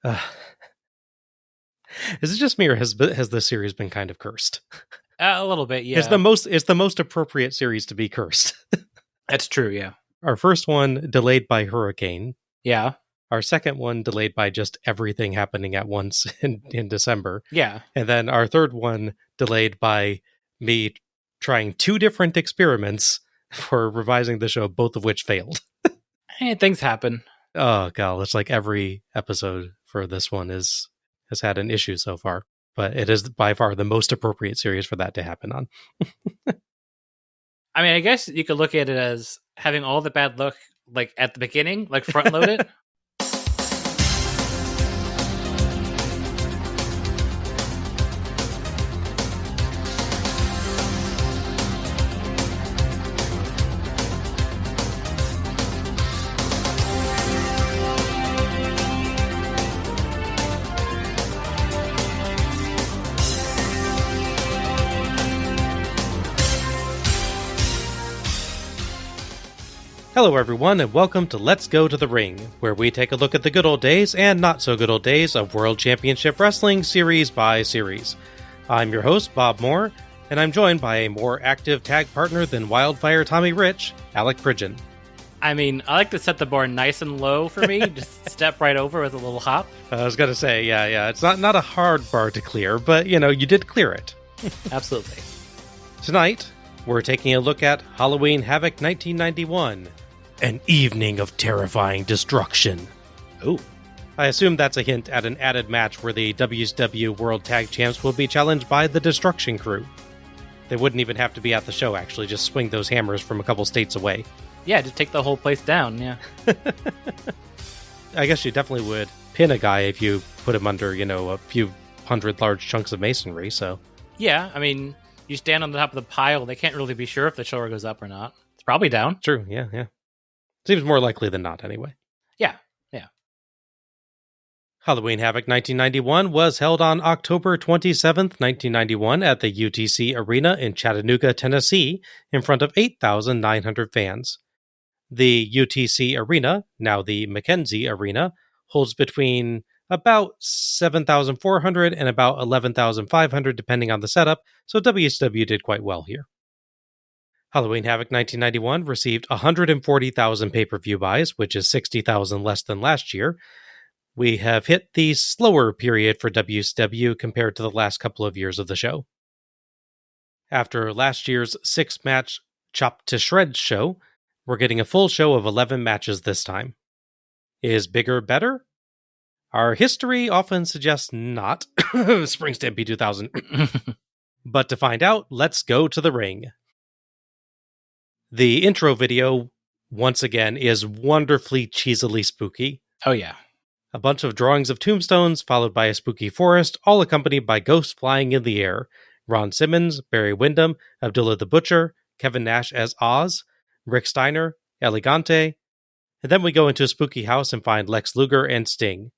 Uh, is it just me, or has this series been kind of cursed? A little bit, yeah. It's the most appropriate series to be cursed. That's true, yeah. Our first one delayed by hurricane. Yeah. Our second one delayed by just everything happening at once in December. Yeah. And then our third one delayed by me trying 2 different experiments for revising the show, both of which failed. Hey, things happen. Oh, God, it's like every episode for this one has had an issue so far. But it is by far the most appropriate series for that to happen on. I mean, I guess you could look at it as having all the bad luck, like, at the beginning, like, front-load it. Hello everyone, and welcome to Let's Go to the Ring, where we take a look at the good old days and not so good old days of World Championship Wrestling series by series. I'm your host, Bob Moore, and I'm joined by a more active tag partner than Wildfire Tommy Rich, Alec Pridgeon. I mean, I like to set the bar nice and low for me, just step right over with a little hop. I was going to say, yeah, it's not a hard bar to clear, but, you did clear it. Absolutely. Tonight, we're taking a look at Halloween Havoc 1991. An evening of terrifying destruction. Ooh. I assume that's a hint at an added match where the WCW World Tag Champs will be challenged by the Destruction Crew. They wouldn't even have to be at the show, actually, just swing those hammers from a couple states away. Yeah, just take the whole place down, yeah. I guess you definitely would pin a guy if you put him under, a few hundred large chunks of masonry, so... Yeah, I mean, you stand on the top of the pile, they can't really be sure if the shower goes up or not. It's probably down. True, yeah. Seems more likely than not, anyway. Yeah. Halloween Havoc 1991 was held on October 27th, 1991 at the UTC Arena in Chattanooga, Tennessee, in front of 8,900 fans. The UTC Arena, now the McKenzie Arena, holds between about 7,400 and about 11,500 depending on the setup, so WCW did quite well here. Halloween Havoc 1991 received 140,000 pay-per-view buys, which is 60,000 less than last year. We have hit the slower period for WCW compared to the last couple of years of the show. After last year's 6-match Chopped to Shreds show, we're getting a full show of 11 matches this time. Is bigger better? Our history often suggests not. Spring Stampede 2000. But to find out, let's go to the ring. The intro video, once again, is wonderfully cheesily spooky. Oh, yeah. A bunch of drawings of tombstones, followed by a spooky forest, all accompanied by ghosts flying in the air. Ron Simmons, Barry Windham, Abdullah the Butcher, Kevin Nash as Oz, Rick Steiner, Elegante, and then we go into a spooky house and find Lex Luger and Sting.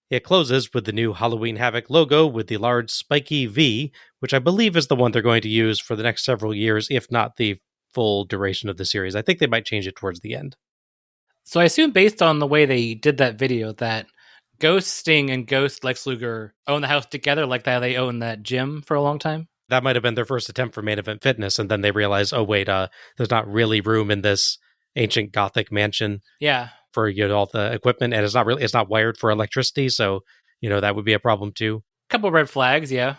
It closes with the new Halloween Havoc logo with the large spiky V, which I believe is the one they're going to use for the next several years, if not the full duration of the series. I think they might change it towards the end. So I assume based on the way they did that video that Ghost Sting and Ghost Lex Luger own the house together like that they own that gym for a long time? That might have been their first attempt for Main Event Fitness, and then they realized, oh wait, there's not really room in this ancient Gothic mansion for all the equipment, and it's not wired for electricity, so that would be a problem too. Couple red flags, yeah.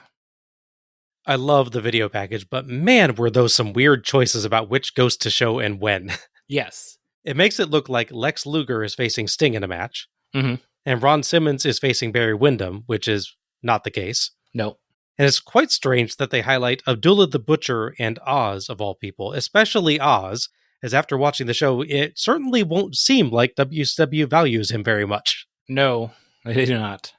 I love the video package, but man, were those some weird choices about which ghost to show and when. Yes. It makes it look like Lex Luger is facing Sting in a match, mm-hmm. and Ron Simmons is facing Barry Windham, which is not the case. No. And it's quite strange that they highlight Abdullah the Butcher and Oz, of all people, especially Oz, as after watching the show, it certainly won't seem like WCW values him very much. No, they do not.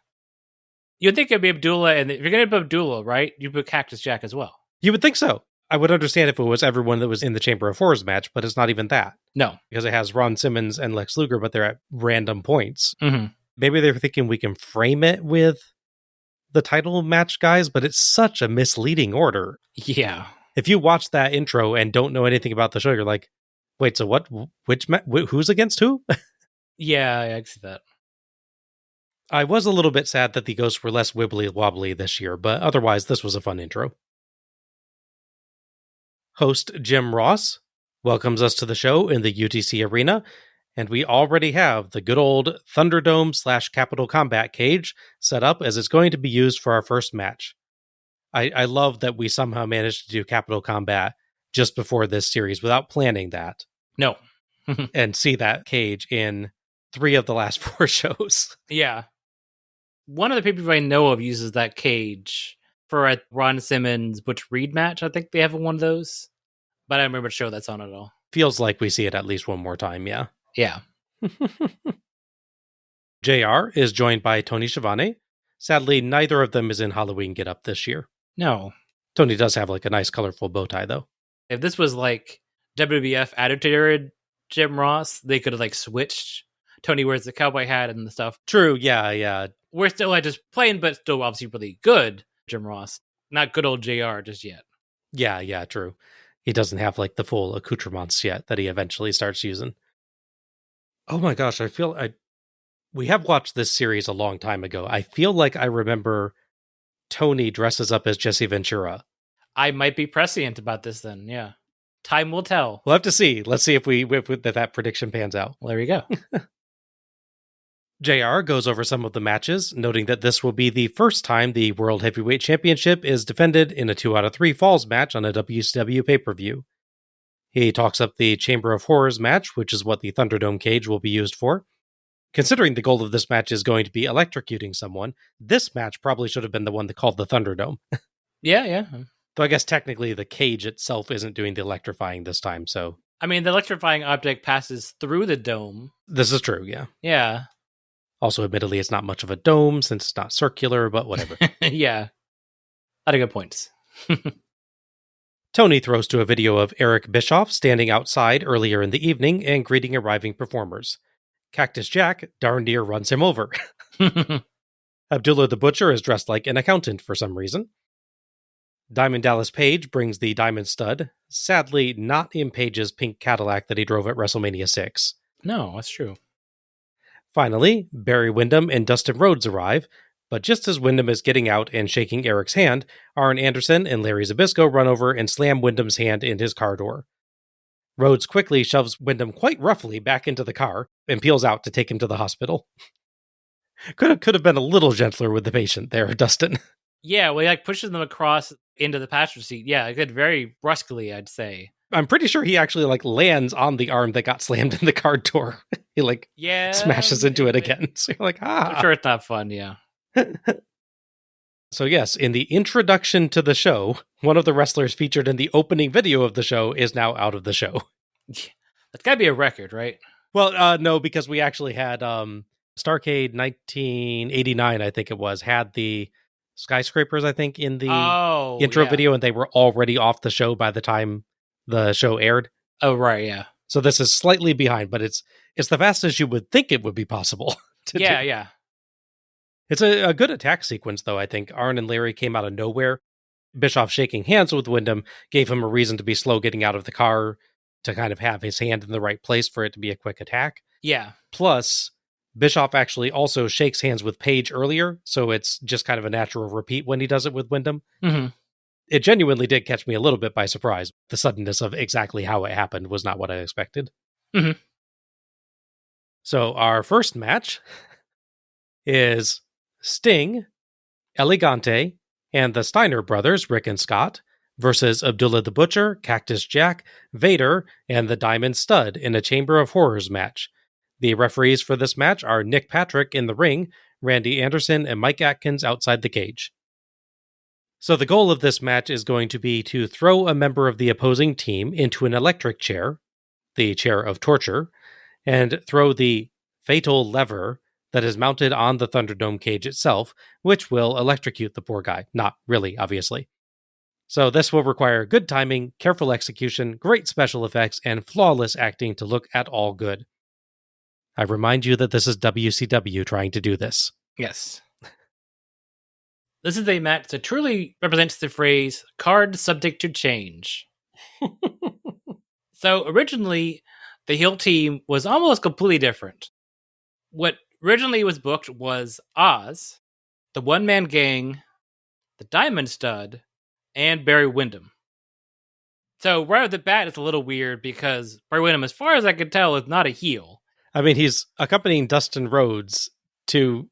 You'd think it'd be Abdullah, and if you're going to put Abdullah, right, you put Cactus Jack as well. You would think so. I would understand if it was everyone that was in the Chamber of Horrors match, but it's not even that. No. Because it has Ron Simmons and Lex Luger, but they're at random points. Mm-hmm. Maybe they're thinking we can frame it with the title match guys, but it's such a misleading order. Yeah. If you watch that intro and don't know anything about the show, you're like, wait, so what? Who's against who? Yeah, I see that. I was a little bit sad that the ghosts were less wibbly wobbly this year, but otherwise, this was a fun intro. Host Jim Ross welcomes us to the show in the UTC arena, and we already have the good old Thunderdome / Capital Combat cage set up as it's going to be used for our first match. I love that we somehow managed to do Capital Combat just before this series without planning that. No. And see that cage in 3 of the last 4 shows. Yeah. One of the people I know of uses that cage for a Ron Simmons Butch Reed match. I think they have one of those. But I don't remember the show that's on at all. Feels like we see it at least one more time, yeah. Yeah. JR is joined by Tony Schiavone. Sadly, neither of them is in Halloween getup this year. No. Tony does have like a nice colorful bow tie, though. If this was like WWF Attitude Era Jim Ross, they could have like switched. Tony wears the cowboy hat and the stuff. True, yeah. We're still like just plain, but still obviously really good Jim Ross. Not good old JR just yet. Yeah, true. He doesn't have like the full accoutrements yet that he eventually starts using. Oh my gosh, we have watched this series a long time ago. I feel like I remember Tony dresses up as Jesse Ventura. I might be prescient about this then, yeah. Time will tell. We'll have to see. Let's see if that prediction pans out. Well, there you go. JR goes over some of the matches, noting that this will be the first time the World Heavyweight Championship is defended in a 2 out of 3 falls match on a WCW pay-per-view. He talks up the Chamber of Horrors match, which is what the Thunderdome cage will be used for. Considering the goal of this match is going to be electrocuting someone, this match probably should have been the one that called the Thunderdome. Yeah. Though I guess technically the cage itself isn't doing the electrifying this time, so... I mean, the electrifying object passes through the dome. This is true, yeah. Yeah. Also, admittedly, it's not much of a dome since it's not circular, but whatever. Yeah. A lot of good points. Tony throws to a video of Eric Bischoff standing outside earlier in the evening and greeting arriving performers. Cactus Jack darn near runs him over. Abdullah the Butcher is dressed like an accountant for some reason. Diamond Dallas Page brings the Diamond Stud, sadly not in Page's pink Cadillac that he drove at WrestleMania 6. No, that's true. Finally, Barry Windham and Dustin Rhodes arrive, but just as Windham is getting out and shaking Eric's hand, Arn Anderson and Larry Zbyszko run over and slam Windham's hand in his car door. Rhodes quickly shoves Windham quite roughly back into the car and peels out to take him to the hospital. Could have been a little gentler with the patient there, Dustin. Yeah, well, he like pushes them across into the passenger seat. Yeah, it did very brusquely, I'd say. I'm pretty sure he actually like lands on the arm that got slammed in the car door. He like smashes into it again. So you're like, I'm sure it's not fun, yeah. So yes, in the introduction to the show, one of the wrestlers featured in the opening video of the show is now out of the show. That's gotta be a record, right? Well, no, because we actually had Starrcade 1989, I think it was, had the skyscrapers, I think, in the intro video, and they were already off the show by the time the show aired. Oh, right, yeah. So this is slightly behind, but it's the fastest you would think it would be possible to do. Yeah. It's a good attack sequence, though, I think. Arn and Larry came out of nowhere. Bischoff shaking hands with Windham gave him a reason to be slow getting out of the car, to kind of have his hand in the right place for it to be a quick attack. Yeah. Plus, Bischoff actually also shakes hands with Page earlier, so it's just kind of a natural repeat when he does it with Windham. Mm-hmm. It genuinely did catch me a little bit by surprise. The suddenness of exactly how it happened was not what I expected. Mm-hmm. So our first match is Sting, Elegante, and the Steiner brothers, Rick and Scott, versus Abdullah the Butcher, Cactus Jack, Vader, and the Diamond Stud in a Chamber of Horrors match. The referees for this match are Nick Patrick in the ring, Randy Anderson, and Mike Atkins outside the cage. So the goal of this match is going to be to throw a member of the opposing team into an electric chair, the chair of torture, and throw the fatal lever that is mounted on the Thunderdome cage itself, which will electrocute the poor guy. Not really, obviously. So this will require good timing, careful execution, great special effects, and flawless acting to look at all good. I remind you that this is WCW trying to do this. Yes. This is a match that truly represents the phrase, card subject to change. So originally, the heel team was almost completely different. What Originally, it was booked was Oz, the One Man Gang, the Diamond Stud, and Barry Windham. So right off the bat, it's a little weird because Barry Windham, as far as I can tell, is not a heel. I mean, he's accompanying Dustin Rhodes to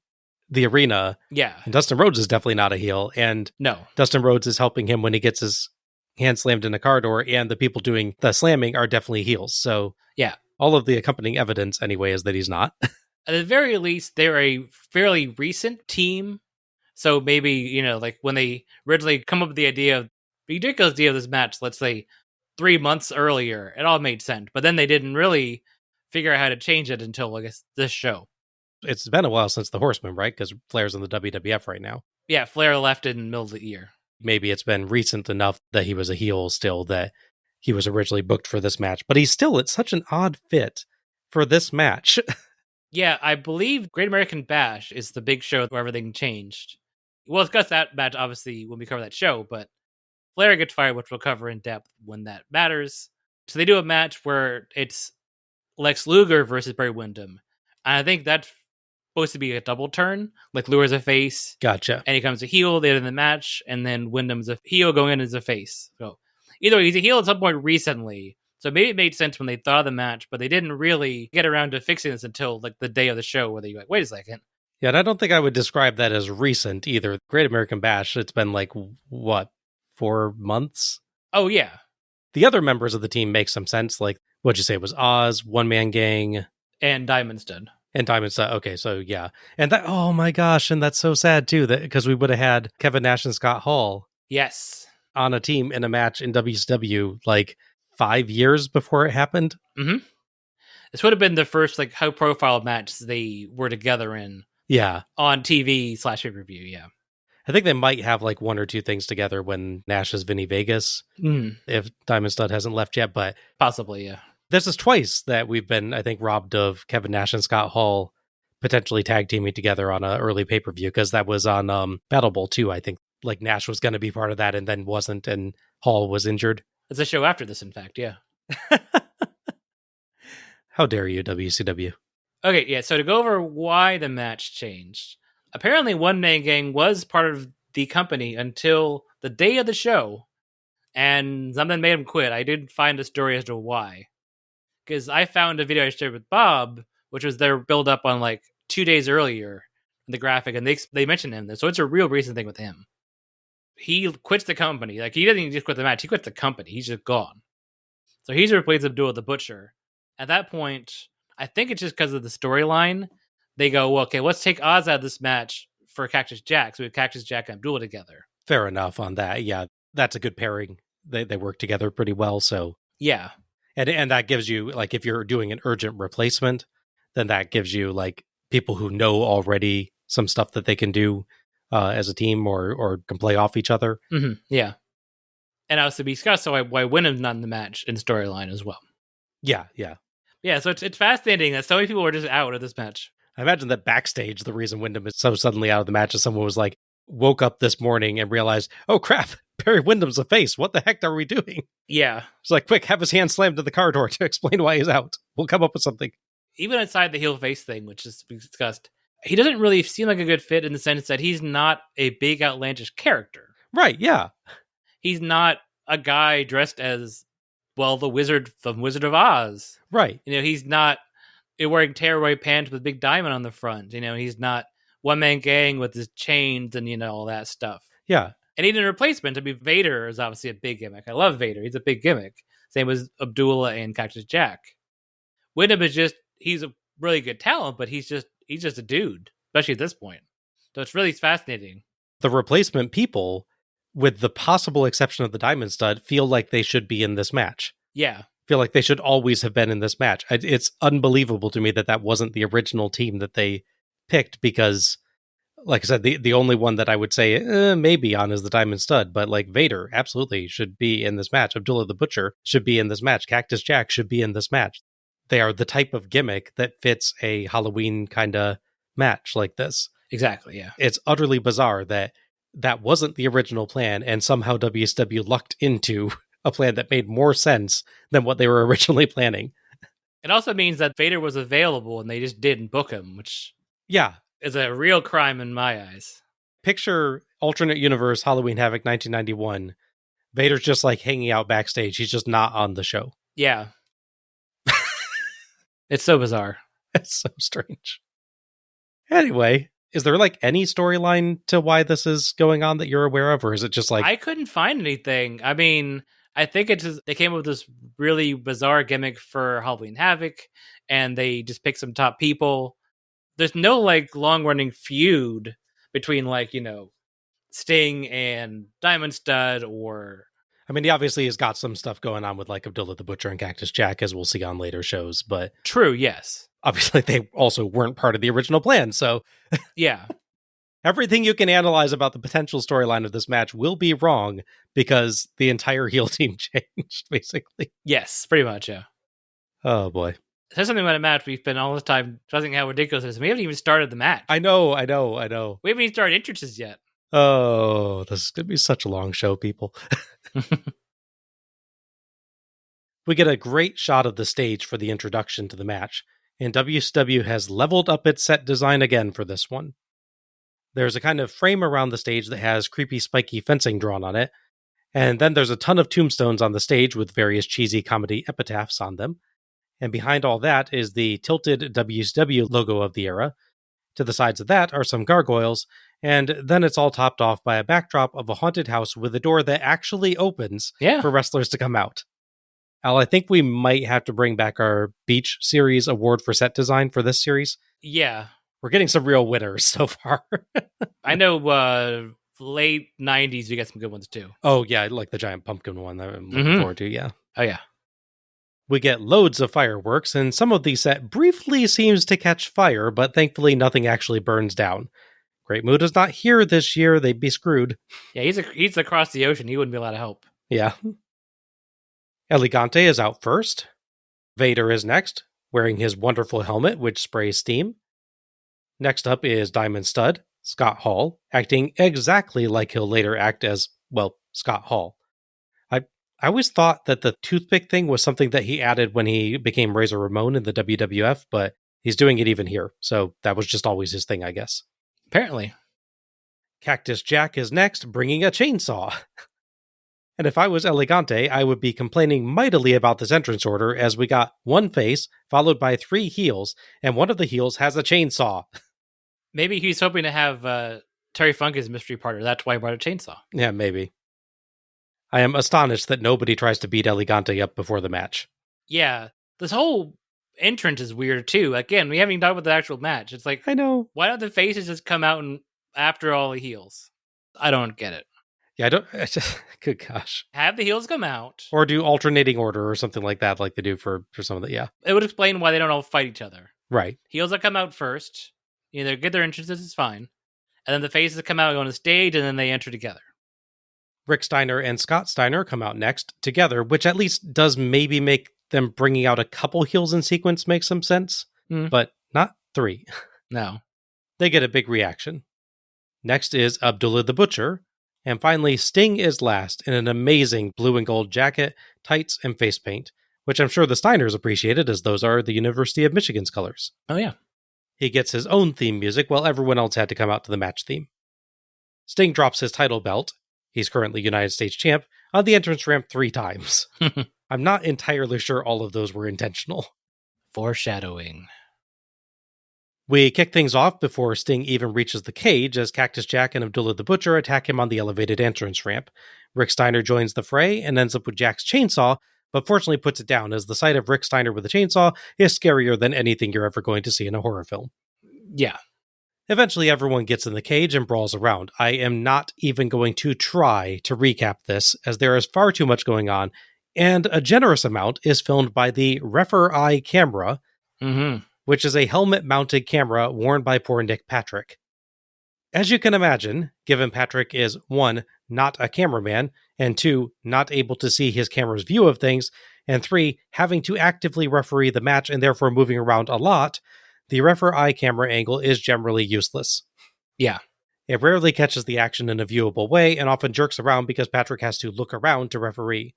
the arena. Yeah. And Dustin Rhodes is definitely not a heel. And no, Dustin Rhodes is helping him when he gets his hand slammed in a car door, and the people doing the slamming are definitely heels. So yeah, all of the accompanying evidence anyway is that he's not. At the very least, they're a fairly recent team. So maybe, like when they originally come up with the ridiculous idea of this match, let's say 3 months earlier, it all made sense. But then they didn't really figure out how to change it until, I guess, this show. It's been a while since the Horseman, right? Because Flair's in the WWF right now. Yeah, Flair left in the middle of the year. Maybe it's been recent enough that he was a heel still, that he was originally booked for this match. But he's still, it's such an odd fit for this match. Yeah, I believe Great American Bash is the big show where everything changed. We'll discuss that match, obviously, when we cover that show, but Flair gets fired, which we'll cover in depth when that matters. So they do a match where it's Lex Luger versus Barry Windham. And I think that's supposed to be a double turn. Like Luger's a face. Gotcha. And he comes a heel later in the match, and then Wyndham's a heel going in as a face. So either way, he's a heel at some point recently. So maybe it made sense when they thought of the match, but they didn't really get around to fixing this until like the day of the show where they're like, wait a second. Yeah, and I don't think I would describe that as recent either. Great American Bash, it's been like, 4 months? Oh, yeah. The other members of the team make some sense. Like, what'd you say it was Oz, One Man Gang, and Diamond Stud. And Diamond Stud. Okay, so yeah. And that, oh my gosh, and that's so sad too, that because we would have had Kevin Nash and Scott Hall. Yes. On a team in a match in WCW like 5 years before it happened. Mm-hmm. This would have been the first like high profile match they were together in. Yeah. On TV / pay-per-view, yeah. I think they might have like 1 or 2 things together when Nash is Vinny Vegas. If Diamond Stud hasn't left yet, but possibly, yeah. This is twice that we've been, I think, robbed of Kevin Nash and Scott Hall potentially tag teaming together on an early pay-per-view, because that was on Battle Bowl 2, I think. Like Nash was going to be part of that and then wasn't, and Hall was injured. It's a show after this, in fact, yeah. How dare you, WCW? Okay, yeah, so to go over why the match changed. Apparently, One Man Gang was part of the company until the day of the show, and something made him quit. I didn't find a story as to why. Because I found a video I shared with Bob, which was their build-up on like 2 days earlier in the graphic, and they mentioned him. So it's a real recent thing with him. He quits the company. Like, he doesn't even just quit the match. He quits the company. He's just gone. So he's replaced Abdullah the Butcher. At that point, I think it's just because of the storyline. They go, well, okay, let's take Oz out of this match for Cactus Jack. So we have Cactus Jack and Abdullah together. Fair enough on that. Yeah, that's a good pairing. They work together pretty well, so. Yeah. And that gives you, like, if you're doing an urgent replacement, then that gives you, like, people who know already some stuff that they can do as a team or can play off each other. Mm-hmm. Yeah. And also discuss why Wyndham's not in the match in storyline as well. Yeah, yeah. Yeah, so it's fascinating that so many people were just out of this match. I imagine that backstage, the reason Wyndham is so suddenly out of the match is someone was like, woke up this morning and realized, oh crap, Barry Windham's a face. What the heck are we doing? Yeah. It's like, quick, have his hand slammed to the car door to explain why he's out. We'll come up with something. Even outside the heel face thing, which is discussed, he doesn't really seem like a good fit in the sense that he's not a big outlandish character. Right, yeah. He's not a guy dressed as, well, the wizard from Wizard of Oz. Right. He's not wearing tearaway pants with a big diamond on the front. He's not One Man Gang with his chains and, all that stuff. Yeah. And even a replacement, Vader is obviously a big gimmick. I love Vader. He's a big gimmick. Same with Abdullah and Cactus Jack. Wyndham is he's a really good talent, but he's just a dude, especially at this point. So it's really fascinating. The replacement people, with the possible exception of the Diamond Stud, feel like they should be in this match. Yeah. Feel like they should always have been in this match. It's unbelievable to me that wasn't the original team that they picked, because, like I said, the only one that I would say maybe on is the Diamond Stud, but like Vader absolutely should be in this match. Abdullah the Butcher should be in this match. Cactus Jack should be in this match. They are the type of gimmick that fits a Halloween kind of match like this. Exactly, yeah. It's utterly bizarre that wasn't the original plan, and somehow WCW lucked into a plan that made more sense than what they were originally planning. It also means that Vader was available and they just didn't book him, which Yeah. It's a real crime in my eyes. Picture alternate universe Halloween Havoc 1991. Vader's just like hanging out backstage. He's just not on the show. Yeah. It's so bizarre. It's so strange. Anyway, is there like any storyline to why this is going on that you're aware of? Or is it just like... I couldn't find anything. I mean, I think it's just, they came up with this really bizarre gimmick for Halloween Havoc, and they just picked some top people. There's no like long running feud between like, Sting and Diamond Stud or... I mean, he obviously has got some stuff going on with like Abdullah the Butcher and Cactus Jack, as we'll see on later shows, but... True, yes. Obviously, they also weren't part of the original plan, so... Yeah. Everything you can analyze about the potential storyline of this match will be wrong because the entire heel team changed, basically. Yes, pretty much, yeah. Oh, boy. There's something about a match we've been all the time discussing how ridiculous it is. We haven't even started the match. I know. We haven't even started entrances yet. Oh, this is going to be such a long show, people. We get a great shot of the stage for the introduction to the match, and WCW has leveled up its set design again for this one. There's a kind of frame around the stage that has creepy, spiky fencing drawn on it, and then there's a ton of tombstones on the stage with various cheesy comedy epitaphs on them. And behind all that is the tilted WCW logo of the era. To the sides of that are some gargoyles, and then it's all topped off by a backdrop of a haunted house with a door that actually opens for wrestlers to come out. Al, I think we might have to bring back our Beach Series award for set design for this series. Yeah. We're getting some real winners so far. I know late 90s we got some good ones too. Oh, yeah, like the giant pumpkin one that I'm looking forward to, yeah. Oh, yeah. We get loads of fireworks, and some of the set briefly seems to catch fire, but thankfully nothing actually burns down. Great Mood is not here this year, they'd be screwed. Yeah, he's across the ocean, he wouldn't be allowed to help. Yeah. Elegante is out first. Vader is next, wearing his wonderful helmet, which sprays steam. Next up is Diamond Stud, Scott Hall, acting exactly like he'll later act as, well, Scott Hall. I always thought that the toothpick thing was something that he added when he became Razor Ramon in the WWF, but he's doing it even here, so that was just always his thing, I guess. Apparently. Cactus Jack is next, bringing a chainsaw. And if I was Elegante, I would be complaining mightily about this entrance order, as we got one face, followed by 3 heels, and one of the heels has a chainsaw. Maybe he's hoping to have Terry Funk as mystery partner. That's why he brought a chainsaw. Yeah, maybe. I am astonished that nobody tries to beat Elegante up before the match. Yeah, this whole entrance is weird too. Again, we haven't even talked about the actual match. It's like, I know. Why don't the faces just come out and after all the heels? I don't get it. Yeah, I don't... Good gosh. Have the heels come out. Or do alternating order or something like that, like they do for some of the... Yeah. It would explain why they don't all fight each other. Right. Heels that come out first, either get their entrances, is fine. And then the faces that come out on the stage, and then they enter together. Rick Steiner and Scott Steiner come out next together, which at least does maybe make them bringing out a couple heels in sequence make some sense, but not 3. No. They get a big reaction. Next is Abdullah the Butcher, and finally Sting is last in an amazing blue and gold jacket, tights, and face paint, which I'm sure the Steiners appreciated, as those are the University of Michigan's colors. Oh yeah. He gets his own theme music while everyone else had to come out to the match theme. Sting drops his title belt, he's currently United States champ, on the entrance ramp 3 times. I'm not entirely sure all of those were intentional. Foreshadowing. We kick things off before Sting even reaches the cage, as Cactus Jack and Abdullah the Butcher attack him on the elevated entrance ramp. Rick Steiner joins the fray and ends up with Jack's chainsaw, but fortunately puts it down, as the sight of Rick Steiner with a chainsaw is scarier than anything you're ever going to see in a horror film. Yeah. Eventually, everyone gets in the cage and brawls around. I am not even going to try to recap this, as there is far too much going on, and a generous amount is filmed by the Refer Eye camera, which is a helmet-mounted camera worn by poor Nick Patrick. As you can imagine, given Patrick is 1, not a cameraman, and 2, not able to see his camera's view of things, and 3, having to actively referee the match and therefore moving around a lot, the Refer Eye camera angle is generally useless. Yeah. It rarely catches the action in a viewable way and often jerks around because Patrick has to look around to referee.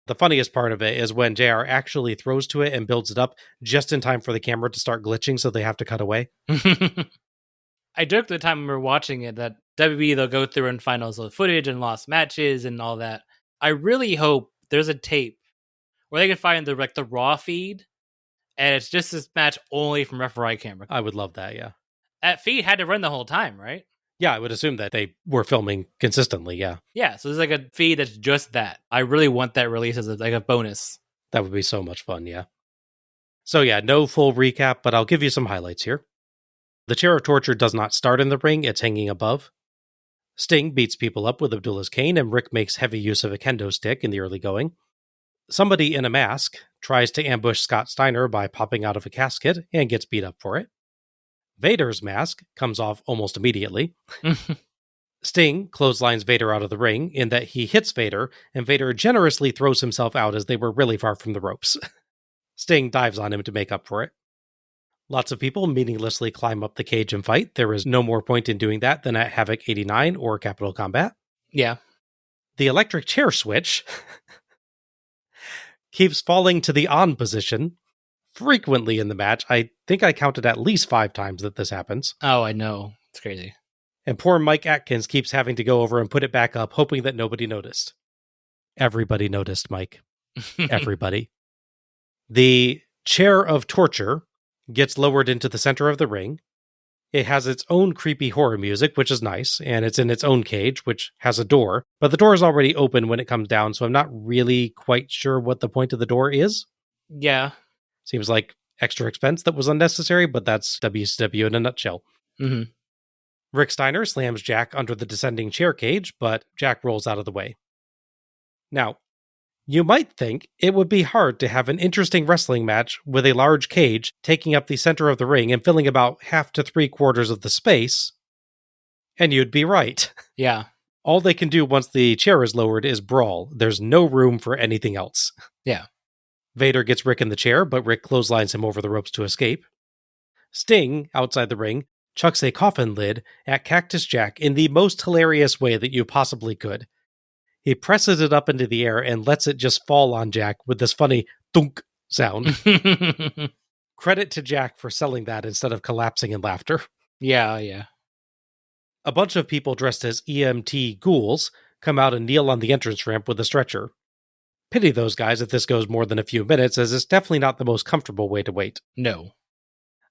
The funniest part of it is when JR actually throws to it and builds it up just in time for the camera to start glitching, so they have to cut away. I joked at the time when we were watching it that WB, they'll go through and find all the footage and lost matches and all that. I really hope there's a tape where they can find the raw feed, and it's just this match only from referee camera. I would love that, yeah. That feed had to run the whole time, right? Yeah, I would assume that they were filming consistently, yeah. Yeah, so there's like a feed that's just that. I really want that release as a bonus. That would be so much fun, yeah. So yeah, no full recap, but I'll give you some highlights here. The chair of torture does not start in the ring, it's hanging above. Sting beats people up with Abdullah's cane, and Rick makes heavy use of a kendo stick in the early going. Somebody in a mask tries to ambush Scott Steiner by popping out of a casket and gets beat up for it. Vader's mask comes off almost immediately. Sting clotheslines Vader out of the ring in that he hits Vader, and Vader generously throws himself out as they were really far from the ropes. Sting dives on him to make up for it. Lots of people meaninglessly climb up the cage and fight. There is no more point in doing that than at Havoc 89 or Capital Combat. Yeah. The electric chair switch keeps falling to the on position frequently in the match. I think I counted at least 5 times that this happens. Oh, I know. It's crazy. And poor Mike Atkins keeps having to go over and put it back up, hoping that nobody noticed. Everybody noticed, Mike. Everybody. The chair of torture gets lowered into the center of the ring. It has its own creepy horror music, which is nice, and it's in its own cage, which has a door. But the door is already open when it comes down, so I'm not really quite sure what the point of the door is. Yeah. Seems like extra expense that was unnecessary, but that's WCW in a nutshell. Mm-hmm. Rick Steiner slams Jack under the descending chair cage, but Jack rolls out of the way. Now, you might think it would be hard to have an interesting wrestling match with a large cage taking up the center of the ring and filling about half to 3/4 of the space, and you'd be right. Yeah. All they can do once the chair is lowered is brawl. There's no room for anything else. Yeah. Vader gets Rick in the chair, but Rick clotheslines him over the ropes to escape. Sting, outside the ring, chucks a coffin lid at Cactus Jack in the most hilarious way that you possibly could. He presses it up into the air and lets it just fall on Jack with this funny thunk sound. Credit to Jack for selling that instead of collapsing in laughter. Yeah, yeah. A bunch of people dressed as EMT ghouls come out and kneel on the entrance ramp with a stretcher. Pity those guys if this goes more than a few minutes, as it's definitely not the most comfortable way to wait. No.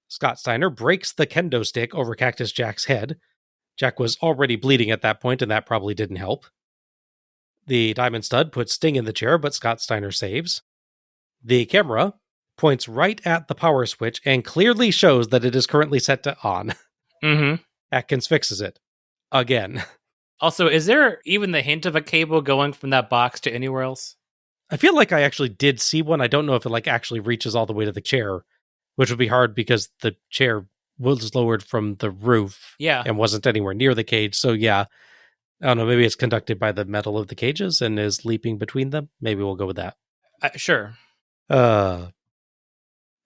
Scott Steiner breaks the kendo stick over Cactus Jack's head. Jack was already bleeding at that point, and that probably didn't help. The Diamond Stud puts Sting in the chair, but Scott Steiner saves. The camera points right at the power switch and clearly shows that it is currently set to on. Mm-hmm. Atkins fixes it. Again. Also, is there even the hint of a cable going from that box to anywhere else? I feel like I actually did see one. I don't know if it actually reaches all the way to the chair, which would be hard because the chair was lowered from the roof and wasn't anywhere near the cage. So yeah, I don't know, maybe it's conducted by the metal of the cages and is leaping between them. Maybe we'll go with that. Sure. The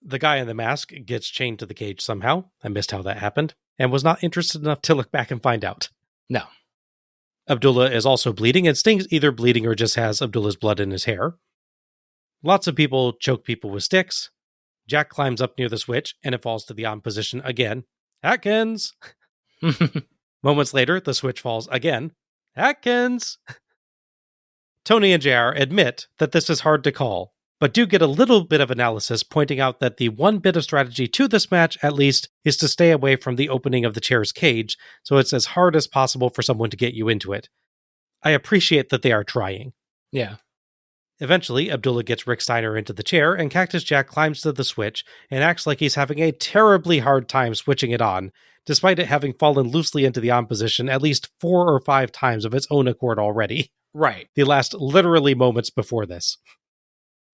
guy in the mask gets chained to the cage somehow. I missed how that happened and was not interested enough to look back and find out. No. Abdullah is also bleeding, and Sting's either bleeding or just has Abdullah's blood in his hair. Lots of people choke people with sticks. Jack climbs up near the switch, and it falls to the on position again. Atkins! Moments later, the switch falls again. Atkins! Tony and JR admit that this is hard to call, but do get a little bit of analysis pointing out that the one bit of strategy to this match, at least, is to stay away from the opening of the chair's cage, so it's as hard as possible for someone to get you into it. I appreciate that they are trying. Yeah. Eventually, Abdullah gets Rick Steiner into the chair, and Cactus Jack climbs to the switch and acts like he's having a terribly hard time switching it on, despite it having fallen loosely into the on position at least 4 or 5 times of its own accord already. Right. The last literally moments before this.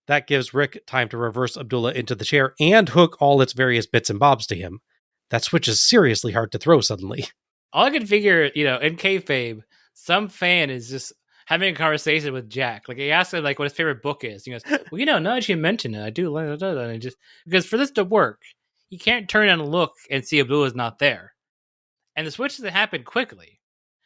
That gives Rick time to reverse Abdullah into the chair and hook all its various bits and bobs to him. That switch is seriously hard to throw suddenly. All I can figure, in kayfabe, some fan is just having a conversation with Jack. Like, he asks him, what his favorite book is. He goes, well, now that you mention it, I do like that. And because for this to work, you can't turn and look and see Abdullah's not there. And the switch doesn't happen quickly.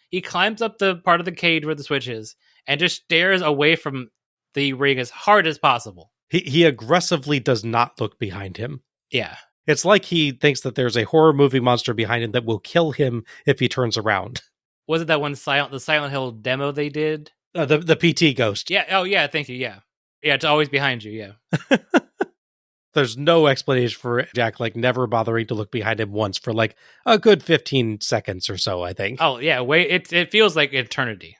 He climbs up the part of the cage where the switch is and just stares away from the ring as hard as possible. He aggressively does not look behind him. Yeah. It's like he thinks that there's a horror movie monster behind him that will kill him if he turns around. Was it that one the Silent Hill demo they did? The PT ghost. Yeah. Oh, yeah. Thank you. Yeah. Yeah. It's always behind you. Yeah. There's no explanation for Jack, never bothering to look behind him once for, a good 15 seconds or so, I think. Oh, yeah. Wait, it feels like eternity.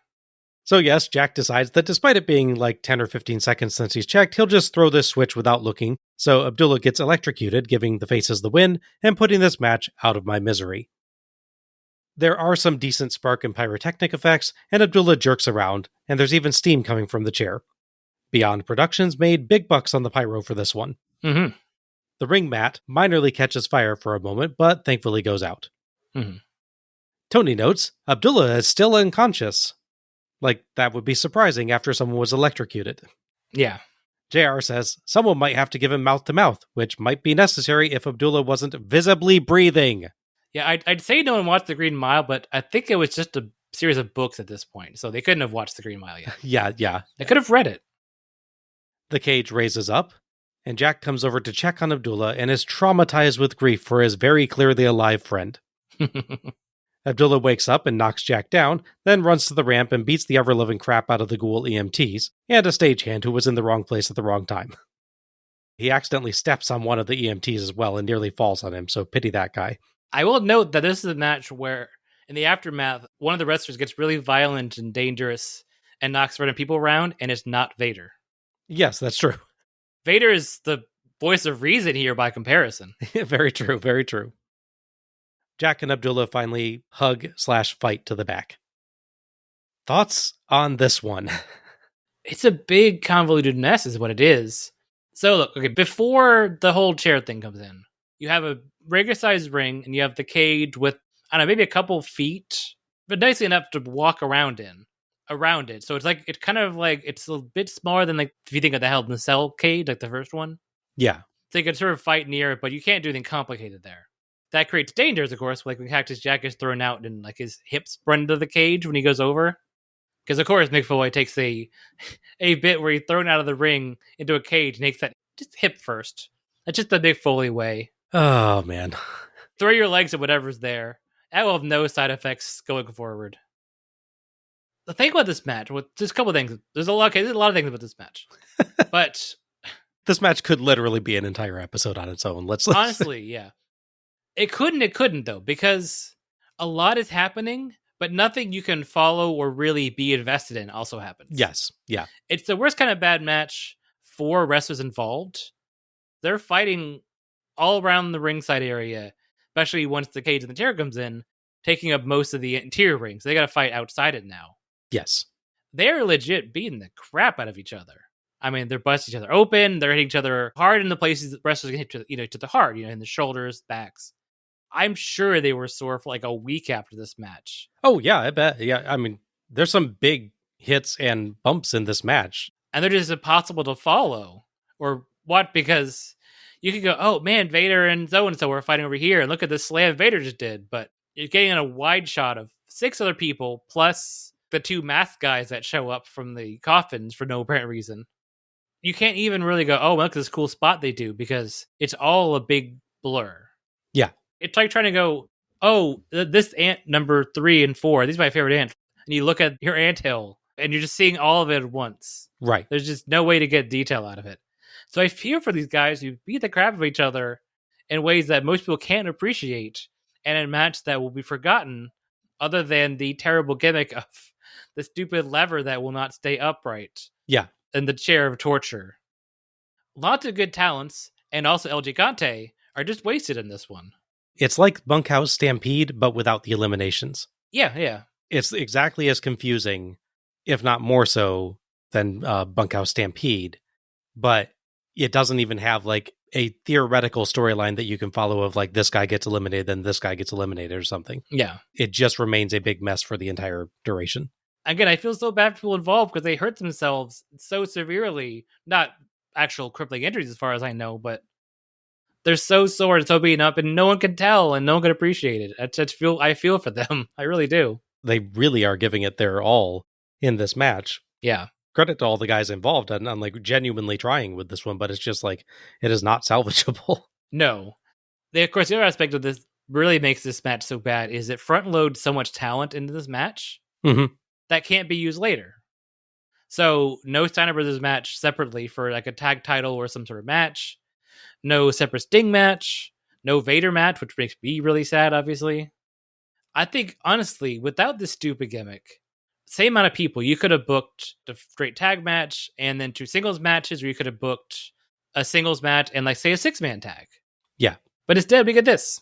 So yes, Jack decides that despite it being 10 or 15 seconds since he's checked, he'll just throw this switch without looking. So Abdullah gets electrocuted, giving the faces the win and putting this match out of my misery. There are some decent spark and pyrotechnic effects, and Abdullah jerks around, and there's even steam coming from the chair. Beyond Productions made big bucks on the pyro for this one. Mm-hmm. The ring mat minorly catches fire for a moment, but thankfully goes out. Mm-hmm. Tony notes, Abdullah is still unconscious. That would be surprising after someone was electrocuted. Yeah. JR says, someone might have to give him mouth-to-mouth, which might be necessary if Abdullah wasn't visibly breathing. Yeah, I'd say no one watched The Green Mile, but I think it was just a series of books at this point, so they couldn't have watched The Green Mile yet. Yeah. They could have read it. The cage raises up, and Jack comes over to check on Abdullah and is traumatized with grief for his very clearly alive friend. Abdullah wakes up and knocks Jack down, then runs to the ramp and beats the ever-loving crap out of the ghoul EMTs, and a stagehand who was in the wrong place at the wrong time. He accidentally steps on one of the EMTs as well and nearly falls on him, so pity that guy. I will note that this is a match where, in the aftermath, one of the wrestlers gets really violent and dangerous and knocks random people around, and it's not Vader. Yes, that's true. Vader is the voice of reason here by comparison. Very true, very true. Jack and Abdullah finally hug/fight to the back. Thoughts on this one? It's a big convoluted mess is what it is. So look, okay, before the whole chair thing comes in, you have a regular sized ring and you have the cage with, I don't know, maybe a couple feet, but nicely enough to walk around it. So it's it's a bit smaller than if you think of the Hell in a Cell cage, like the first one. Yeah. So you can sort of fight near it, but you can't do anything complicated there. That creates dangers, of course, when Cactus Jack is thrown out and his hips run into the cage when he goes over. Because, of course, Mick Foley takes a bit where he's thrown out of the ring into a cage and takes that just hip first. That's just the Mick Foley way. Oh, man. Throw your legs at whatever's there. That will have no side effects going forward. The thing about this match, there's a couple things. There's a lot of things about this match. But this match could literally be an entire episode on its own. Let's honestly, yeah. It couldn't, though, because a lot is happening, but nothing you can follow or really be invested in also happens. Yes, yeah. It's the worst kind of bad match for wrestlers involved. They're fighting all around the ringside area, especially once the cage and the chair comes in, taking up most of the interior ring. So they got to fight outside it now. Yes. They're legit beating the crap out of each other. I mean, they're busting each other open. They're hitting each other hard in the places that wrestlers can hit to the heart, in the shoulders, backs. I'm sure they were sore for a week after this match. Oh, yeah, I bet. Yeah, I mean, there's some big hits and bumps in this match. And they're just impossible to follow. Or what? Because you could go, oh, man, Vader and so-and-so were fighting over here. And look at the slam Vader just did. But you're getting a wide shot of 6 other people, plus the 2 masked guys that show up from the coffins for no apparent reason. You can't even really go, oh, look at this cool spot they do, because it's all a big blur. Yeah. It's like trying to go, oh, this ant number 3 and 4, these are my favorite ants. And you look at your anthill, and you're just seeing all of it at once. Right. There's just no way to get detail out of it. So I feel for these guys who beat the crap of each other in ways that most people can't appreciate, and in a match that will be forgotten, other than the terrible gimmick of the stupid lever that will not stay upright. Yeah. And the chair of torture. Lots of good talents, and also El Gigante, are just wasted in this one. It's like Bunkhouse Stampede, but without the eliminations. Yeah. It's exactly as confusing, if not more so, than Bunkhouse Stampede. But it doesn't even have a theoretical storyline that you can follow of this guy gets eliminated, then this guy gets eliminated or something. Yeah. It just remains a big mess for the entire duration. Again, I feel so bad for people involved because they hurt themselves so severely. Not actual crippling injuries as far as I know, but they're so sore and so beaten up, and no one can tell and no one can appreciate it. I feel for them. I really do. They really are giving it their all in this match. Yeah. Credit to all the guys involved on genuinely trying with this one, but it's just it is not salvageable. No. Of course, the other aspect of this really makes this match so bad is it front loads so much talent into this match that can't be used later. So no Steiner Brothers match separately for like a tag title or some sort of match. No separate Sting match. No Vader match, which makes me really sad, obviously. I think, honestly, without this stupid gimmick, same amount of people, you could have booked the straight tag match and then 2 singles matches, or you could have booked a singles match and, like, say, a 6-man tag. Yeah. But instead, we get this.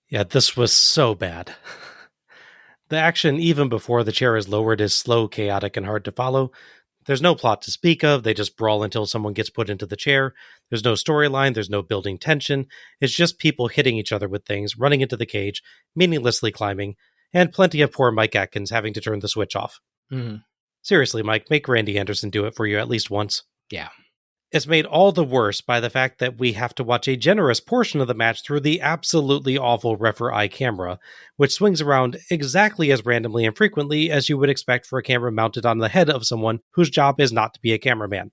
Yeah, this was so bad. The action, even before the chair is lowered, is slow, chaotic, and hard to follow. There's no plot to speak of. They just brawl until someone gets put into the chair. There's no storyline. There's no building tension. It's just people hitting each other with things, running into the cage, meaninglessly climbing, and plenty of poor Mike Atkins having to turn the switch off. Seriously, Mike, make Randy Anderson do it for you at least once. Yeah. It's made all the worse by the fact that we have to watch a generous portion of the match through the absolutely awful Refer-Eye camera, which swings around exactly as randomly and frequently as you would expect for a camera mounted on the head of someone whose job is not to be a cameraman.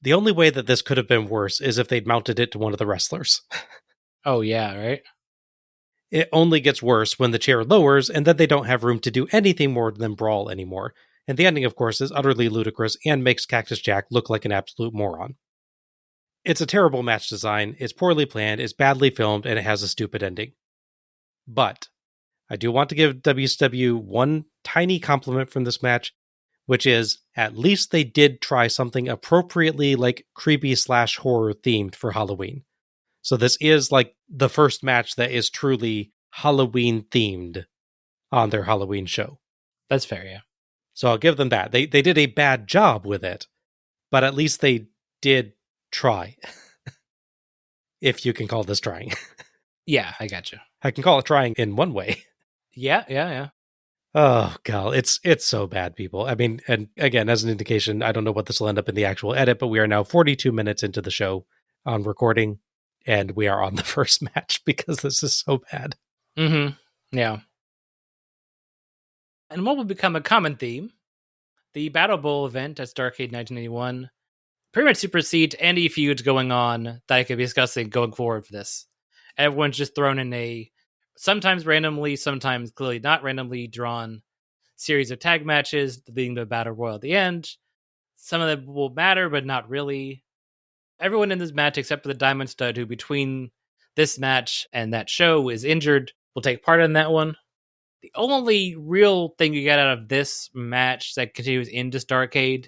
The only way that this could have been worse is if they'd mounted it to one of the wrestlers. Oh, yeah, right? It only gets worse when the chair lowers and then they don't have room to do anything more than brawl anymore. And the ending, of course, is utterly ludicrous and makes Cactus Jack look like an absolute moron. It's a terrible match design, it's poorly planned, it's badly filmed, and it has a stupid ending. But I do want to give WCW one tiny compliment from this match, which is at least they did try something appropriately like creepy/horror themed for Halloween. So this is like the first match that is truly Halloween themed on their Halloween show. That's fair, yeah. So I'll give them that. They did a bad job with it, but at least they did try. If you can call this trying. Yeah, I gotcha. I can call it trying in one way. Yeah. Oh, God, it's so bad, people. I mean, and again, as an indication, I don't know what this will end up in the actual edit, but we are now 42 minutes into the show on recording, and we are on the first match because this is so bad. Yeah. And what will become a common theme, the Battle Bowl event at Starrcade 1981 pretty much supersedes any feuds going on that I could be discussing going forward for this. Everyone's just thrown in a sometimes randomly, sometimes clearly not randomly drawn series of tag matches leading to a battle royal at the end. Some of them will matter, but not really. Everyone in this match, except for the Diamond Stud, who between this match and that show is injured, will take part in that one. The only real thing you get out of this match that continues into Starrcade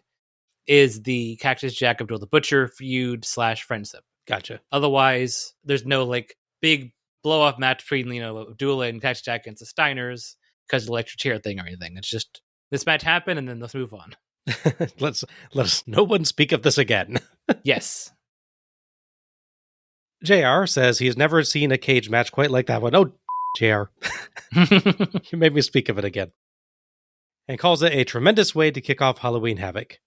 is the Cactus Jack Abdul the Butcher feud / friendship. Gotcha. Otherwise, there's no like big blow off match between Abdullah and Cactus Jack against the Steiners because of the electric chair thing or anything. It's just this match happened and then let's move on. Let's no one speak of this again. Yes. JR says he's never seen a cage match quite like that one. Oh, JR. You made me speak of it again. And calls it a tremendous way to kick off Halloween Havoc.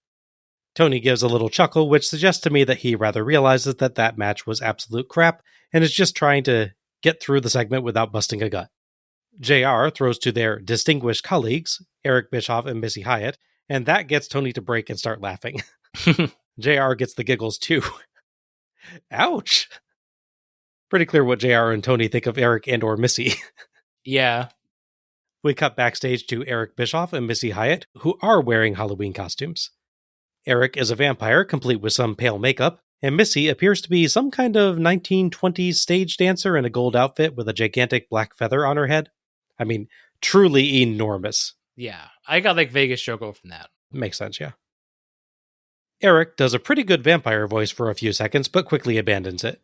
Tony gives a little chuckle, which suggests to me that he rather realizes that match was absolute crap and is just trying to get through the segment without busting a gut. JR throws to their distinguished colleagues, Eric Bischoff and Missy Hyatt, and that gets Tony to break and start laughing. JR gets the giggles too. Ouch! Pretty clear what JR and Tony think of Eric and or Missy. Yeah. We cut backstage to Eric Bischoff and Missy Hyatt, who are wearing Halloween costumes. Eric is a vampire, complete with some pale makeup, and Missy appears to be some kind of 1920s stage dancer in a gold outfit with a gigantic black feather on her head. I mean, truly enormous. Yeah, I got like Vegas Showgirl from that. Makes sense, yeah. Eric does a pretty good vampire voice for a few seconds, but quickly abandons it.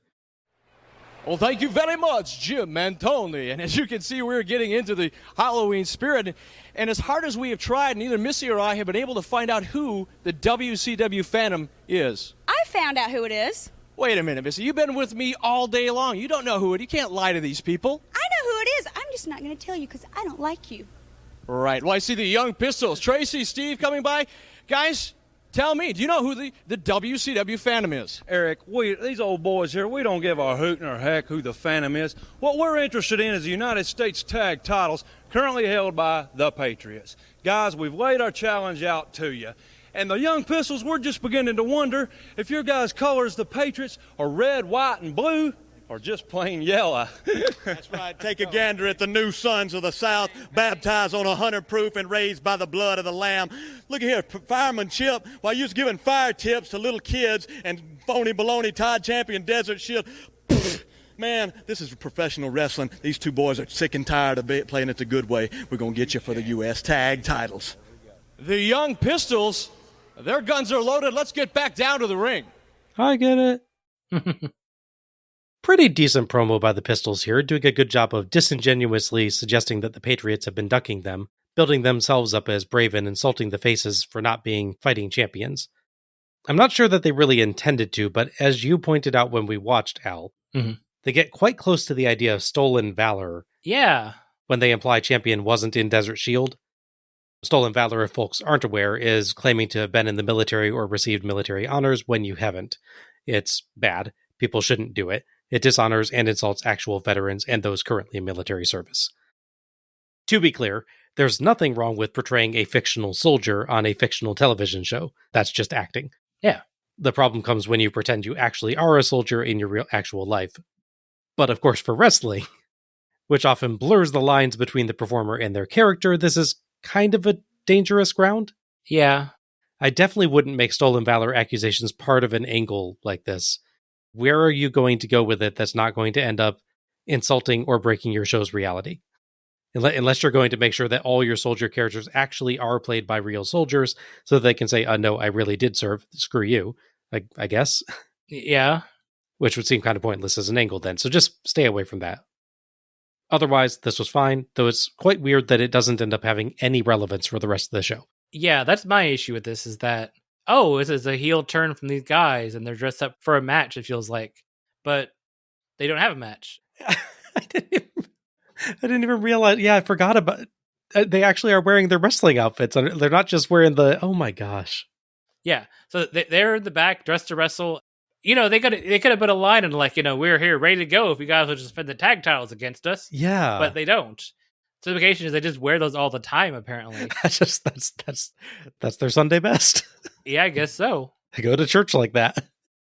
Well, thank you very much, Jim and Tony. And as you can see, we're getting into the Halloween spirit. And as hard as we have tried, neither Missy or I have been able to find out who the WCW Phantom is. I found out who it is. Wait a minute, Missy. You've been with me all day long. You don't know who it is. You can't lie to these people. I know who it is. I'm just not going to tell you because I don't like you. Right. Well, I see the Young Pistols. Tracy, Steve coming by. Guys, tell me, do you know who the WCW Phantom is? Eric, these old boys here, we don't give a hoot nor heck who the Phantom is. What we're interested in is the United States tag titles currently held by the Patriots. Guys, we've laid our challenge out to you. And the Young Pistols, we're just beginning to wonder if your guys' colors, the Patriots, are red, white, and blue, or just plain yellow. That's right. Take a gander at the new sons of the South, baptized on 100 proof and raised by the blood of the Lamb. Look at here, Fireman Chip, while you was giving fire tips to little kids and phony baloney Todd Champion Desert Shield. Man, this is professional wrestling. These two boys are sick and tired of playing it the good way. We're going to get you for the U.S. tag titles. The Young Pistols, their guns are loaded. Let's get back down to the ring. I get it. Pretty decent promo by the Pistols here, doing a good job of disingenuously suggesting that the Patriots have been ducking them, building themselves up as brave and insulting the Faces for not being fighting champions. I'm not sure that they really intended to, but as you pointed out when we watched, Al, they get quite close to the idea of stolen valor. Yeah. When they imply champion wasn't in Desert Shield. Stolen valor, if folks aren't aware, is claiming to have been in the military or received military honors when you haven't. It's bad. People shouldn't do it. It dishonors and insults actual veterans and those currently in military service. To be clear, there's nothing wrong with portraying a fictional soldier on a fictional television show. That's just acting. Yeah. The problem comes when you pretend you actually are a soldier in your real actual life. But of course, for wrestling, which often blurs the lines between the performer and their character, this is kind of a dangerous ground. Yeah. I definitely wouldn't make stolen valor accusations part of an angle like this. Where are you going to go with it that's not going to end up insulting or breaking your show's reality? Unless you're going to make sure that all your soldier characters actually are played by real soldiers so they can say, no, I really did serve. Screw you, I guess. Yeah. Which would seem kind of pointless as an angle then. So just stay away from that. Otherwise, this was fine, though it's quite weird that it doesn't end up having any relevance for the rest of the show. Yeah, that's my issue with this, is that, this is a heel turn from these guys, and they're dressed up for a match, it feels like. But they don't have a match. I didn't even realize. Yeah, I forgot about it. They actually are wearing their wrestling outfits. They're not just wearing oh my gosh. Yeah, so they're in the back, dressed to wrestle. They could have put a line in we're here ready to go if you guys will just defend the tag titles against us. Yeah. But they don't. So the implication is they just wear those all the time, apparently. That's their Sunday best. Yeah, I guess so. They go to church like that.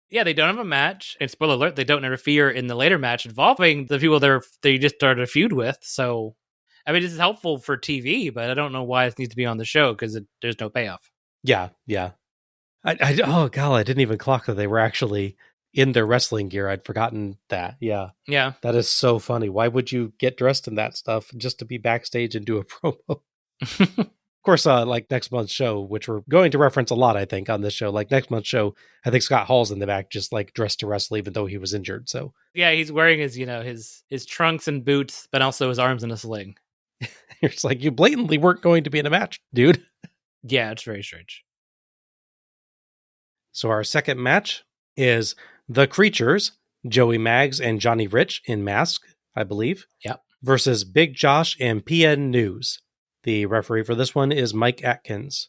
Yeah, they don't have a match. And spoiler alert, they don't interfere in the later match involving the people they just started a feud with. So, I mean, this is helpful for TV, but I don't know why it needs to be on the show because there's no payoff. Yeah. I didn't even clock that they were actually in their wrestling gear. I'd forgotten that. Yeah. That is so funny. Why would you get dressed in that stuff just to be backstage and do a promo? Of course, like next month's show, which we're going to reference a lot, I think, on this show. Like next month's show, I think Scott Hall's in the back, just like dressed to wrestle, even though he was injured. So yeah, he's wearing his trunks and boots, but also his arms in a sling. It's like, you blatantly weren't going to be in a match, dude. Yeah, it's very strange. So our second match is The Creatures, Joey Maggs and Johnny Rich in mask, I believe. Yep. Versus Big Josh and PN News. The referee for this one is Mike Atkins.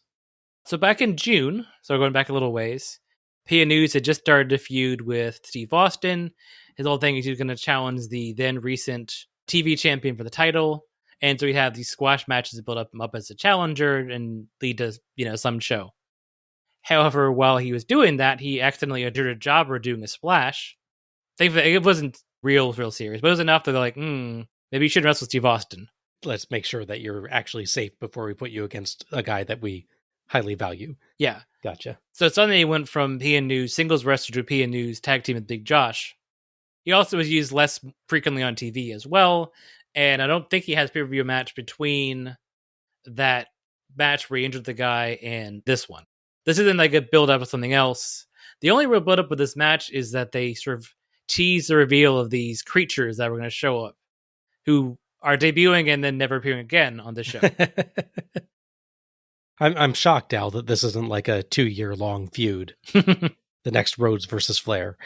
So back in June, so we're going back a little ways, PN News had just started a feud with Steve Austin. His whole thing is he was going to challenge the then recent TV champion for the title. And so we have these squash matches that build him up as a challenger and lead to, some show. However, while he was doing that, he accidentally did a jobber doing a splash. It wasn't real serious, but it was enough that they're like, maybe you should wrestle Steve Austin. Let's make sure that you're actually safe before we put you against a guy that we highly value. Yeah. Gotcha. So suddenly he went from PN News singles wrestler to PN News tag team with Big Josh. He also was used less frequently on TV as well. And I don't think he has pay-per-view match between that match where he injured the guy and this one. This isn't like a build-up of something else. The only real build-up with this match is that they sort of tease the reveal of these creatures that were going to show up, who are debuting and then never appearing again on the show. I'm shocked, Al, that this isn't like a 2-year-long feud. The next Rhodes versus Flair.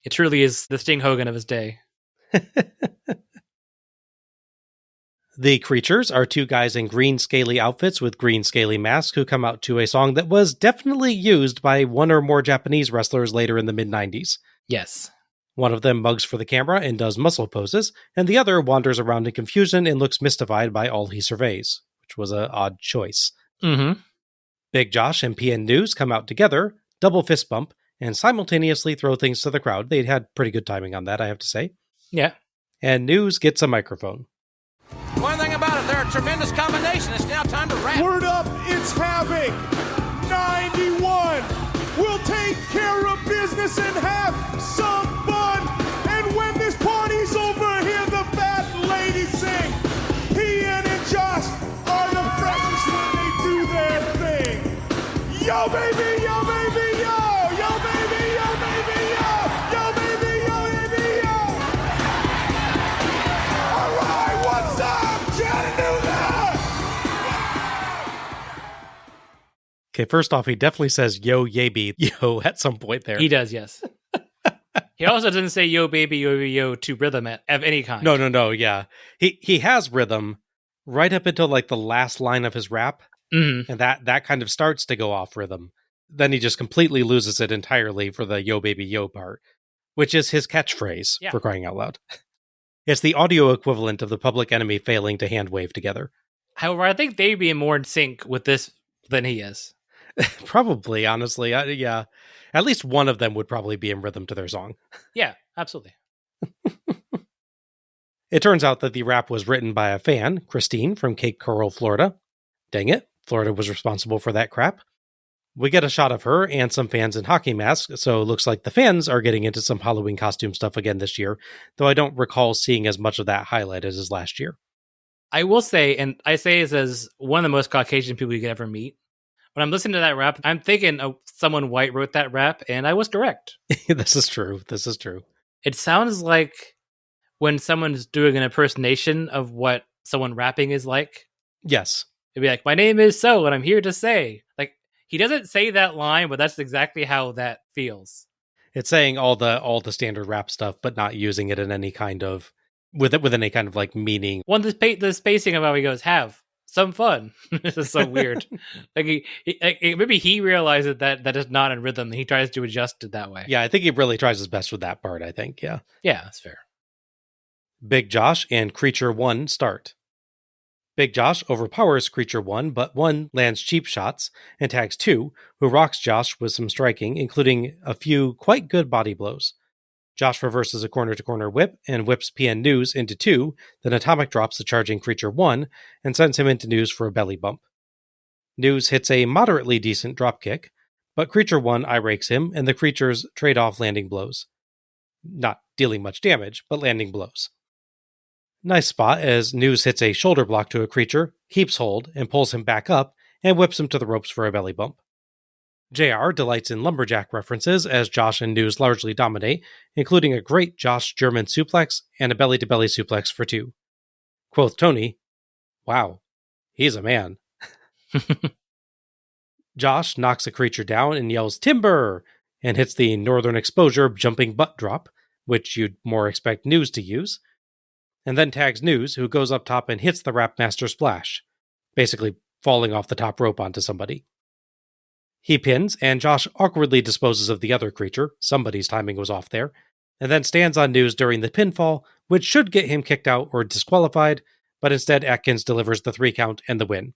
It truly is the Sting Hogan of his day. The Creatures are two guys in green scaly outfits with green scaly masks who come out to a song that was definitely used by one or more Japanese wrestlers later in the mid-90s. Yes. One of them mugs for the camera and does muscle poses, and the other wanders around in confusion and looks mystified by all he surveys, which was an odd choice. Mm-hmm. Big Josh and PN News come out together, double fist bump, and simultaneously throw things to the crowd. They'd had pretty good timing on that, I have to say. Yeah. And News gets a microphone. One thing about it, they're a tremendous combination. It's now time to wrap. Word up, it's Havoc. 91. We'll take care of business and have some fun. And when this party's over, hear the fat ladies sing. Ian and Josh are the freshest when they do their thing. Yo, baby, yo, baby, yo. Yo, baby, yo, baby, yo. Yo, baby, yo, baby, yo. All right, what's up, Chattanooga? Okay, first off, he definitely says yo, yaby, yo at some point there. He does, yes. He also doesn't say yo, baby, yo to rhythm of any kind. No, yeah. He has rhythm right up until like the last line of his rap, Mm-hmm. and that kind of starts to go off rhythm. Then he just completely loses it entirely for the yo, baby, yo part, which is his catchphrase, for crying out loud. It's the audio equivalent of the Public Enemy failing to hand wave together. However, I think they'd be more in sync with this than he is. Probably, honestly. Yeah. At least one of them would probably be in rhythm to their song. Yeah, absolutely. It turns out that the rap was written by a fan, Christine, from Cape Coral, Florida. Dang it, Florida was responsible for that crap. We get a shot of her and some fans in hockey masks, so it looks like the fans are getting into some Halloween costume stuff again this year, though I don't recall seeing as much of that highlighted as last year. I will say, and I say this as one of the most Caucasian people you could ever meet, when I'm listening to that rap, I'm thinking someone white wrote that rap, and I was correct. This is true. It sounds like when someone's doing an impersonation of what someone rapping is like. Yes. It'd be like, my name is so, and I'm here to say. Like, he doesn't say that line, but that's exactly how that feels. It's saying all the standard rap stuff, but not using it in any kind of with any kind of like meaning. One, the spacing of how he goes, have some fun. This is so weird. Maybe he realizes that is not in rhythm. And he tries to adjust it that way. Yeah, I think he really tries his best with that part. I think, yeah, that's fair. Big Josh and Creature 1 start. Big Josh overpowers Creature 1, but 1 lands cheap shots and tags 2, who rocks Josh with some striking, including a few quite good body blows. Josh reverses a corner-to-corner whip and whips PN News into 2, then Atomic drops the charging Creature 1 and sends him into News for a belly bump. News hits a moderately decent dropkick, but Creature 1 eye-rakes him and the creatures trade off landing blows. Not dealing much damage, but landing blows. Nice spot as News hits a shoulder block to a creature, keeps hold, and pulls him back up, and whips him to the ropes for a belly bump. JR delights in lumberjack references as Josh and News largely dominate, including a great Josh German suplex and a belly-to-belly suplex for 2. Quoth Tony, "Wow, he's a man." Josh knocks a creature down and yells, "Timber!" and hits the Northern Exposure jumping butt drop, which you'd more expect News to use, and then tags News, who goes up top and hits the Rapmaster Splash, basically falling off the top rope onto somebody. He pins, and Josh awkwardly disposes of the other creature, somebody's timing was off there, and then stands on News during the pinfall, which should get him kicked out or disqualified, but instead Atkins delivers the 3 count and the win.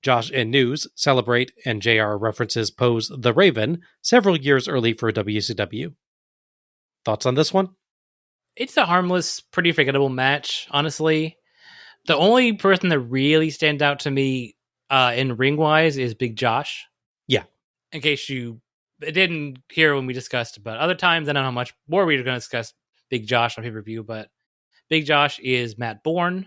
Josh and News celebrate, and JR references Poe's The Raven several years early for WCW. Thoughts on this one? It's a harmless, pretty forgettable match, honestly. The only person that really stands out to me in ring-wise is Big Josh. Yeah. In case you didn't hear when we discussed, but other times I don't know how much more we're going to discuss Big Josh on pay-per-view, but Big Josh is Matt Bourne,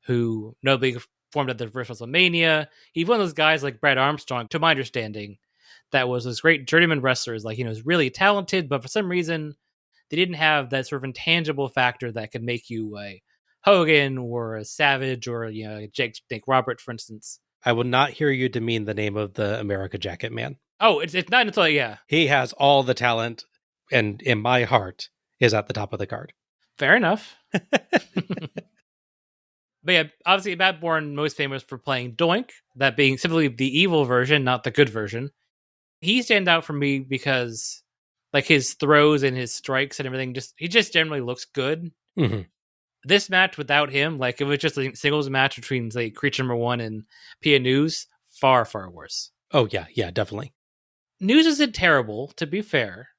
who nobody formed at the first WrestleMania. He's one of those guys like Brad Armstrong, to my understanding, that was this great journeyman wrestlers. Like, was really talented, but for some reason they didn't have that sort of intangible factor that could make you a Hogan or a Savage or Jake Robert, for instance. I will not hear you demean the name of the America Jacket Man. Oh, it's not until He has all the talent, and in my heart is at the top of the card. Fair enough. But yeah, obviously Matt Bourne most famous for playing Doink, that being simply the evil version, not the good version. He stands out for me because like his throws and his strikes and everything, he just generally looks good. Mm-hmm. This match without him, like if it was just a singles match between say Creature number 1 and Pia News, far, far worse. Oh yeah, definitely. News isn't terrible, to be fair.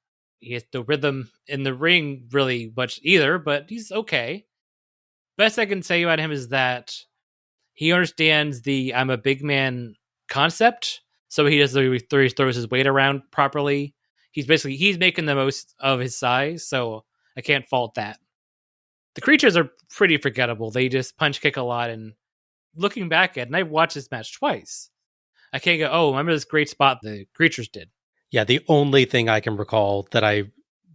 He has the rhythm in the ring really much either, but he's okay. Best I can say about him is that he understands the I'm a big man concept, so he throws his weight around properly. He's making the most of his size, so I can't fault that. The creatures are pretty forgettable. They just punch kick a lot, and looking back at it, and I've watched this match twice, I can't go, oh, remember this great spot the creatures did. Yeah, the only thing I can recall that I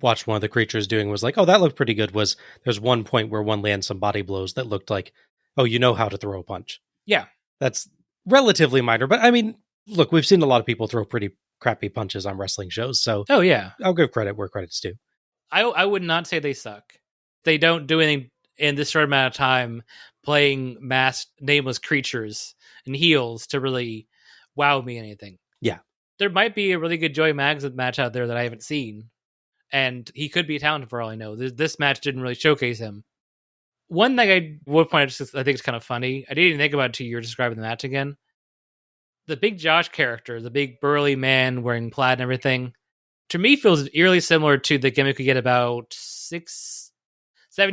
watched one of the creatures doing was like, oh, that looked pretty good, was there's one point where one lands some body blows that looked like, oh, you know how to throw a punch. Yeah. That's relatively minor, but I mean, look, we've seen a lot of people throw pretty crappy punches on wrestling shows, so oh yeah, I'll give credit where credit's due. I would not say they suck. They don't do anything in this short amount of time playing masked, nameless creatures and heels to really wow me anything. Yeah. There might be a really good Joey Mags match out there that I haven't seen, and he could be talented for all I know. This match didn't really showcase him. One thing I would point out, I think it's kind of funny. I didn't even think about it until you were describing the match again. The Big Josh character, the big burly man wearing plaid and everything, to me feels eerily similar to the gimmick we get about 6-7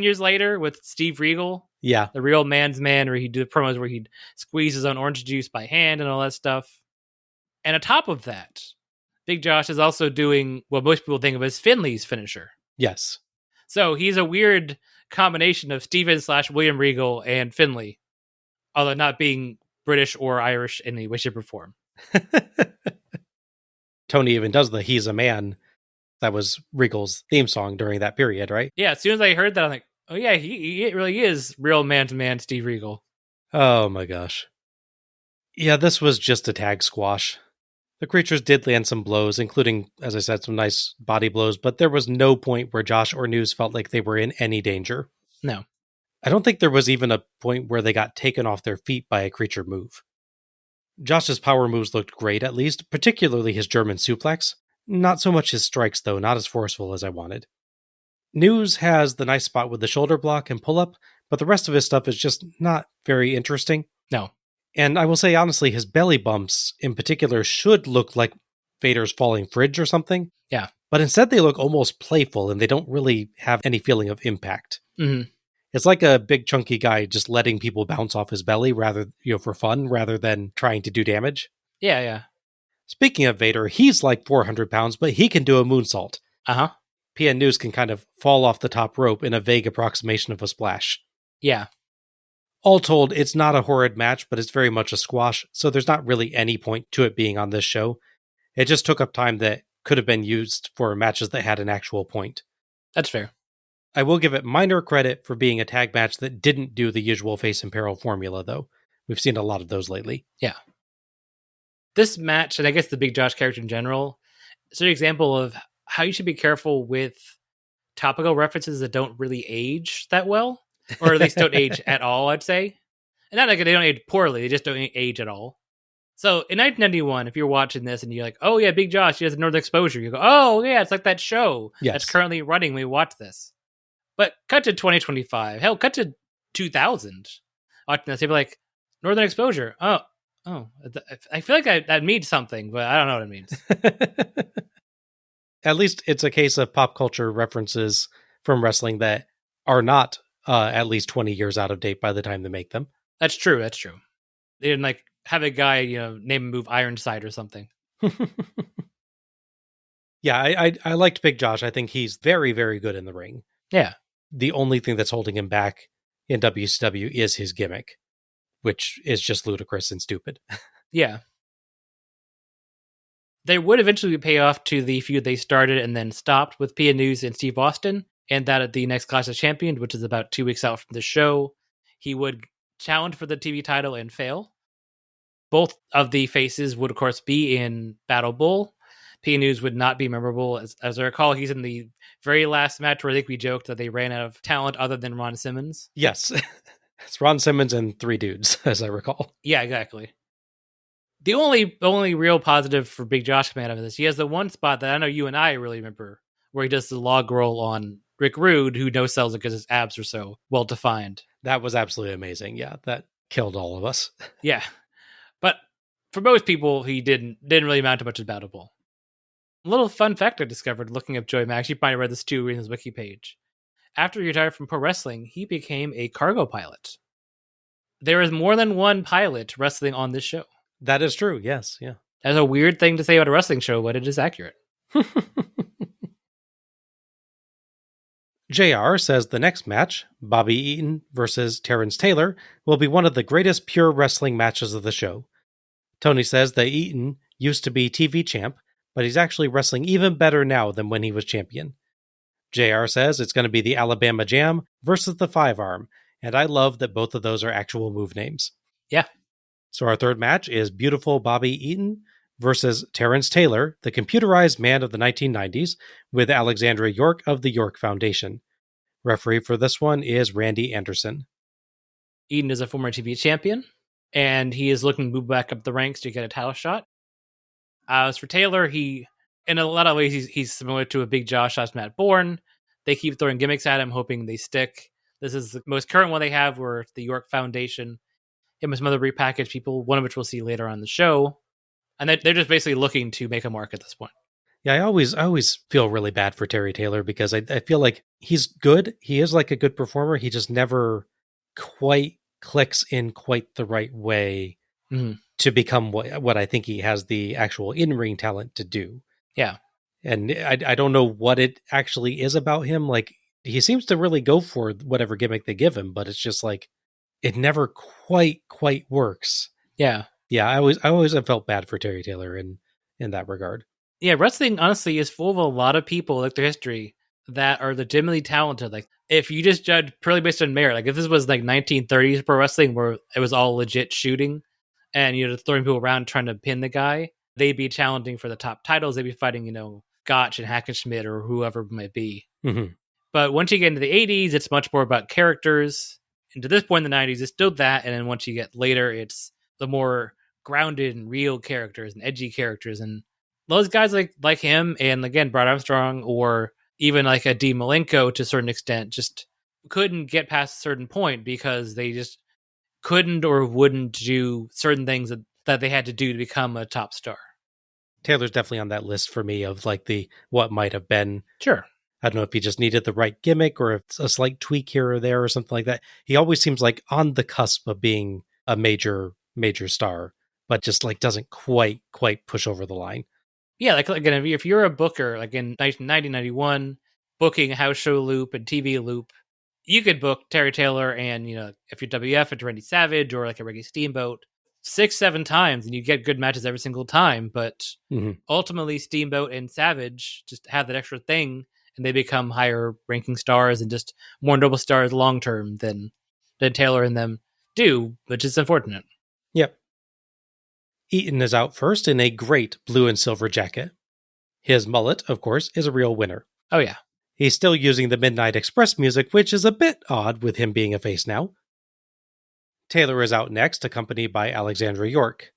years later with Steve Regal. Yeah. The real man's man, where he'd do promos where he'd squeeze his own orange juice by hand and all that stuff. And on top of that, Big Josh is also doing what most people think of as Finley's finisher. Yes. So he's a weird combination of Steven/William Regal and Finley, although not being British or Irish in any way, shape, or form. Tony even does the He's a Man. That was Regal's theme song during that period, right? Yeah, as soon as I heard that, I'm like, oh yeah, he really is real man-to-man Steve Regal. Oh my gosh. Yeah, this was just a tag squash. The creatures did land some blows, including, as I said, some nice body blows, but there was no point where Josh or News felt like they were in any danger. No. I don't think there was even a point where they got taken off their feet by a creature move. Josh's power moves looked great, at least, particularly his German suplex. Not so much his strikes, though, not as forceful as I wanted. News has the nice spot with the shoulder block and pull-up, but the rest of his stuff is just not very interesting. No. And I will say, honestly, his belly bumps, in particular, should look like Vader's falling fridge or something. Yeah. But instead, they look almost playful, and they don't really have any feeling of impact. Mm-hmm. It's like a big, chunky guy just letting people bounce off his belly for fun, rather than trying to do damage. Yeah, yeah. Speaking of Vader, he's like 400 pounds, but he can do a moonsault. Uh-huh. PN News can kind of fall off the top rope in a vague approximation of a splash. Yeah. All told, it's not a horrid match, but it's very much a squash, so there's not really any point to it being on this show. It just took up time that could have been used for matches that had an actual point. That's fair. I will give it minor credit for being a tag match that didn't do the usual face and peril formula, though. We've seen a lot of those lately. Yeah. This match, and I guess the Big Josh character in general, is an example of how you should be careful with topical references that don't really age that well, or at least don't age at all, I'd say. And not like they don't age poorly, they just don't age at all. So in 1991, if you're watching this and you're like, oh yeah, Big Josh, he has a Northern Exposure, you go, oh yeah, it's like that show that's currently running when we watch this. But cut to 2025, hell, cut to 2000, watching this, you'd be like, Northern Exposure, oh, I feel like that means something, but I don't know what it means. At least it's a case of pop culture references from wrestling that are not at least 20 years out of date by the time they make them. That's true. They didn't like have a guy, name and move Ironside or something. Yeah, I liked Big Josh. I think he's very, very good in the ring. Yeah. The only thing that's holding him back in WCW is his gimmick, which is just ludicrous and stupid. Yeah. There would eventually pay off to the feud they started and then stopped with Pia News and Steve Austin, and that at the next Clash of Champions, which is about 2 weeks out from the show, he would challenge for the TV title and fail. Both of the faces would, of course, be in Battle Bull. Pia News would not be memorable. As I recall, he's in the very last match where I think we joked that they ran out of talent other than Ron Simmons. Yes. It's Ron Simmons and 3 dudes, as I recall. Yeah, exactly. The only real positive for Big Josh coming out of this, he has the one spot that I know you and I really remember, where he does the log roll on Rick Rude, who no-sells it because his abs are so well-defined. That was absolutely amazing. Yeah, that killed all of us. Yeah. But for most people, he didn't really amount to much of Battle Bull. A little fun fact I discovered looking up Joey Max. You might have read this too in his wiki page. After he retired from pro wrestling, he became a cargo pilot. There is more than one pilot wrestling on this show. That is true, yes, yeah. That's a weird thing to say about a wrestling show, but it is accurate. JR says the next match, Bobby Eaton versus Terrence Taylor, will be one of the greatest pure wrestling matches of the show. Tony says that Eaton used to be TV champ, but he's actually wrestling even better now than when he was champion. JR says it's going to be the Alabama Jam versus the Five Arm, and I love that both of those are actual move names. Yeah. So our third match is Beautiful Bobby Eaton versus Terrence Taylor, the computerized man of the 1990s, with Alexandra York of the York Foundation. Referee for this one is Randy Anderson. Eaton is a former TV champion, and he is looking to move back up the ranks to get a title shot. As for Taylor, he, in a lot of ways, he's similar to a Big Josh as Matt Bourne. They keep throwing gimmicks at him, hoping they stick. This is the most current one they have, where the York Foundation, him and some other repackaged people, one of which we'll see later on the show. And they're just basically looking to make a mark at this point. Yeah, I always feel really bad for Terry Taylor because I feel like he's good. He is like a good performer. He just never quite clicks in quite the right way to become what I think he has the actual in-ring talent to do. Yeah. And I don't know what it actually is about him. Like, he seems to really go for whatever gimmick they give him, but it's just like, it never quite works. Yeah. Yeah, I always have felt bad for Terry Taylor in that regard. Yeah, wrestling, honestly, is full of a lot of people, like their history, that are legitimately talented. Like, if you just judge purely based on merit, like if this was like 1930s pro wrestling where it was all legit shooting and you're just throwing people around trying to pin the guy, they'd be challenging for the top titles. They'd be fighting, Gotch and Hackenschmidt or whoever it might be. Mm-hmm. But once you get into the 80s, it's much more about characters. And to this point in the 90s, it's still that. And then once you get later, it's the more grounded and real characters and edgy characters. And those guys like him and, again, Brad Armstrong or even like a Dean Malenko to a certain extent just couldn't get past a certain point because they just couldn't or wouldn't do certain things that they had to do to become a top star. Taylor's definitely on that list for me of like the what might have been. Sure. I don't know if he just needed the right gimmick or if it's a slight tweak here or there or something like that. He always seems like on the cusp of being a major star, but just like doesn't quite push over the line. Yeah, like again, if you're a booker, like in 1991, booking a house show loop and TV loop, you could book Terry Taylor and, if you're WF, it's Randy Savage or like a Ricky Steamboat 6-7 times and you get good matches every single time. But ultimately, Steamboat and Savage just have that extra thing and they become higher ranking stars and just more notable stars long term than Taylor and them do, which is unfortunate. Yep. Eaton is out first in a great blue and silver jacket. His mullet, of course, is a real winner. Oh, yeah. He's still using the Midnight Express music, which is a bit odd with him being a face now. Taylor is out next, accompanied by Alexandra York.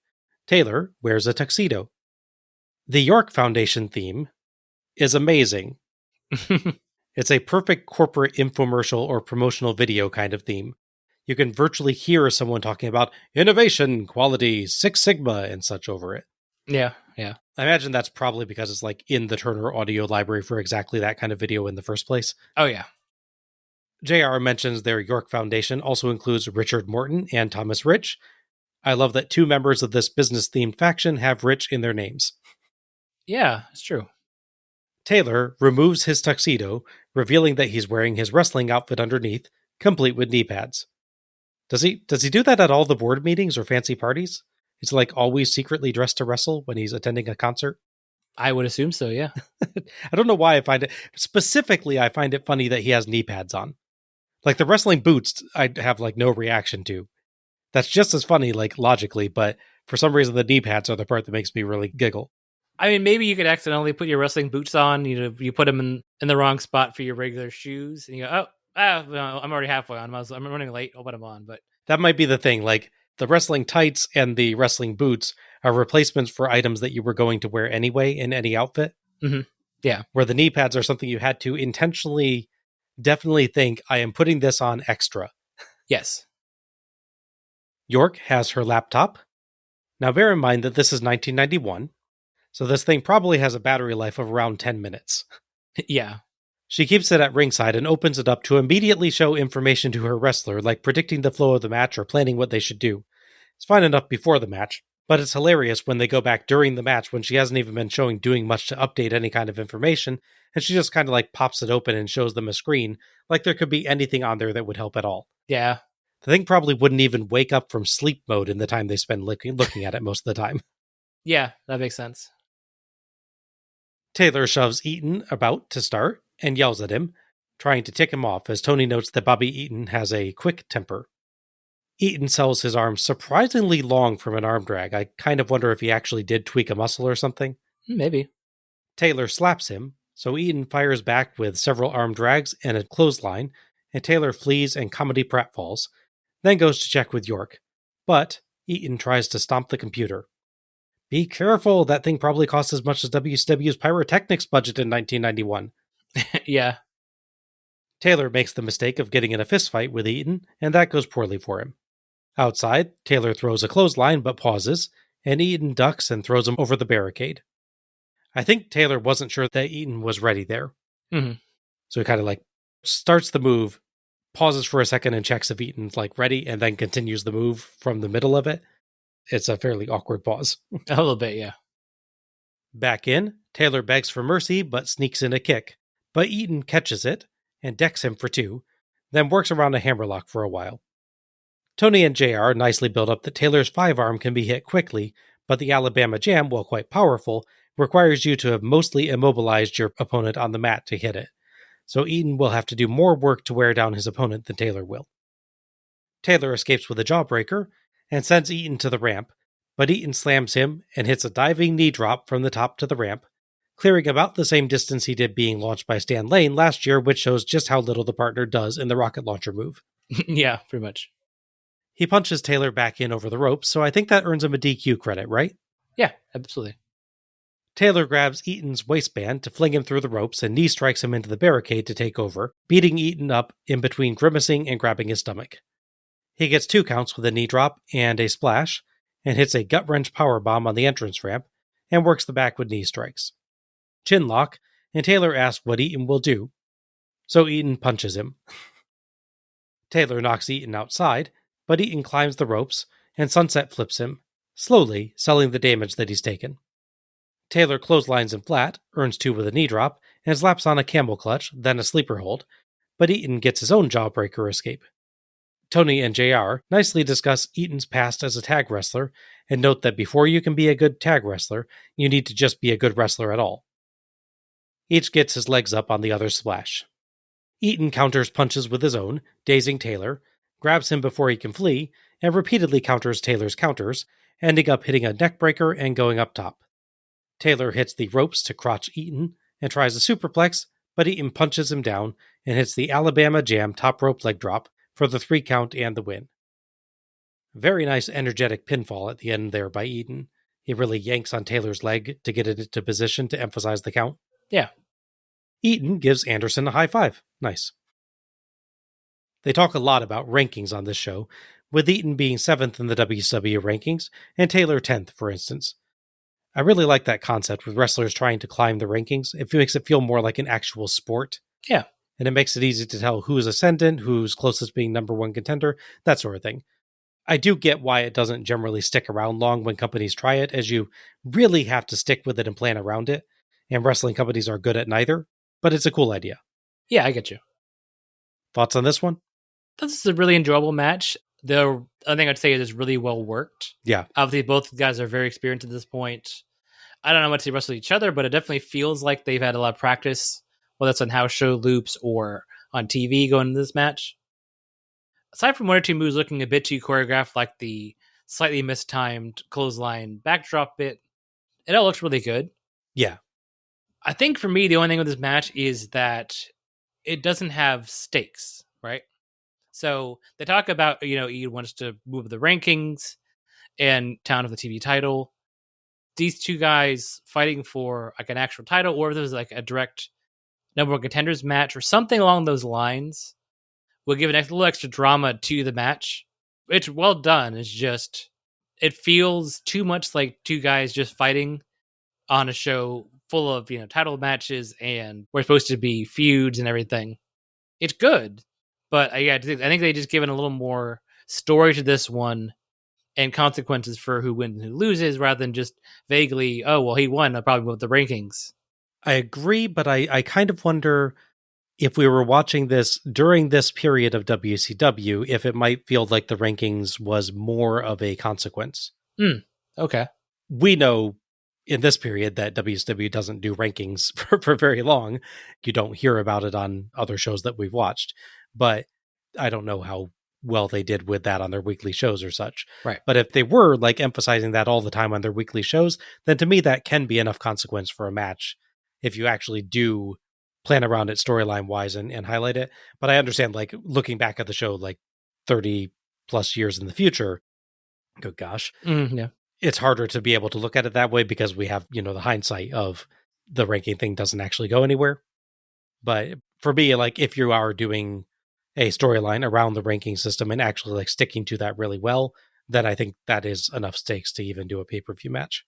Taylor wears a tuxedo. The York Foundation theme is amazing. It's a perfect corporate infomercial or promotional video kind of theme. You can virtually hear someone talking about innovation, quality, Six Sigma, and such over it. Yeah. I imagine that's probably because it's like in the Turner audio library for exactly that kind of video in the first place. Oh, yeah. JR mentions their York Foundation also includes Richard Morton and Thomas Rich. I love that 2 members of this business-themed faction have Rich in their names. Yeah, it's true. Taylor removes his tuxedo, revealing that he's wearing his wrestling outfit underneath, complete with knee pads. Does he do that at all the board meetings or fancy parties? He's like always secretly dressed to wrestle when he's attending a concert? I would assume so, yeah. I don't know why I find it funny that he has knee pads on. Like the wrestling boots, I have like no reaction to. That's just as funny, like logically, but for some reason the knee pads are the part that makes me really giggle. I mean, maybe you could accidentally put your wrestling boots on, you put them in the wrong spot for your regular shoes, and you go, well, I'm already halfway on. I'm running late. I'll put them on. But that might be the thing. Like the wrestling tights and the wrestling boots are replacements for items that you were going to wear anyway in any outfit. Mm-hmm. Yeah. Where the knee pads are something you had to intentionally, definitely think, I am putting this on extra. Yes. York has her laptop. Now bear in mind that this is 1991. So this thing probably has a battery life of around 10 minutes. Yeah. She keeps it at ringside and opens it up to immediately show information to her wrestler, like predicting the flow of the match or planning what they should do. It's fine enough before the match, but it's hilarious when they go back during the match when she hasn't even been showing doing much to update any kind of information, and she just kind of like pops it open and shows them a screen, like there could be anything on there that would help at all. Yeah. The thing probably wouldn't even wake up from sleep mode in the time they spend looking at it most of the time. Yeah, that makes sense. Taylor shoves Eaton about to start and yells at him, trying to tick him off as Tony notes that Bobby Eaton has a quick temper. Eaton sells his arm surprisingly long from an arm drag. I kind of wonder if he actually did tweak a muscle or something. Maybe. Taylor slaps him, so Eaton fires back with several arm drags and a clothesline, and Taylor flees and comedy pratfalls, then goes to check with York. But Eaton tries to stomp the computer. Be careful, that thing probably cost as much as WCW's pyrotechnics budget in 1991. Yeah. Taylor makes the mistake of getting in a fistfight with Eaton, and that goes poorly for him. Outside, Taylor throws a clothesline but pauses, and Eaton ducks and throws him over the barricade. I think Taylor wasn't sure that Eaton was ready there. Mm-hmm. So he kind of like starts the move, pauses for a second and checks if Eaton's like ready, and then continues the move from the middle of it. It's a fairly awkward pause. A little bit, yeah. Back in, Taylor begs for mercy but sneaks in a kick, but Eaton catches it and decks him for 2, then works around a hammerlock for a while. Tony and JR nicely build up that Taylor's 5-arm can be hit quickly, but the Alabama Jam, while quite powerful, requires you to have mostly immobilized your opponent on the mat to hit it. So Eaton will have to do more work to wear down his opponent than Taylor will. Taylor escapes with a jawbreaker and sends Eaton to the ramp, but Eaton slams him and hits a diving knee drop from the top to the ramp, clearing about the same distance he did being launched by Stan Lane last year, which shows just how little the partner does in the rocket launcher move. Yeah, pretty much. He punches Taylor back in over the ropes, so I think that earns him a DQ credit, right? Yeah, absolutely. Taylor grabs Eaton's waistband to fling him through the ropes and knee strikes him into the barricade to take over, beating Eaton up in between grimacing and grabbing his stomach. He gets 2 counts with a knee drop and a splash, and hits a gut-wrench powerbomb on the entrance ramp, and works the back with knee strikes. Chin lock, and Taylor asks what Eaton will do, so Eaton punches him. Taylor knocks Eaton outside, but Eaton climbs the ropes, and sunset flips him, slowly selling the damage that he's taken. Taylor clotheslines him flat, earns 2 with a knee drop, and slaps on a camel clutch, then a sleeper hold, but Eaton gets his own jawbreaker escape. Tony and JR nicely discuss Eaton's past as a tag wrestler, and note that before you can be a good tag wrestler, you need to just be a good wrestler at all. Each gets his legs up on the other's splash. Eaton counters punches with his own, dazing Taylor, grabs him before he can flee, and repeatedly counters Taylor's counters, ending up hitting a neckbreaker and going up top. Taylor hits the ropes to crotch Eaton and tries a superplex, but Eaton punches him down and hits the Alabama Jam top rope leg drop for the 3 count and the win. Very nice energetic pinfall at the end there by Eaton. He really yanks on Taylor's leg to get it into position to emphasize the count. Yeah. Eaton gives Anderson a high five. Nice. They talk a lot about rankings on this show, with Eaton being 7th in the WCW rankings, and Taylor 10th, for instance. I really like that concept with wrestlers trying to climb the rankings. It makes it feel more like an actual sport. Yeah. And it makes it easy to tell who's ascendant, who's closest being number 1 contender, that sort of thing. I do get why it doesn't generally stick around long when companies try it, as you really have to stick with it and plan around it, and wrestling companies are good at neither, but it's a cool idea. Yeah, I get you. Thoughts on this one? This is a really enjoyable match. The other thing I'd say is it's really well worked. Yeah. Obviously, both guys are very experienced at this point. I don't know how much they wrestle each other, but it definitely feels like they've had a lot of practice, whether it's on house show loops or on TV going into this match. Aside from 1 or 2 moves looking a bit too choreographed, like the slightly mistimed clothesline backdrop bit, it all looks really good. Yeah. I think for me, the only thing with this match is that it doesn't have stakes, right? So they talk about, he wants to move the rankings and town of the TV title. These 2 guys fighting for like an actual title, or if there's like a direct number 1 contenders match or something along those lines, will give a little extra drama to the match. It's well done. It's just, it feels too much like 2 guys just fighting on a show full of, title matches and we're supposed to be feuds and everything. It's good, but I think they just given a little more story to this one and consequences for who wins and who loses rather than just vaguely, oh, well, he won, probably with the rankings. I agree, but I kind of wonder if we were watching this during this period of WCW, if it might feel like the rankings was more of a consequence. Okay. We know in this period that WCW doesn't do rankings for very long. You don't hear about it on other shows that we've watched, but I don't know how well they did with that on their weekly shows or such. Right. But if they were like emphasizing that all the time on their weekly shows, then to me that can be enough consequence for a match if you actually do plan around it storyline wise and highlight it. But I understand, like, looking back at the show like 30 plus years in the future, good gosh, Yeah. it's harder to be able to look at it that way because we have, the hindsight of the ranking thing doesn't actually go anywhere. But for me, like, if you are doing a storyline around the ranking system and actually like sticking to that really well, then I think that is enough stakes to even do a pay-per-view match.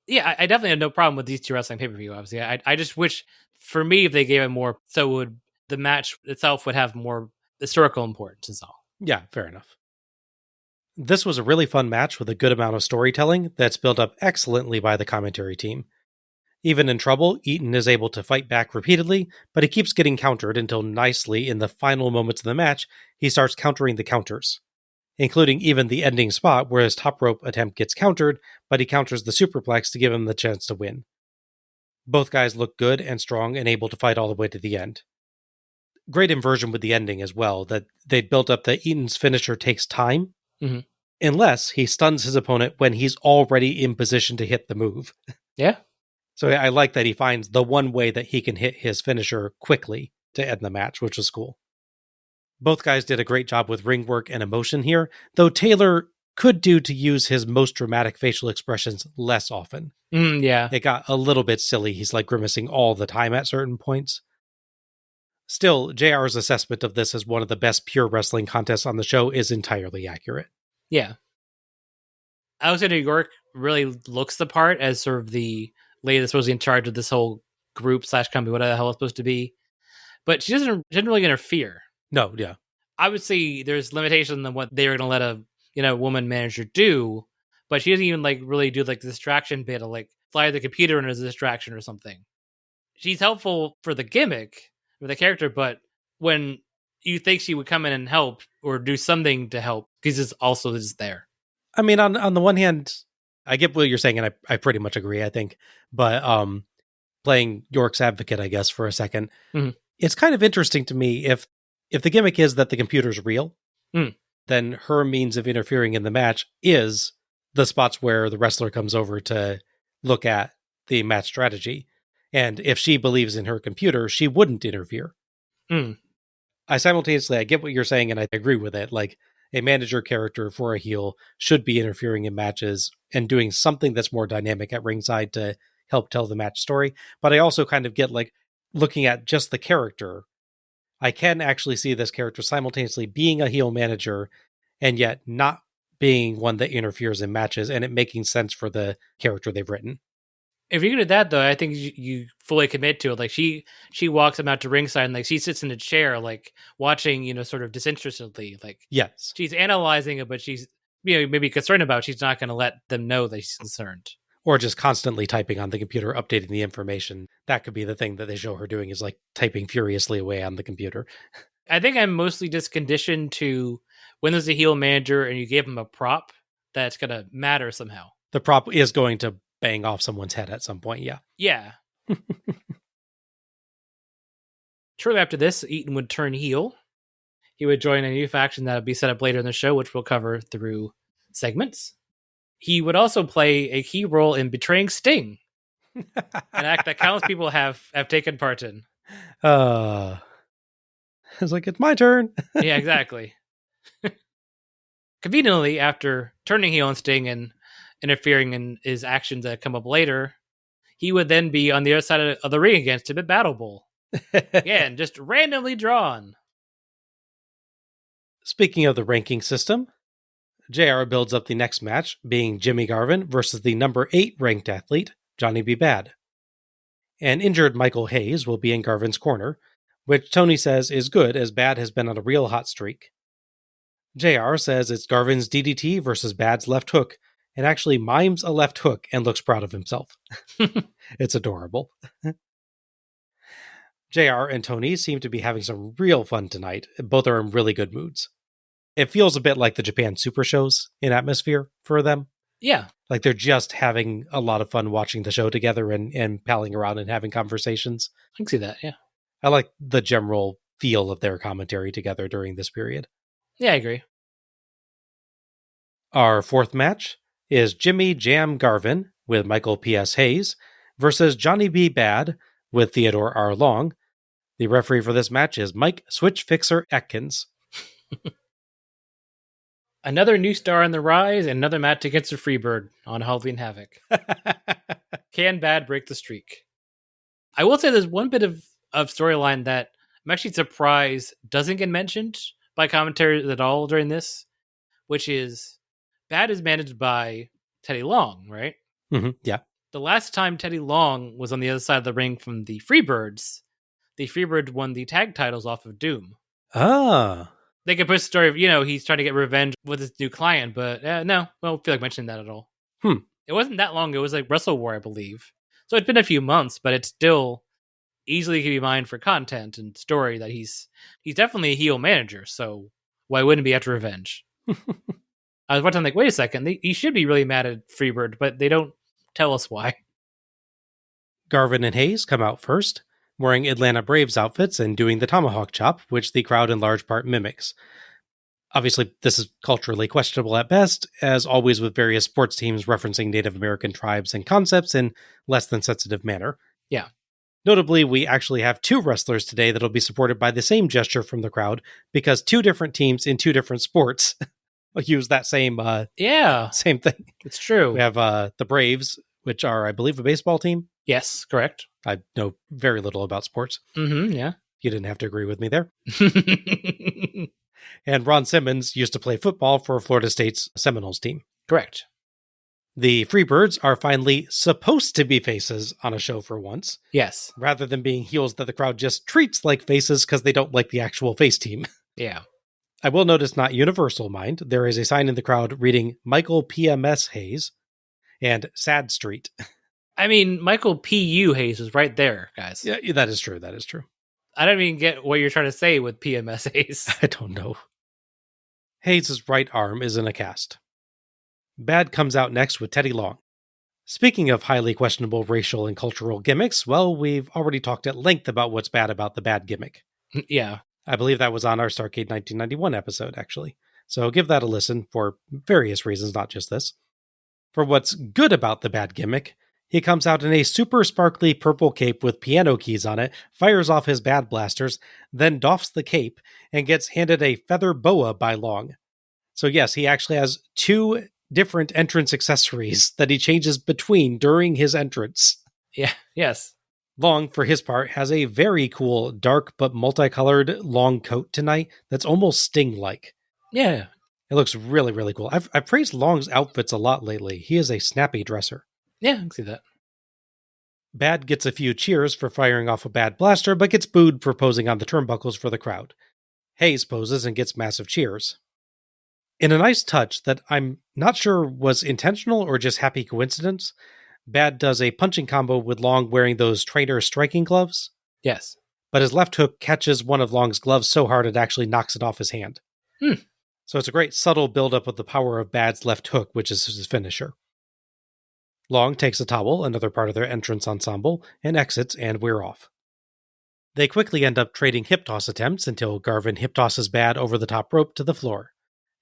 Yeah, I definitely have no problem with these two wrestling pay-per-view, obviously. I just wish, for me, if they gave it more, so the match itself would have more historical importance is all. Yeah, fair enough. This was a really fun match with a good amount of storytelling that's built up excellently by the commentary team. Even in trouble, Eaton is able to fight back repeatedly, but he keeps getting countered until nicely in the final moments of the match, he starts countering the counters, including even the ending spot where his top rope attempt gets countered, but he counters the superplex to give him the chance to win. Both guys look good and strong and able to fight all the way to the end. Great inversion with the ending as well, that they'd built up that Eaton's finisher takes time, unless he stuns his opponent when he's already in position to hit the move. Yeah. So I like that he finds the one way that he can hit his finisher quickly to end the match, which was cool. Both guys did a great job with ring work and emotion here, though Taylor could do to use his most dramatic facial expressions less often. Yeah. It got a little bit silly. He's like grimacing all the time at certain points. Still, JR's assessment of this as one of the best pure wrestling contests on the show is entirely accurate. Yeah. Alexander York really looks the part as sort of the lady that's supposed to be in charge of this whole group / company, whatever the hell it's supposed to be. But she doesn't really interfere. No, yeah. Obviously, there's limitations on what they were going to let a woman manager do, but she doesn't even like really do like the distraction bit of like fly the computer in as a distraction or something. She's helpful for the gimmick, for the character, but when you think she would come in and help or do something to help, because it's also just there. I mean, on the one hand, I get what you're saying, and I pretty much agree, I think. But playing York's advocate, I guess, for a second, it's kind of interesting to me if the gimmick is that the computer's real, then her means of interfering in the match is the spots where the wrestler comes over to look at the match strategy. And if she believes in her computer, she wouldn't interfere. I get what you're saying, and I agree with it. Like, a manager character for a heel should be interfering in matches and doing something that's more dynamic at ringside to help tell the match story. But I also kind of get like looking at just the character. I can actually see this character simultaneously being a heel manager and yet not being one that interferes in matches, and it making sense for the character they've written. If you're gonna do that, though, I think you fully commit to it. Like she walks him out to ringside, and like she sits in a chair, like watching, sort of disinterestedly. Like, yes, she's analyzing it, but she's maybe concerned about it. She's not going to let them know that she's concerned, or just constantly typing on the computer, updating the information. That could be the thing that they show her doing, is like typing furiously away on the computer. I think I'm mostly just conditioned to when there's a heel manager and you give him a prop, that's going to matter somehow. The prop is going to bang off someone's head at some point, yeah. Yeah. Shortly after this, Eaton would turn heel. He would join a new faction that would be set up later in the show, which we'll cover through segments. He would also play a key role in betraying Sting, an act that countless people have taken part in. It's like, it's my turn. Yeah, exactly. Conveniently, after turning heel on Sting and interfering in his actions that come up later, he would then be on the other side of the ring against him at Battle Bowl. Again, just randomly drawn. Speaking of the ranking system, JR builds up the next match, being Jimmy Garvin versus the number 8 ranked athlete, Johnny B. Bad. And injured Michael Hayes will be in Garvin's corner, which Tony says is good as Bad has been on a real hot streak. JR says it's Garvin's DDT versus Bad's left hook, and actually mimes a left hook and looks proud of himself. It's adorable. JR and Tony seem to be having some real fun tonight. Both are in really good moods. It feels a bit like the Japan Super Shows in atmosphere for them. Yeah. Like they're just having a lot of fun watching the show together and palling around and having conversations. I can see that, yeah. I like the general feel of their commentary together during this period. Yeah, I agree. Our fourth match is Jimmy Jam Garvin with Michael P.S. Hayes versus Johnny B. Bad with Theodore R. Long. The referee for this match is Mike Switch Fixer Atkins. Another new star on the rise and another match against a Freebird on Halloween Havoc. Can Bad break the streak? I will say there's one bit of storyline that I'm actually surprised doesn't get mentioned by commentators at all during this, which is Bad is managed by Teddy Long, right? Mm-hmm, yeah. The last time Teddy Long was on the other side of the ring from the Freebirds, the Freebird won the tag titles off of Doom. Ah. They could put a story of, he's trying to get revenge with his new client, but no, I don't feel like mentioning that at all. It wasn't that long. It was like Wrestle War, I believe. So it's been a few months, but it's still easily can be mined for content and story that he's definitely a heel manager, so why wouldn't he be after revenge? I was watching like, wait a second, he should be really mad at Freebird, but they don't tell us why. Garvin and Hayes come out first, wearing Atlanta Braves outfits and doing the tomahawk chop, which the crowd in large part mimics. Obviously, this is culturally questionable at best, as always with various sports teams referencing Native American tribes and concepts in less than sensitive manner. Yeah. Notably, we actually have two wrestlers today that'll be supported by the same gesture from the crowd, because two different teams in two different sports use that same same thing. It's true. We have the Braves, which are, I believe, a baseball team. Yes, correct. I know very little about sports. Mm-hmm, yeah. You didn't have to agree with me there. And Ron Simmons used to play football for Florida State's Seminoles team. Correct. The Freebirds are finally supposed to be faces on a show for once. Yes. Rather than being heels that the crowd just treats like faces because they don't like the actual face team. Yeah. I will notice not universal mind. There is a sign in the crowd reading Michael PMS Hayes and Sad Street. I mean, Michael P.U. Hayes is right there, guys. Yeah, that is true. That is true. I don't even get what you're trying to say with PMS Hayes. I don't know. Hayes' right arm is in a cast. Bad comes out next with Teddy Long. Speaking of highly questionable racial and cultural gimmicks, well, we've already talked at length about what's bad about the Bad gimmick. Yeah. I believe that was on our Starrcade 1991 episode, actually. So give that a listen for various reasons, not just this. For what's good about the Bad gimmick, he comes out in a super sparkly purple cape with piano keys on it, fires off his Bad blasters, then doffs the cape, and gets handed a feather boa by Long. So yes, he actually has two different entrance accessories that he changes between during his entrance. Yeah, yes. Long, for his part, has a very cool, dark but multicolored long coat tonight that's almost Sting-like. Yeah. It looks really, really cool. I've praised Long's outfits a lot lately. He is a snappy dresser. Yeah, I can see that. Bad gets a few cheers for firing off a Bad blaster, but gets booed for posing on the turnbuckles for the crowd. Hayes poses and gets massive cheers. In a nice touch that I'm not sure was intentional or just happy coincidence, Bad does a punching combo with Long wearing those trainer striking gloves. Yes. But his left hook catches one of Long's gloves so hard it actually knocks it off his hand. So it's a great subtle buildup of the power of Bad's left hook, which is his finisher. Long takes a towel, another part of their entrance ensemble, and exits, and we're off. They quickly end up trading hip toss attempts until Garvin hip tosses Bad over the top rope to the floor.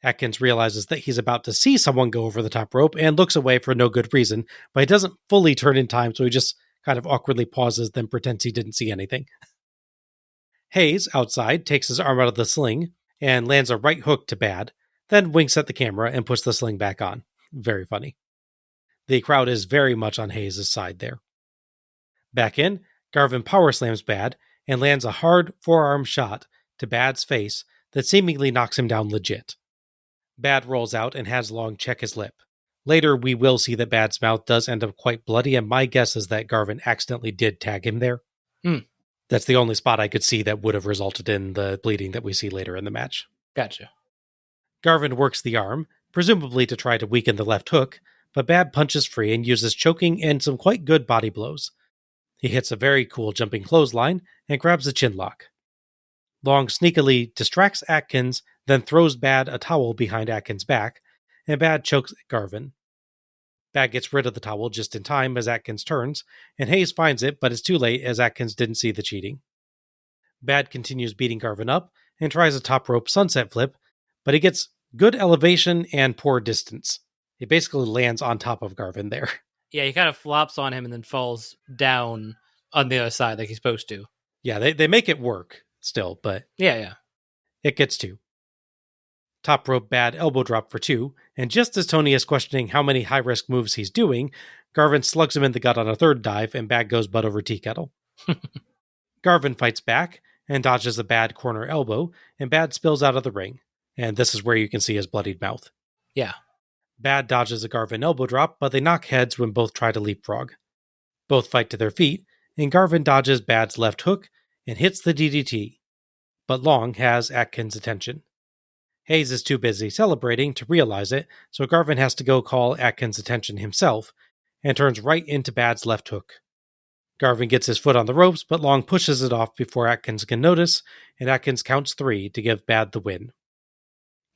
Atkins realizes that he's about to see someone go over the top rope and looks away for no good reason, but he doesn't fully turn in time, so he just kind of awkwardly pauses, then pretends he didn't see anything. Hayes, outside, takes his arm out of the sling and lands a right hook to Bad, then winks at the camera and puts the sling back on. Very funny. The crowd is very much on Hayes' side there. Back in, Garvin power slams Bad and lands a hard forearm shot to Bad's face that seemingly knocks him down legit. Bad rolls out and has Long check his lip. Later, we will see that Bad's mouth does end up quite bloody, and my guess is that Garvin accidentally did tag him there. That's the only spot I could see that would have resulted in the bleeding that we see later in the match. Gotcha. Garvin works the arm, presumably to try to weaken the left hook, but Bad punches free and uses choking and some quite good body blows. He hits a very cool jumping clothesline and grabs a chin lock. Long sneakily distracts Atkins, then throws Bad a towel behind Atkins' back, and Bad chokes Garvin. Bad gets rid of the towel just in time as Atkins turns, and Hayes finds it, but it's too late as Atkins didn't see the cheating. Bad continues beating Garvin up and tries a top rope sunset flip, but he gets good elevation and poor distance. He basically lands on top of Garvin there. Yeah, he kind of flops on him and then falls down on the other side like he's supposed to. Yeah, they make it work still, but Yeah. it gets 2. Top rope Bad elbow drop for 2, and just as Tony is questioning how many high-risk moves he's doing, Garvin slugs him in the gut on a third dive, and Bad goes butt over tea kettle. Garvin fights back and dodges a Bad corner elbow, and Bad spills out of the ring, and this is where you can see his bloodied mouth. Yeah. Bad dodges a Garvin elbow drop, but they knock heads when both try to leapfrog. Both fight to their feet, and Garvin dodges Bad's left hook and hits the DDT, but Long has Atkins' attention. Hayes is too busy celebrating to realize it, so Garvin has to go call Atkins' attention himself, and turns right into Bad's left hook. Garvin gets his foot on the ropes, but Long pushes it off before Atkins can notice, and Atkins counts 3 to give Bad the win.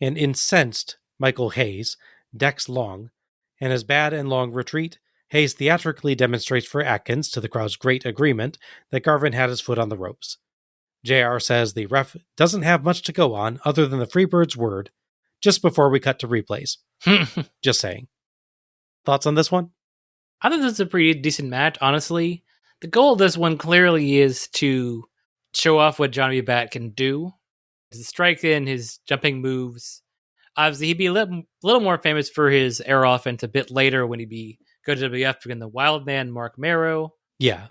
An incensed Michael Hayes decks Long, and as Bad and Long retreat, Hayes theatrically demonstrates for Atkins, to the crowd's great agreement, that Garvin had his foot on the ropes. JR says the ref doesn't have much to go on other than the Freebird's word, just before we cut to replays. Just saying. Thoughts on this one? I think this is a pretty decent match, honestly. The goal of this one clearly is to show off what Johnny Bat can do. His strike in, his jumping moves. Obviously, he'd be a little more famous for his air offense a bit later when he'd be go to WF against the Wild Man, Mark Marrow. Yeah.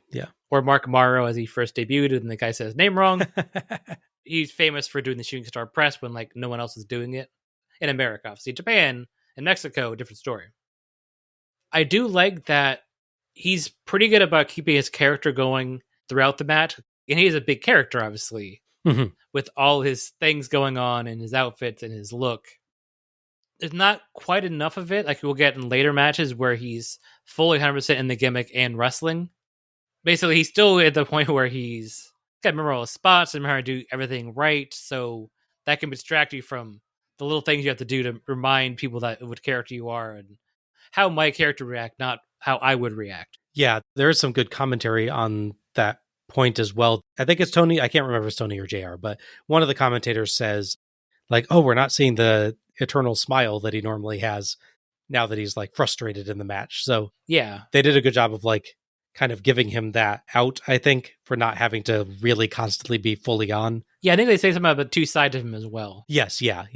Or Mark Morrow as he first debuted, and the guy said his name wrong. He's famous for doing the shooting star press when no one else is doing it. In America, obviously. Japan and Mexico, different story. I do like that he's pretty good about keeping his character going throughout the match. And he is a big character, obviously, with all his things going on and his outfits and his look. There's not quite enough of it, like we'll get in later matches where he's fully 100% in the gimmick and wrestling. Basically, he's still at the point where he's got to remember all his spots and remember how to do everything right, so that can distract you from the little things you have to do to remind people that what character you are and how my character react, not how I would react. Yeah, there is some good commentary on that point as well. I think it's Tony, I can't remember if it's Tony or JR, but one of the commentators says, we're not seeing the eternal smile that he normally has now that he's frustrated in the match. So yeah, they did a good job of kind of giving him that out, I think, for not having to really constantly be fully on. Yeah, I think they say something about the two sides of him as well. Yes, yeah.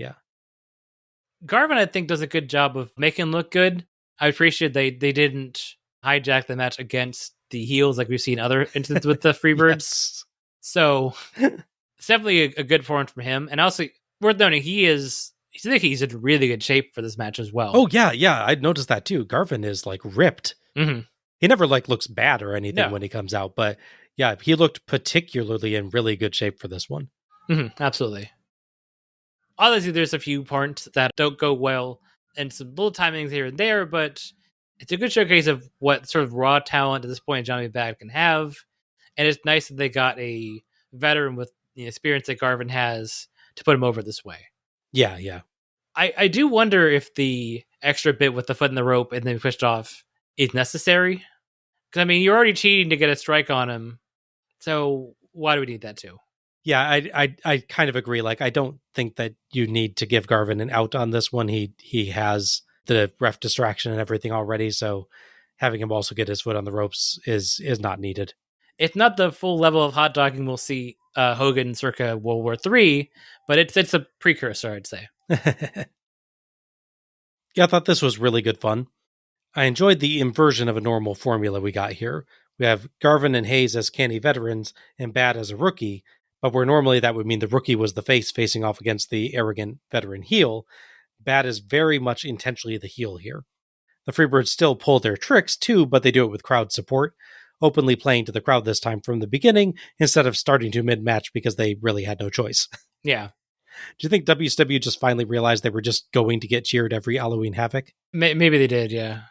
Garvin, I think, does a good job of making him look good. I appreciate they didn't hijack the match against the heels like we've seen other instances with the Freebirds. Yes. So it's definitely a good performance from him. And also, worth noting, he's in really good shape for this match as well. Oh, yeah. I noticed that too. Garvin is ripped. Mm-hmm. He never looks bad or anything when he comes out, but yeah, he looked particularly in really good shape for this one. Mm-hmm. Absolutely. Obviously, there's a few parts that don't go well and some little timings here and there, but it's a good showcase of what sort of raw talent at this point Johnny Bad can have. And it's nice that they got a veteran with the experience that Garvin has to put him over this way. Yeah. I do wonder if the extra bit with the foot in the rope and then pushed off is necessary. Because, you're already cheating to get a strike on him. So why do we need that too? Yeah, I kind of agree. I don't think that you need to give Garvin an out on this one. He has the ref distraction and everything already. So having him also get his foot on the ropes is not needed. It's not the full level of hot dogging we'll see Hogan circa World War III, but it's a precursor, I'd say. Yeah, I thought this was really good fun. I enjoyed the inversion of a normal formula we got here. We have Garvin and Hayes as canny veterans and Bad as a rookie, but where normally that would mean the rookie was the face facing off against the arrogant veteran heel, Bad is very much intentionally the heel here. The Freebirds still pull their tricks too, but they do it with crowd support, openly playing to the crowd this time from the beginning instead of starting to mid-match because they really had no choice. Yeah. Do you think WCW just finally realized they were just going to get cheered every Halloween Havoc? Maybe they did, yeah.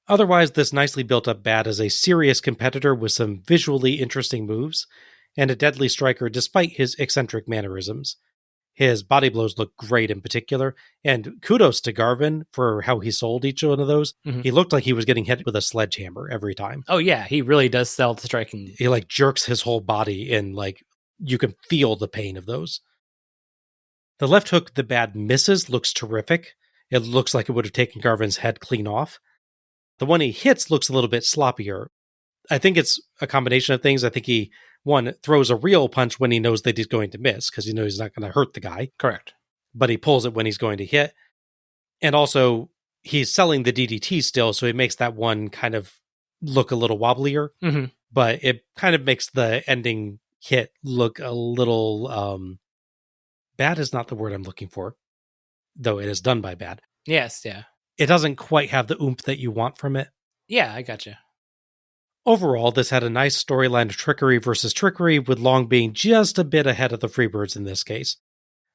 Otherwise, this nicely built up Bad is a serious competitor with some visually interesting moves, and a deadly striker despite his eccentric mannerisms. His body blows look great in particular, and kudos to Garvin for how he sold each one of those. Mm-hmm. He looked like he was getting hit with a sledgehammer every time. Oh yeah, he really does sell the striking. He like jerks his whole body and like you can feel the pain of those. The left hook the Bad misses looks terrific. It looks like it would have taken Garvin's head clean off. The one he hits looks a little bit sloppier. I think it's a combination of things. I think he, one, throws a real punch when he knows that he's going to miss, because he knows he's not going to hurt the guy. Correct. But he pulls it when he's going to hit. And also, he's selling the DDT still, so it makes that one kind of look a little wobblier. Mm-hmm. But it kind of makes the ending hit look a little... Bad is not the word I'm looking for, though it is done by Bad. Yes, yeah. It doesn't quite have the oomph that you want from it. Yeah, I gotcha. Overall, this had a nice storyline of trickery versus trickery, with Long being just a bit ahead of the Freebirds in this case.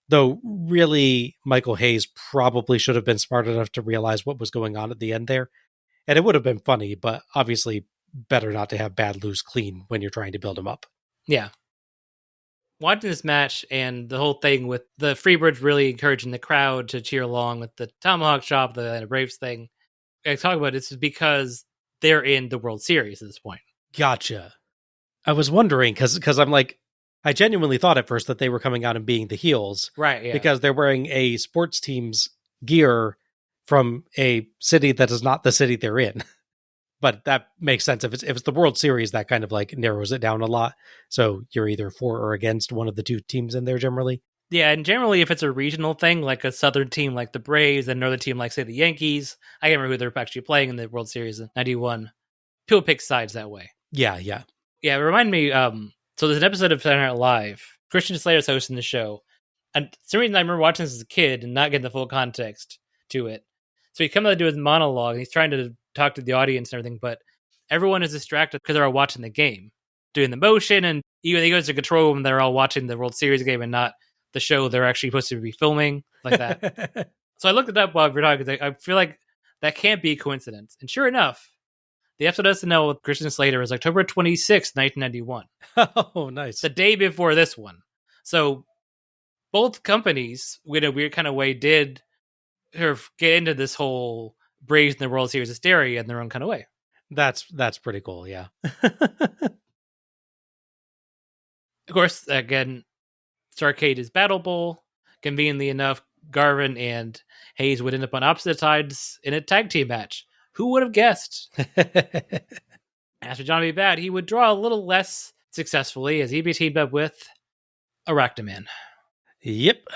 Though, really, Michael Hayes probably should have been smart enough to realize what was going on at the end there. And it would have been funny, but obviously better not to have Bad lose clean when you're trying to build him up. Yeah. Watching this match and the whole thing with the Freebirds really encouraging the crowd to cheer along with the Tomahawk Chop, the Braves thing, I talk about this is because they're in the World Series at this point. Gotcha. I was wondering, because I'm like, I genuinely thought at first that they were coming out and being the heels. Right, yeah. Because they're wearing a sports team's gear from a city that is not the city they're in. But that makes sense. If it's the World Series, that kind of like narrows it down a lot. So you're either for or against one of the two teams in there generally. Yeah, and generally if it's a regional thing, like a southern team like the Braves, and another team like, say, the Yankees, I can't remember who they're actually playing in the World Series in 91, people pick sides that way. Yeah. Yeah, it reminded me, so there's an episode of Saturday Night Live. Christian Slater's hosting the show. And for some reason I remember watching this as a kid and not getting the full context to it. So he comes out to do his monologue, and he's trying to talk to the audience and everything, but everyone is distracted because they're all watching the game, doing the motion, and even he goes to control room, they're all watching the World Series game and not the show they're actually supposed to be filming, like that. So I looked it up while we were talking, because I feel like that can't be a coincidence. And sure enough, the episode SNL with Christian Slater is October 26th, 1991. Oh, nice. The day before this one. So both companies, in a weird kind of way, did get into this whole Braves in the World Series hysteria in their own kind of way. That's pretty cool, yeah. Of course, again, Starrcade is Battle Bowl. Conveniently enough, Garvin and Hayes would end up on opposite sides in a tag team match. Who would have guessed? As for Johnny B. Bad, he would draw a little less successfully as he'd be teamed up with Arachnaman. Yep.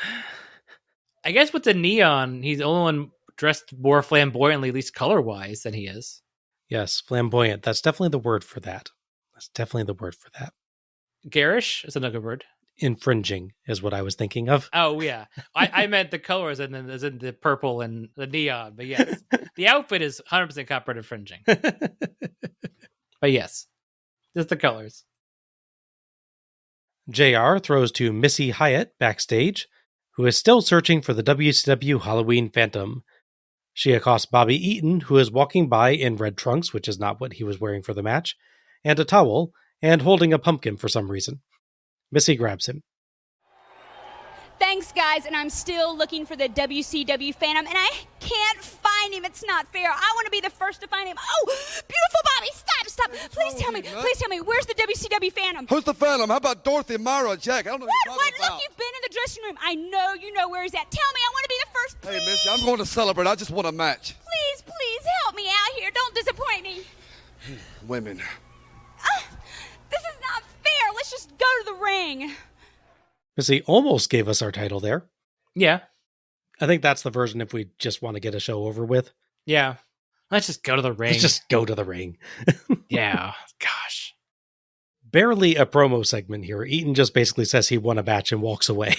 I guess with the neon, he's the only one dressed more flamboyantly, at least color-wise, than he is. Yes, flamboyant. That's definitely the word for that. Garish is another word. Infringing is what I was thinking of. Oh, yeah. I meant the colors as in the purple and the neon. But yes, the outfit is 100% copyright infringing. But yes, just the colors. JR throws to Missy Hyatt backstage, who is still searching for the WCW Halloween Phantom. She accosts Bobby Eaton, who is walking by in red trunks, which is not what he was wearing for the match, and a towel, and holding a pumpkin for some reason. Missy grabs him. Thanks, guys, and I'm still looking for the WCW Phantom, and I can't find him. It's not fair. I want to be the first to find him. Oh, beautiful Bobby, stop. Please tell me, where's the WCW Phantom? Who's the Phantom? How about Dorothy, Myra, Jack? I don't know What? Look, you've been in the dressing room. I know you know where he's at. Tell me, I want to be the first, please. Hey, Missy, I'm going to celebrate. I just want a match. Please, help me out here. Don't disappoint me. Women. This is not fair. Let's just go to the ring. Missy almost gave us our title there. Yeah. I think that's the version if we just want to get a show over with. Yeah. Let's just go to the ring. Let's just go to the ring. Yeah. Gosh. Barely a promo segment here. Eaton just basically says he won a match and walks away.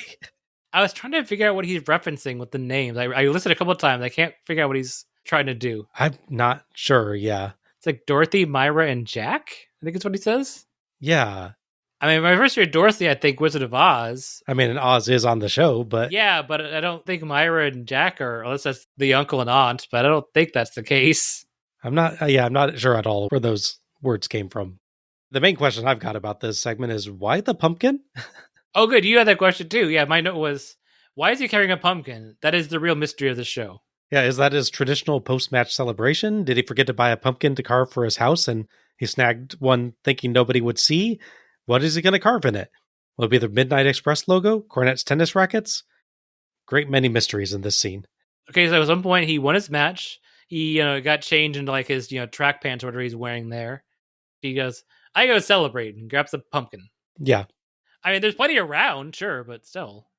I was trying to figure out what he's referencing with the names. I listened a couple of times. I can't figure out what he's trying to do. I'm not sure, yeah. It's like Dorothy, Myra, and Jack? I think it's what he says. Yeah. I mean, my first year Dorothy, I think Wizard of Oz. I mean, and Oz is on the show, but... Yeah, but I don't think Myra and Jack are, unless that's the uncle and aunt, but I don't think that's the case. I'm not sure at all where those words came from. The main question I've got about this segment is, why the pumpkin? Oh, good. You had that question too. Yeah, my note was, why is he carrying a pumpkin? That is the real mystery of the show. Yeah, is that his traditional post-match celebration? Did he forget to buy a pumpkin to carve for his house and he snagged one thinking nobody would see? What is he going to carve in it? Will it be the Midnight Express logo? Cornette's tennis rackets? Great many mysteries in this scene. Okay, so at some point he won his match. He got changed into like his track pants or whatever he's wearing there. He goes, I go celebrate, and grabs a pumpkin. Yeah. I mean, there's plenty around, sure, but still.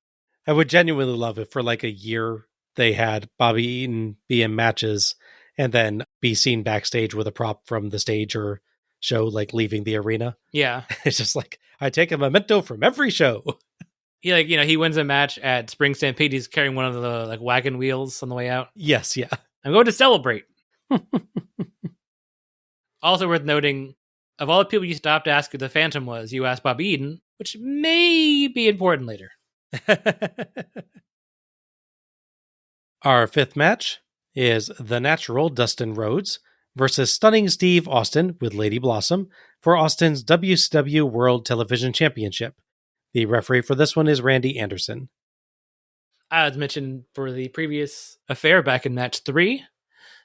I would genuinely love if for like a year they had Bobby Eaton be in matches and then be seen backstage with a prop from the stage or show, like leaving the arena. Yeah. It's just like, I take a memento from every show. He wins a match at Spring Stampede. He's carrying one of the like wagon wheels on the way out. Yes, yeah. I'm going to celebrate. Also worth noting, of all the people you stopped to ask who the Phantom was, you asked Bobby Eaton, which may be important later. Our fifth match is The Natural Dustin Rhodes versus Stunning Steve Austin with Lady Blossom for Austin's WCW World Television Championship. The referee for this one is Randy Anderson. As mentioned for the previous affair back in match 3,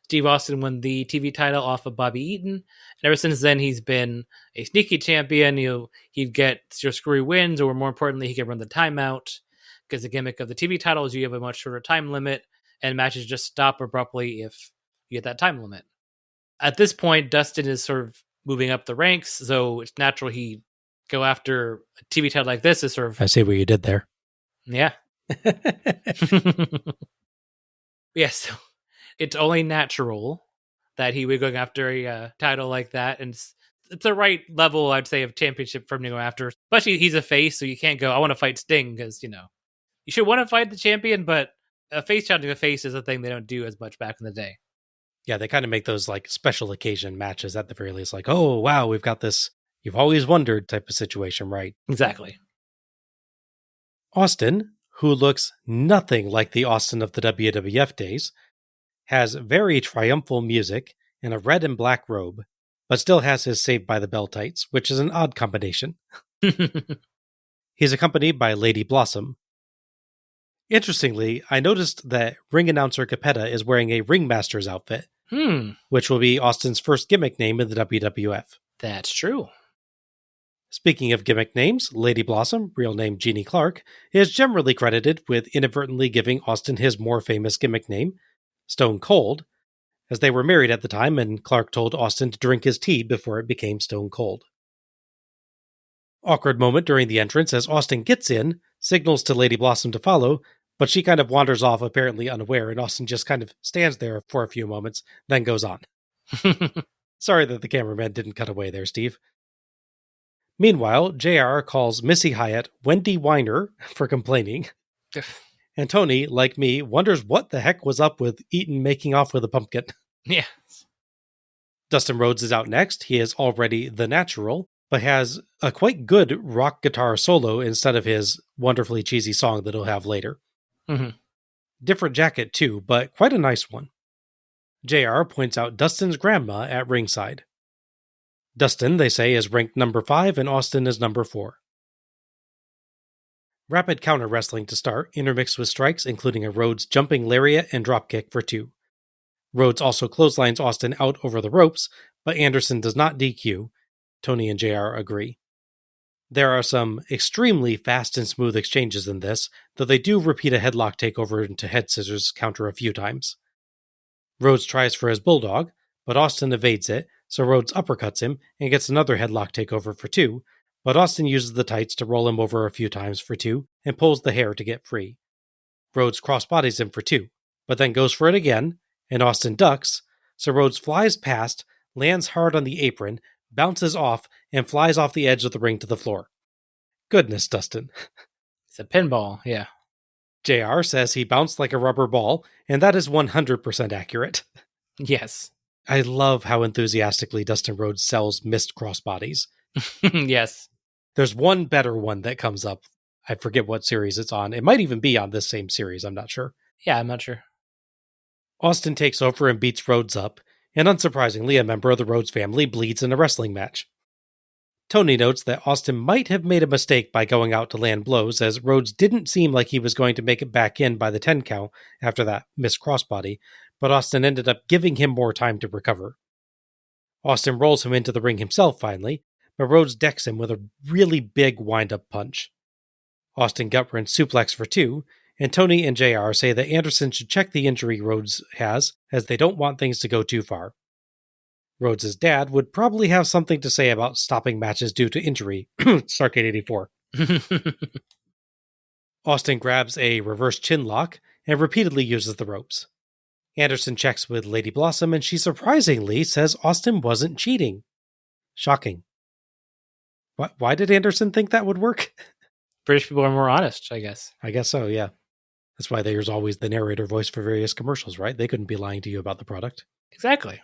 Steve Austin won the TV title off of Bobby Eaton. And ever since then, he's been a sneaky champion. He'd get your screwy wins, or more importantly, he could run the timeout. Because the gimmick of the TV title is you have a much shorter time limit, and matches just stop abruptly if you get that time limit. At this point, Dustin is sort of moving up the ranks, so it's natural he go after a TV title like this is sort of... I see what you did there. Yeah. Yes. It's only natural that he would go after a title like that, and it's the right level, I'd say, of championship for him to go after. Especially he's a face, so you can't go, I want to fight Sting, because, you should want to fight the champion, but a face challenging a face is a thing they don't do as much back in the day. Yeah, they kind of make those like special occasion matches at the very least, like, oh, wow, we've got this you've always wondered type of situation, right? Exactly. Austin, who looks nothing like the Austin of the WWF days, has very triumphal music in a red and black robe, but still has his Saved by the Bell tights, which is an odd combination. He's accompanied by Lady Blossom. Interestingly, I noticed that ring announcer Capetta is wearing a ringmaster's outfit, which will be Austin's first gimmick name in the WWF. That's true. Speaking of gimmick names, Lady Blossom, real name Jeannie Clark, is generally credited with inadvertently giving Austin his more famous gimmick name, Stone Cold, as they were married at the time and Clark told Austin to drink his tea before it became Stone Cold. Awkward moment during the entrance as Austin gets in, signals to Lady Blossom to follow, but she kind of wanders off apparently unaware and Austin just kind of stands there for a few moments, then goes on. Sorry that the cameraman didn't cut away there, Steve. Meanwhile, JR calls Missy Hyatt Wendy Weiner for complaining. And Tony, like me, wonders what the heck was up with Eaton making off with a pumpkin. Yeah. Dustin Rhodes is out next. He is already the natural, but has a quite good rock guitar solo instead of his wonderfully cheesy song that he'll have later. Mm-hmm. Different jacket too, but quite a nice one. JR points out Dustin's grandma at ringside. Dustin, they say, is ranked number 5 and Austin is number 4. Rapid counter wrestling to start, intermixed with strikes including a Rhodes jumping lariat and dropkick for 2. Rhodes also clotheslines Austin out over the ropes, but Anderson does not DQ. Tony and JR agree. There are some extremely fast and smooth exchanges in this, though they do repeat a headlock takeover into head scissors counter a few times. Rhodes tries for his bulldog, but Austin evades it, so Rhodes uppercuts him and gets another headlock takeover for 2, but Austin uses the tights to roll him over a few times for 2 and pulls the hair to get free. Rhodes crossbodies him for 2, but then goes for it again, and Austin ducks, so Rhodes flies past, lands hard on the apron, bounces off, and flies off the edge of the ring to the floor. Goodness, Dustin. It's a pinball, yeah. JR says he bounced like a rubber ball, and that is 100% accurate. Yes. I love how enthusiastically Dustin Rhodes sells missed crossbodies. Yes. There's one better one that comes up. I forget what series it's on. It might even be on this same series, I'm not sure. Yeah, I'm not sure. Austin takes over and beats Rhodes up, and unsurprisingly, a member of the Rhodes family bleeds in a wrestling match. Tony notes that Austin might have made a mistake by going out to land blows, as Rhodes didn't seem like he was going to make it back in by the 10 count after that missed crossbody, but Austin ended up giving him more time to recover. Austin rolls him into the ring himself finally, but Rhodes decks him with a really big wind-up punch. Austin gut-wrench suplex for 2, and Tony and JR say that Anderson should check the injury Rhodes has, as they don't want things to go too far. Rhodes' dad would probably have something to say about stopping matches due to injury. Starcade 84. Austin grabs a reverse chin lock and repeatedly uses the ropes. Anderson checks with Lady Blossom, and she surprisingly says Austin wasn't cheating. Shocking. Why did Anderson think that would work? British people are more honest, I guess. I guess so, yeah. That's why there's always the narrator voice for various commercials, right? They couldn't be lying to you about the product. Exactly.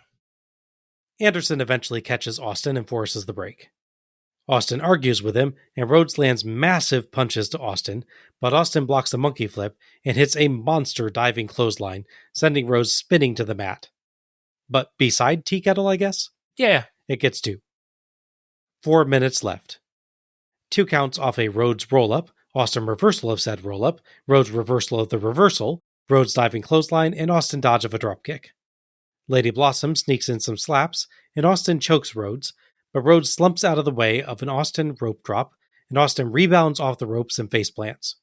Anderson eventually catches Austin and forces the break. Austin argues with him, and Rhodes lands massive punches to Austin, but Austin blocks a monkey flip and hits a monster diving clothesline, sending Rhodes spinning to the mat. But beside Tea Kettle, I guess? Yeah. It gets 2. 4 minutes left. 2 counts off a Rhodes roll-up, Austin reversal of said roll-up, Rhodes reversal of the reversal, Rhodes diving clothesline, and Austin dodge of a dropkick. Lady Blossom sneaks in some slaps, and Austin chokes Rhodes, but Rhodes slumps out of the way of an Austin rope drop, and Austin rebounds off the ropes and face plants.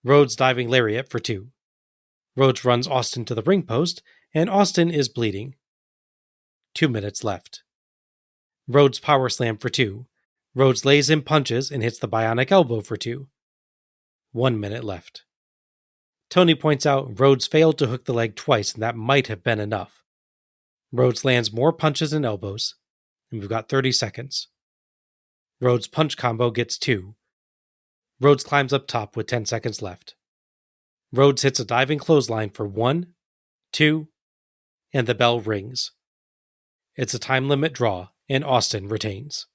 Rhodes diving lariat for 2. Rhodes runs Austin to the ring post, and Austin is bleeding. 2 minutes left. Rhodes power slam for 2. Rhodes lays in punches and hits the bionic elbow for 2. 1 minute left. Tony points out Rhodes failed to hook the leg twice, and that might have been enough. Rhodes lands more punches and elbows, and we've got 30 seconds. Rhodes' punch combo gets 2. Rhodes climbs up top with 10 seconds left. Rhodes hits a diving clothesline for 1, 2, and the bell rings. It's a time limit draw, and Austin retains.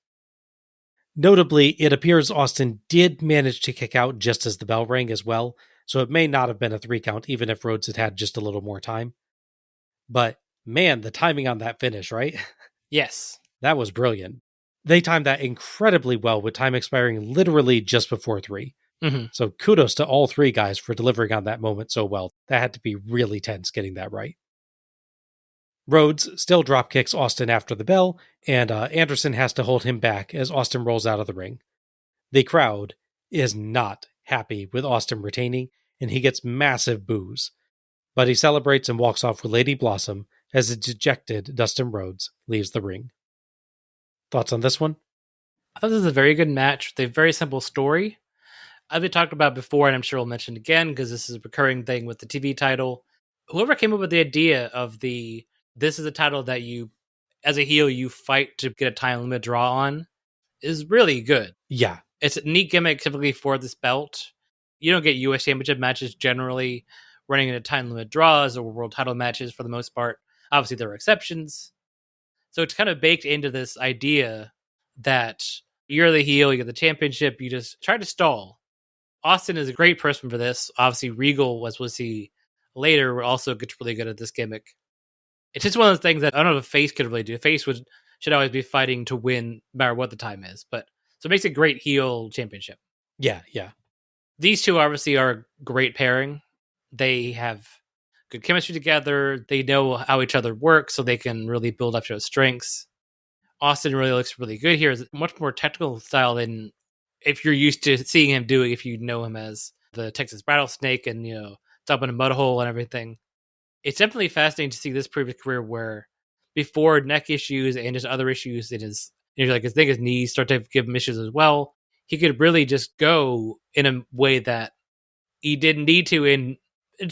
Notably, it appears Austin did manage to kick out just as the bell rang as well, so it may not have been a 3 count even if Rhodes had had just a little more time. But man, the timing on that finish, right? Yes. That was brilliant. They timed that incredibly well with time expiring literally just before 3. Mm-hmm. So kudos to all 3 guys for delivering on that moment so well. That had to be really tense getting that right. Rhodes still drop kicks Austin after the bell, and Anderson has to hold him back as Austin rolls out of the ring. The crowd is not happy with Austin retaining, and he gets massive boos. But he celebrates and walks off with Lady Blossom as a dejected Dustin Rhodes leaves the ring. Thoughts on this one? I thought this was a very good match with a very simple story. As we talked about before, and I'm sure we'll mention again because this is a recurring thing with the TV title. Whoever came up with the idea of this is a title that you, as a heel, you fight to get a time limit draw on is really good. Yeah. It's a neat gimmick typically for this belt. You don't get US Championship matches generally running into time limit draws or world title matches for the most part. Obviously, there are exceptions. So it's kind of baked into this idea that you're the heel, you get the championship, you just try to stall. Austin is a great person for this. Obviously, Regal, as we'll see later, also gets really good at this gimmick. It's just one of those things that I don't know if a face could really do. A face should always be fighting to win no matter what the time is. But so it makes a great heel championship. Yeah. These two obviously are a great pairing. They have good chemistry together. They know how each other works, so they can really build up each other's strengths. Austin really looks really good here. It's much more technical style than if you're used to seeing him doing if you know him as the Texas Rattlesnake and, dumping a mud hole and everything. It's definitely fascinating to see this previous career where before neck issues and just other issues in his, his knees start to give him issues as well. He could really just go in a way that he didn't need to and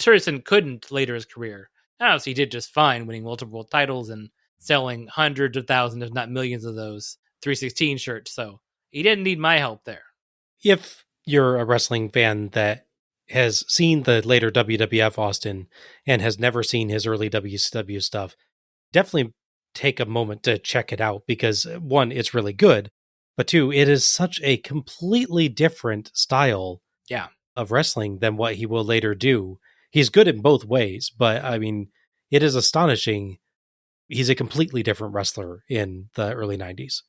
Surgeon couldn't later in his career. Obviously, he did just fine, winning multiple world titles and selling hundreds of thousands, if not millions of those 316 shirts. So he didn't need my help there. If you're a wrestling fan that has seen the later WWF Austin and has never seen his early WCW stuff, definitely take a moment to check it out because, one, it's really good, but two, it is such a completely different style of wrestling than what he will later do. He's good in both ways, but I mean, it is astonishing. He's a completely different wrestler in the early 90s.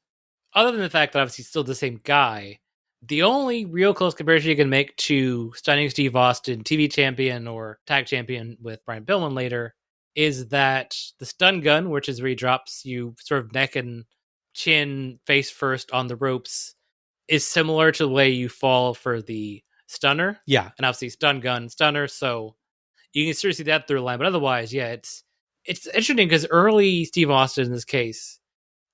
Other than the fact that obviously he's still the same guy, the only real close comparison you can make to Stunning Steve Austin, TV champion or tag champion with Brian Pillman later, is that the stun gun, which is where he drops you sort of neck and chin face first on the ropes, is similar to the way you fall for the stunner. Yeah. And obviously stun gun, stunner, so you can seriously see that through line. But otherwise, yeah, it's interesting because early Steve Austin in this case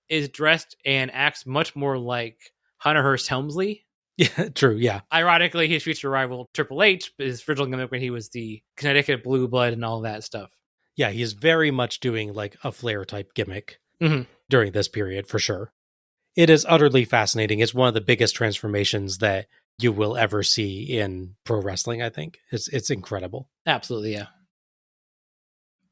is dressed and acts much more like Hunter Hearst Helmsley. Yeah, true, yeah. Ironically, his future rival Triple H, his original gimmick when he was the Connecticut Blue Blood and all that stuff. Yeah, he's very much doing like a Flair type gimmick during this period, for sure. It is utterly fascinating. It's one of the biggest transformations that you will ever see in pro wrestling, I think. It's incredible. Absolutely, yeah.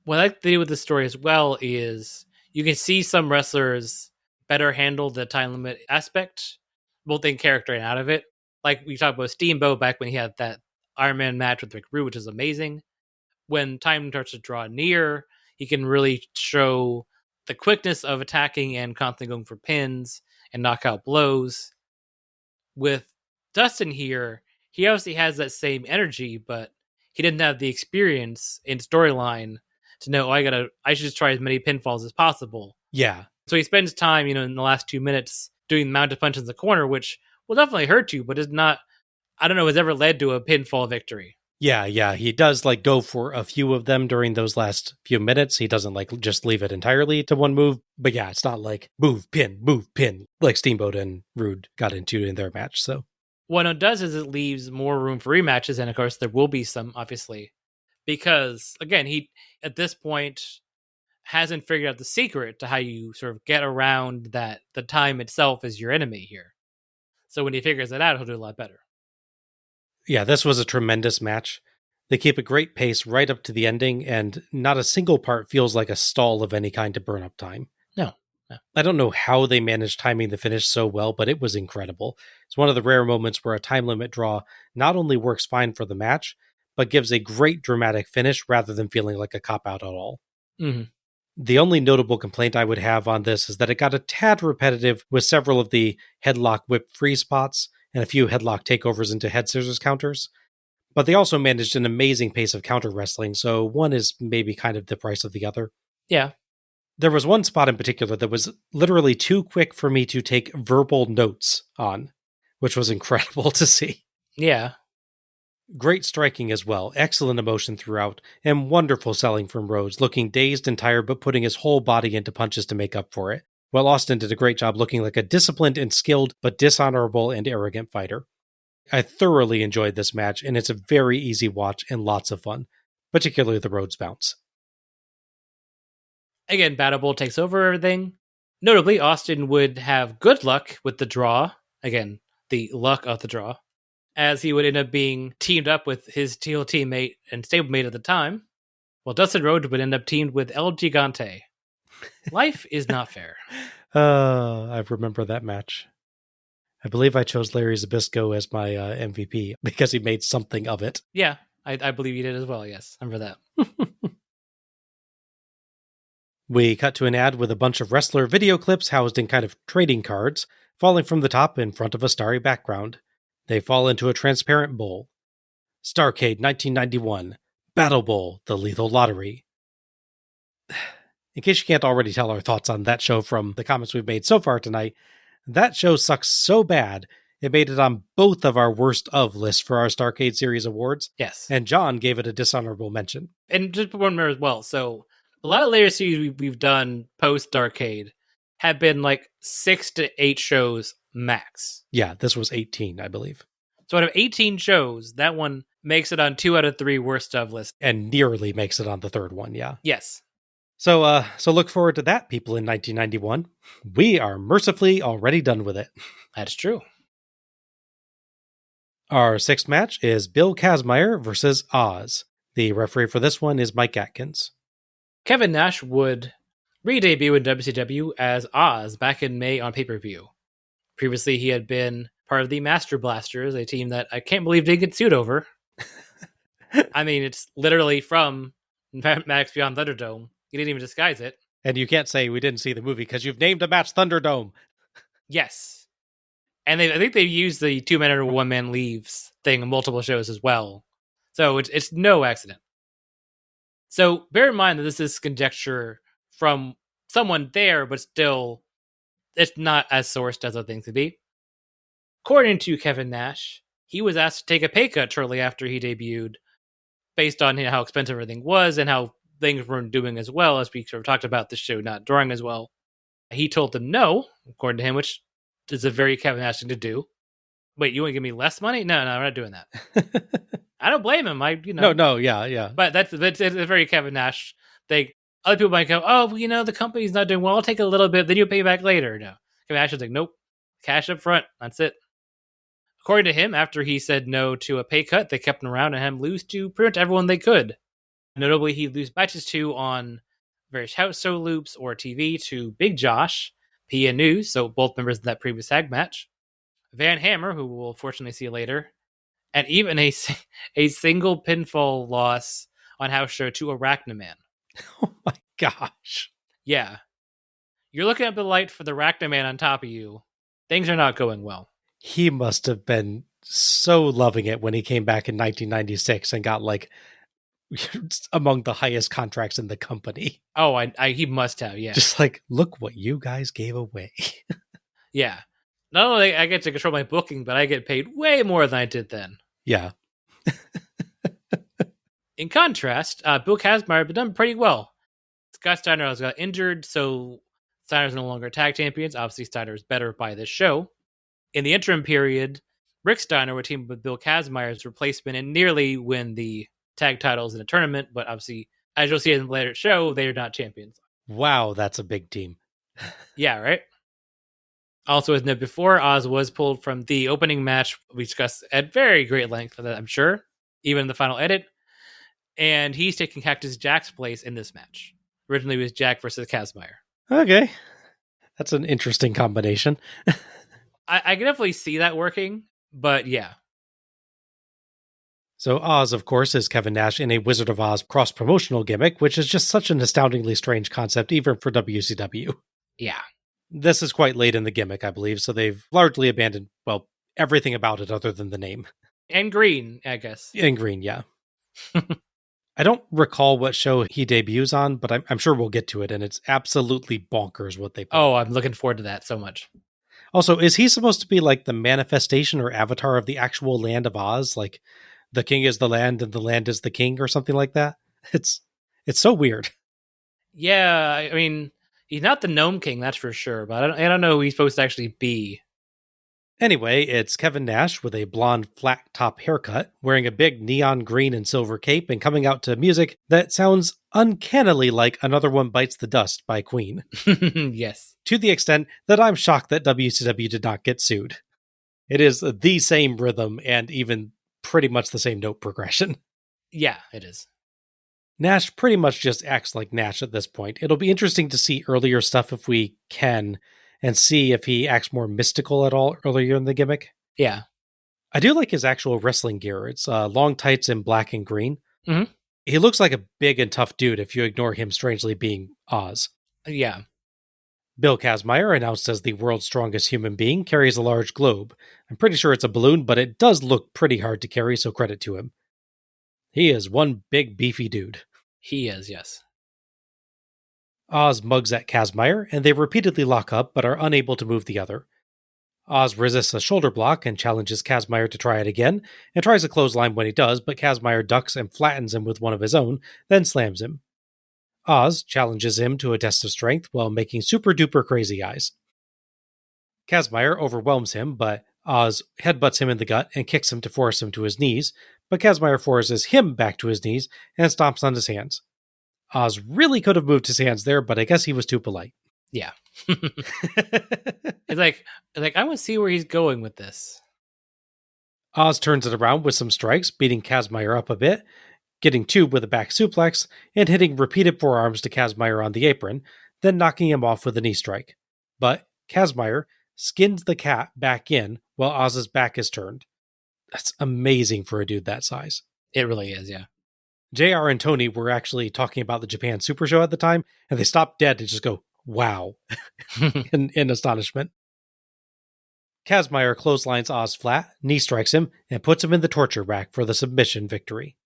What I like to do with this story as well is you can see some wrestlers better handle the time limit aspect, both in character and out of it. Like we talked about Steamboat back when he had that Iron Man match with Rick Rude, which is amazing. When time starts to draw near, he can really show the quickness of attacking and constantly going for pins and knockout blows. With Dustin here, he obviously has that same energy, but he didn't have the experience in storyline to know, I should just try as many pinfalls as possible. Yeah. So he spends time, in the last 2 minutes doing mounted punch in the corner, which will definitely hurt you, but is not, I don't know, has ever led to a pinfall victory. Yeah. He does like go for a few of them during those last few minutes. He doesn't like just leave it entirely to one move. But yeah, it's not like move, pin, like Steamboat and Rude got into in their match. So what it does is it leaves more room for rematches. And of course, there will be some, obviously, because again, he at this point hasn't figured out the secret to how you sort of get around that the time itself is your enemy here. So when he figures it out, he'll do a lot better. Yeah, this was a tremendous match. They keep a great pace right up to the ending, and not a single part feels like a stall of any kind to burn up time. No. I don't know how they managed timing the finish so well, but it was incredible. It's one of the rare moments where a time limit draw not only works fine for the match, but gives a great dramatic finish rather than feeling like a cop-out at all. Mm-hmm. The only notable complaint I would have on this is that it got a tad repetitive with several of the headlock whip free spots and a few headlock takeovers into head scissors counters. But they also managed an amazing pace of counter wrestling, so one is maybe kind of the price of the other. Yeah. There was one spot in particular that was literally too quick for me to take verbal notes on, which was incredible to see. Yeah. Great striking as well, excellent emotion throughout, and wonderful selling from Rhodes, looking dazed and tired but putting his whole body into punches to make up for it, while Austin did a great job looking like a disciplined and skilled but dishonorable and arrogant fighter. I thoroughly enjoyed this match, and it's a very easy watch and lots of fun, particularly the Rhodes bounce. Again, Battle Bowl takes over everything. Notably, Austin would have good luck with the draw. Again, the luck of the draw. As he would end up being teamed up with his teal teammate and stablemate at the time, while Dustin Rhodes would end up teamed with El Gigante. Life is not fair. I remember that match. I believe I chose Larry Zbyszko as my MVP because he made something of it. Yeah, I believe you did as well, yes. I remember that. We cut to an ad with a bunch of wrestler video clips housed in kind of trading cards, falling from the top in front of a starry background. They fall into a transparent bowl. Starrcade 1991. Battle Bowl, the Lethal Lottery. In case you can't already tell our thoughts on that show from the comments we've made so far tonight, that show sucks so bad, it made it on both of our worst of lists for our Starrcade Series awards. Yes. And John gave it a dishonorable mention. And just remember as well, so a lot of later series we've done post Starrcade have been like 6 to 8 shows max. Yeah, this was 18, I believe. So out of 18 shows, that one makes it on 2 out of 3 worst of lists. And nearly makes it on the third one, yeah. Yes. So look forward to that, people, in 1991. We are mercifully already done with it. That's true. Our sixth match is Bill Kazmaier versus Oz. The referee for this one is Mike Atkins. Kevin Nash would re-debut in WCW as Oz back in May on pay-per-view. Previously, he had been part of the Master Blasters, a team that I can't believe didn't get sued over. I mean, it's literally from Max Beyond Thunderdome. You didn't even disguise it. And you can't say we didn't see the movie because you've named a match Thunderdome. Yes. And I think they've used the 2-man or 1-man leaves thing in multiple shows as well. So it's no accident. So bear in mind that this is conjecture from someone there, but still, it's not as sourced as other things could be. According to Kevin Nash, he was asked to take a pay cut shortly after he debuted, based on how expensive everything was and how things weren't doing as well, as we sort of talked about the show not drawing as well. He told them no, according to him, which is a very Kevin Nash thing to do. Wait, you want to give me less money? No, we're not doing that. I don't blame him. Yeah. But that's a very Kevin Nash thing. Other people might go, oh, well, the company's not doing well. I'll take a little bit, then you'll pay back later. No. Kevin Nash is like, nope, cash up front. That's it. According to him, after he said no to a pay cut, they kept him around and had him lose to pretty much everyone they could. Notably, he'd lose matches to on various house show loops or TV to Big Josh, P and News, so both members of that previous tag match, Van Hammer, who we'll fortunately see later, and even a single pinfall loss on house show to Arachnaman. Oh my gosh. Yeah. You're looking up the light for the Arachnaman on top of you. Things are not going well. He must have been so loving it when he came back in 1996 and got among the highest contracts in the company. Oh, he must have, yeah. Just look what you guys gave away. Yeah. Not only I get to control my booking, but I get paid way more than I did then. Yeah. In contrast, Bill Kazmaier had done pretty well. Scott Steiner got injured, so Steiner's no longer tag champions. Obviously, Steiner's better by this show. In the interim period, Rick Steiner would team with Bill Kazmaier's replacement and nearly win the tag titles in a tournament, but obviously, as you'll see in the later show, they are not champions. Wow, that's a big team. Yeah, right? Also, as noted before, Oz was pulled from the opening match we discussed at very great length, I'm sure, even in the final edit. And he's taking Cactus Jack's place in this match. Originally, it was Jack versus Kazmaier. Okay. That's an interesting combination. I can definitely see that working, but yeah. So Oz, of course, is Kevin Nash in a Wizard of Oz cross-promotional gimmick, which is just such an astoundingly strange concept, even for WCW. Yeah. This is quite late in the gimmick, I believe, so they've largely abandoned, everything about it other than the name. And green, I guess. And green, yeah. I don't recall what show he debuts on, but I'm sure we'll get to it, and it's absolutely bonkers what they put. Oh, I'm looking forward to that so much. Also, is he supposed to be the manifestation or avatar of the actual land of Oz? The king is the land and the land is the king or something like that? It's so weird. Yeah, I mean, he's not the Gnome King, that's for sure, but I don't know who he's supposed to actually be. Anyway, it's Kevin Nash with a blonde flat top haircut, wearing a big neon green and silver cape, and coming out to music that sounds uncannily like Another One Bites the Dust by Queen. Yes. To the extent that I'm shocked that WCW did not get sued. It is the same rhythm and even pretty much the same note progression. Yeah, it is. Nash pretty much just acts like Nash at this point. It'll be interesting to see earlier stuff if we can, and see if he acts more mystical at all earlier in the gimmick. Yeah. I do like his actual wrestling gear. It's long tights in black and green. Mm-hmm. He looks like a big and tough dude if you ignore him strangely being Oz. Yeah. Bill Kazmaier, announced as the world's strongest human being, carries a large globe. I'm pretty sure it's a balloon, but it does look pretty hard to carry, so credit to him. He is one big beefy dude. He is, yes. Oz mugs at Kazmaier, and they repeatedly lock up, but are unable to move the other. Oz resists a shoulder block and challenges Kazmaier to try it again, and tries a clothesline when he does, but Kazmaier ducks and flattens him with one of his own, then slams him. Oz challenges him to a test of strength while making super-duper crazy eyes. Kazmaier overwhelms him, but Oz headbutts him in the gut and kicks him to force him to his knees, but Kazmaier forces him back to his knees and stomps on his hands. Oz really could have moved his hands there, but I guess he was too polite. Yeah. It's like I want to see where he's going with this. Oz turns it around with some strikes, beating Kazmaier up a bit, getting Tube with a back suplex, and hitting repeated forearms to Kazmaier on the apron, then knocking him off with a knee strike. But Kazmaier skins the cat back in while Oz's back is turned. That's amazing for a dude that size. It really is, yeah. JR and Tony were actually talking about the Japan Super Show at the time, and they stopped dead and just go, wow, in astonishment. Kazmaier clotheslines Oz flat, knee strikes him, and puts him in the torture rack for the submission victory.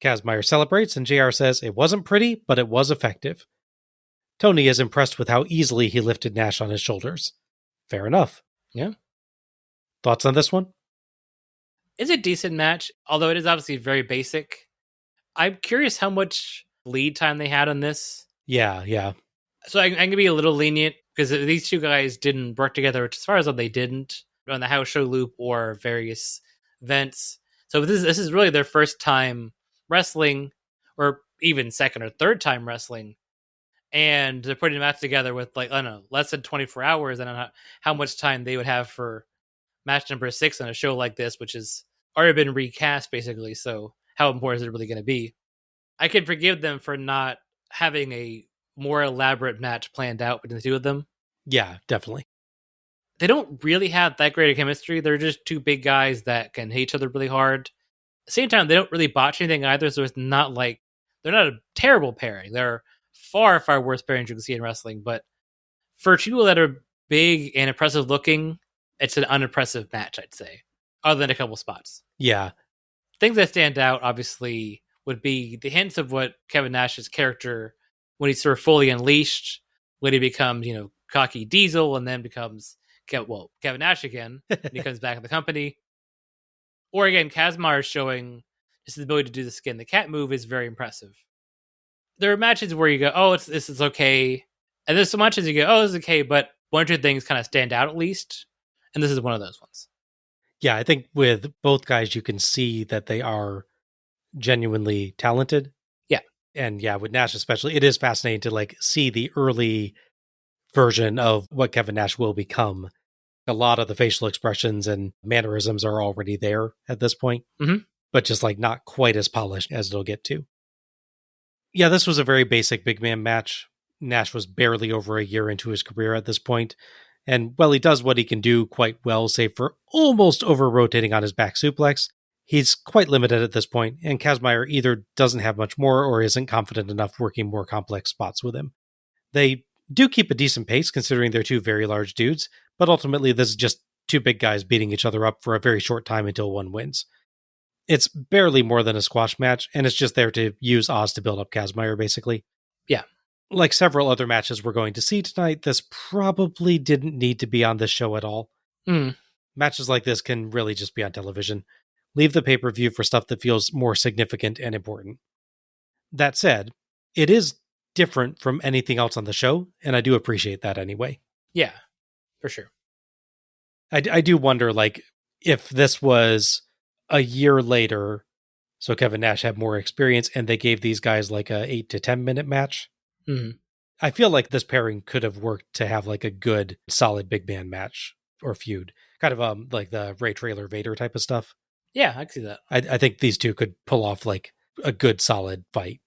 Kazmaier celebrates, and JR says it wasn't pretty, but it was effective. Tony is impressed with how easily he lifted Nash on his shoulders. Fair enough. Yeah. Thoughts on this one? It's a decent match, although it is obviously very basic. I'm curious how much lead time they had on this. Yeah. So I'm going to be a little lenient because these two guys didn't work together, which as far as I know, they didn't on the house show loop or various events. So this is really their first time wrestling, or even second or third time wrestling. And they're putting a match together with, like, I don't know, less than 24 hours. I don't know how much time they would have for match number 6 on a show like this, which has already been recast, basically. So how important is it really going to be? I can forgive them for not having a more elaborate match planned out between the two of them. Yeah, definitely. They don't really have that great a chemistry. They're just two big guys that can hate each other really hard. At the same time, they don't really botch anything either, so it's not like they're not a terrible pairing. They're far, far worse pairings you can see in wrestling, but for two people that are big and impressive looking, it's an unimpressive match, I'd say, other than a couple spots. Yeah. Things that stand out, obviously, would be the hints of what Kevin Nash's character, when he's sort of fully unleashed, when he becomes, cocky Diesel and then becomes, Kevin Nash again, when he comes back in the company. Or again, Kazmaier showing his ability to do the skin the cat move is very impressive. There are matches where you go, oh, this is okay. And there's some matches you go, oh, this is okay, but one or two things kind of stand out at least. And this is one of those ones. Yeah, I think with both guys, you can see that they are genuinely talented. Yeah. And yeah, with Nash especially, it is fascinating to see the early version of what Kevin Nash will become. A lot of the facial expressions and mannerisms are already there at this point, but just not quite as polished as it'll get to. Yeah, this was a very basic big man match. Nash was barely over a year into his career at this point. And while he does what he can do quite well, save for almost over-rotating on his back suplex, he's quite limited at this point, and Kazmaier either doesn't have much more or isn't confident enough working more complex spots with him. They do keep a decent pace considering they're two very large dudes, but ultimately this is just two big guys beating each other up for a very short time until one wins. It's barely more than a squash match, and it's just there to use Oz to build up Kazmaier, basically. Yeah. Like several other matches we're going to see tonight, this probably didn't need to be on this show at all. Matches like this can really just be on television. Leave the pay-per-view for stuff that feels more significant and important. That said, it is different from anything else on the show, and I do appreciate that anyway. Yeah, for sure. I do wonder, if this was a year later, so Kevin Nash had more experience, and they gave these guys a 8 to 10 minute match. I feel like this pairing could have worked to have a good, solid big man match or feud. Kind of like the Ray Traylor Vader type of stuff. Yeah, I can see that. I think these two could pull off a good, solid fight.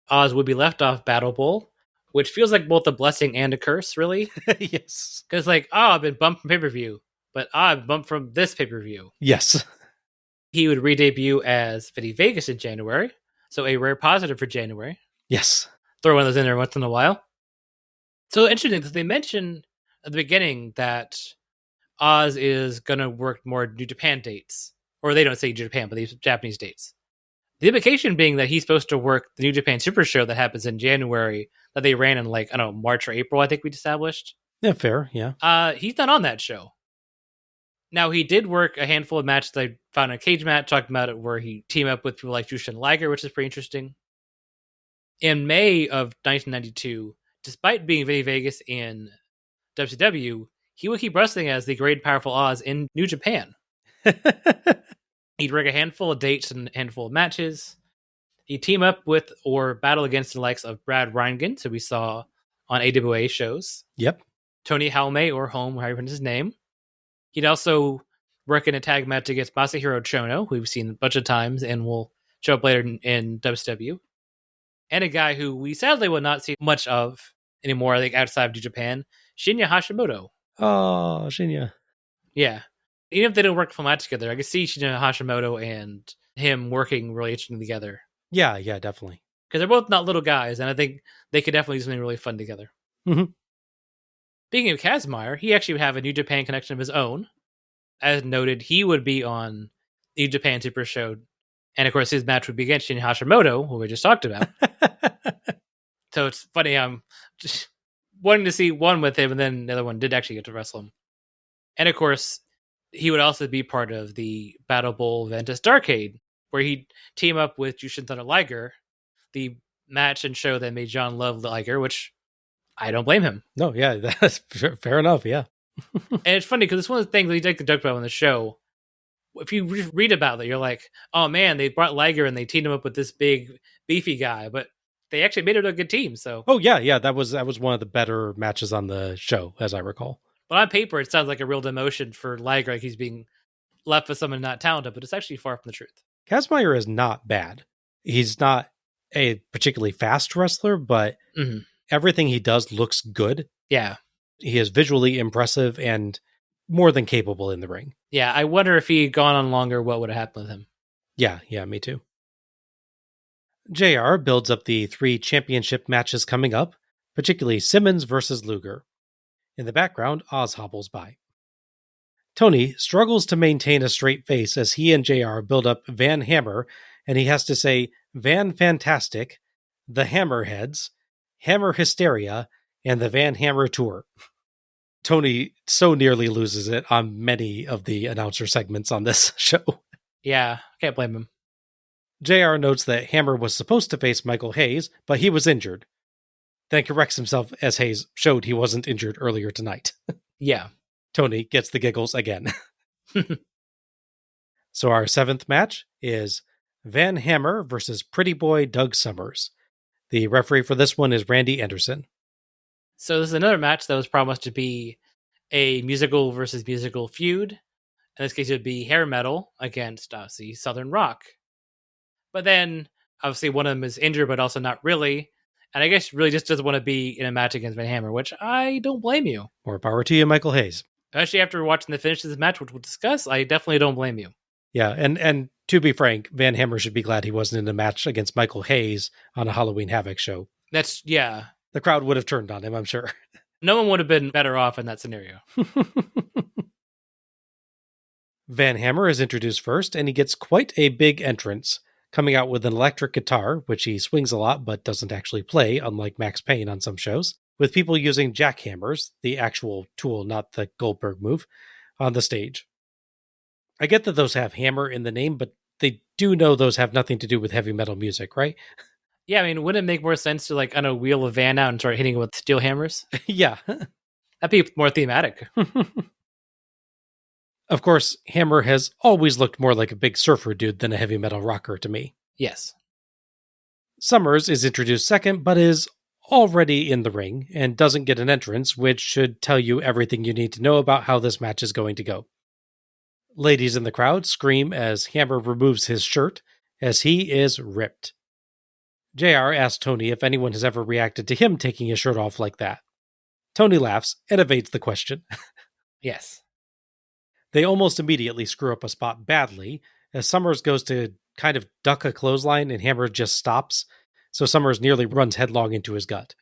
Oz would be left off Battle Bowl, which feels like both a blessing and a curse, really. Yes. Because I've been bumped from pay-per-view, but I've been bumped from this pay-per-view. Yes. He would re-debut as Vinny Vegas in January, so a rare positive for January. Yes. Throw one of those in there once in a while. So interesting that they mentioned at the beginning that Oz is going to work more New Japan dates. Or they don't say New Japan, but these Japanese dates. The implication being that he's supposed to work the New Japan Super Show that happens in January, that they ran in March or April, I think we established. Yeah, fair, yeah. He's not on that show. Now, he did work a handful of matches that I found on Cage Match, talking about it, where he teamed up with people like Jushin Liger, which is pretty interesting. In May of 1992, despite being Vinny Vegas in WCW, he would keep wrestling as the Great and Powerful Oz in New Japan. He'd rig a handful of dates and a handful of matches. He'd team up with or battle against the likes of Brad Rheingans, who we saw on AWA shows. Yep. Tony Halme, or Home, however his name. He'd also working a tag match against Masahiro Chono, who we've seen a bunch of times and will show up later in WCW. And a guy who we sadly will not see much of anymore, I think, outside of New Japan, Shinya Hashimoto. Oh, Shinya. Yeah. Even if they don't work full match together, I can see Shinya Hashimoto and him working really interesting together. Yeah, definitely. Because they're both not little guys, and I think they could definitely do something really fun together. Mm-hmm. Speaking of Kazmaier, he actually would have a New Japan connection of his own. As noted, he would be on New Japan Super Show. And of course, his match would be against Shinya Hashimoto, who we just talked about. So it's funny, I'm just wanting to see one with him, and then the other one did actually get to wrestle him. And of course, he would also be part of the Battle Bowl Ventus Darkade, where he'd team up with Jushin Thunder Liger, the match and show that made John love Liger, which I don't blame him. No, yeah, that's fair enough, yeah. And it's funny because it's one of the things that he like to joke about on the show. If you read about it, you're like, oh man, they brought Liger and they teamed him up with this big, beefy guy, but they actually made it a good team. So, oh yeah, that was one of the better matches on the show, as I recall. But on paper, it sounds like a real demotion for Liger, like he's being left with someone not talented, but it's actually far from the truth. Kazmaier is not bad. He's not a particularly fast wrestler, but everything he does looks good. Yeah. He is visually impressive and more than capable in the ring. Yeah, I wonder if he had gone on longer, what would have happened with him. Yeah, me too. JR builds up the 3 championship matches coming up, particularly Simmons versus Luger. In the background, Oz hobbles by. Tony struggles to maintain a straight face as he and JR build up Van Hammer, and he has to say Van Fantastic, the Hammerheads, Hammer Hysteria, and the Van Hammer Tour. Tony so nearly loses it on many of the announcer segments on this show. Yeah, can't blame him. JR notes that Hammer was supposed to face Michael Hayes, but he was injured. Then corrects himself as Hayes showed he wasn't injured earlier tonight. Yeah. Tony gets the giggles again. So our 7th match is Van Hammer versus Pretty Boy Doug Summers. The referee for this one is Randy Anderson. So this is another match that was promised to be a musical versus musical feud. In this case, it would be hair metal against, obviously, Southern rock. But then, obviously, one of them is injured, but also not really. And I guess really just doesn't want to be in a match against Van Hammer, which I don't blame you. More power to you, Michael Hayes. Actually, after watching the finish of this match, which we'll discuss, I definitely don't blame you. Yeah, and to be frank, Van Hammer should be glad he wasn't in a match against Michael Hayes on a Halloween Havoc show. Yeah. The crowd would have turned on him, I'm sure. No one would have been better off in that scenario. Van Hammer is introduced first, and he gets quite a big entrance, coming out with an electric guitar, which he swings a lot but doesn't actually play, unlike Max Payne on some shows, with people using jackhammers, the actual tool, not the Goldberg move, on the stage. I get that those have hammer in the name, but they do know those have nothing to do with heavy metal music, right? Yeah, I mean, wouldn't it make more sense to, like, wheel a van out and start hitting it with steel hammers? Yeah. That'd be more thematic. Of course, Hammer has always looked more like a big surfer dude than a heavy metal rocker to me. Yes. Summers is introduced second, but is already in the ring and doesn't get an entrance, which should tell you everything you need to know about how this match is going to go. Ladies in the crowd scream as Hammer removes his shirt, as he is ripped. JR asks Tony if anyone has ever reacted to him taking his shirt off like that. Tony laughs and evades the question. Yes. They almost immediately screw up a spot badly, as Summers goes to kind of duck a clothesline and Hammer just stops, so Summers nearly runs headlong into his gut.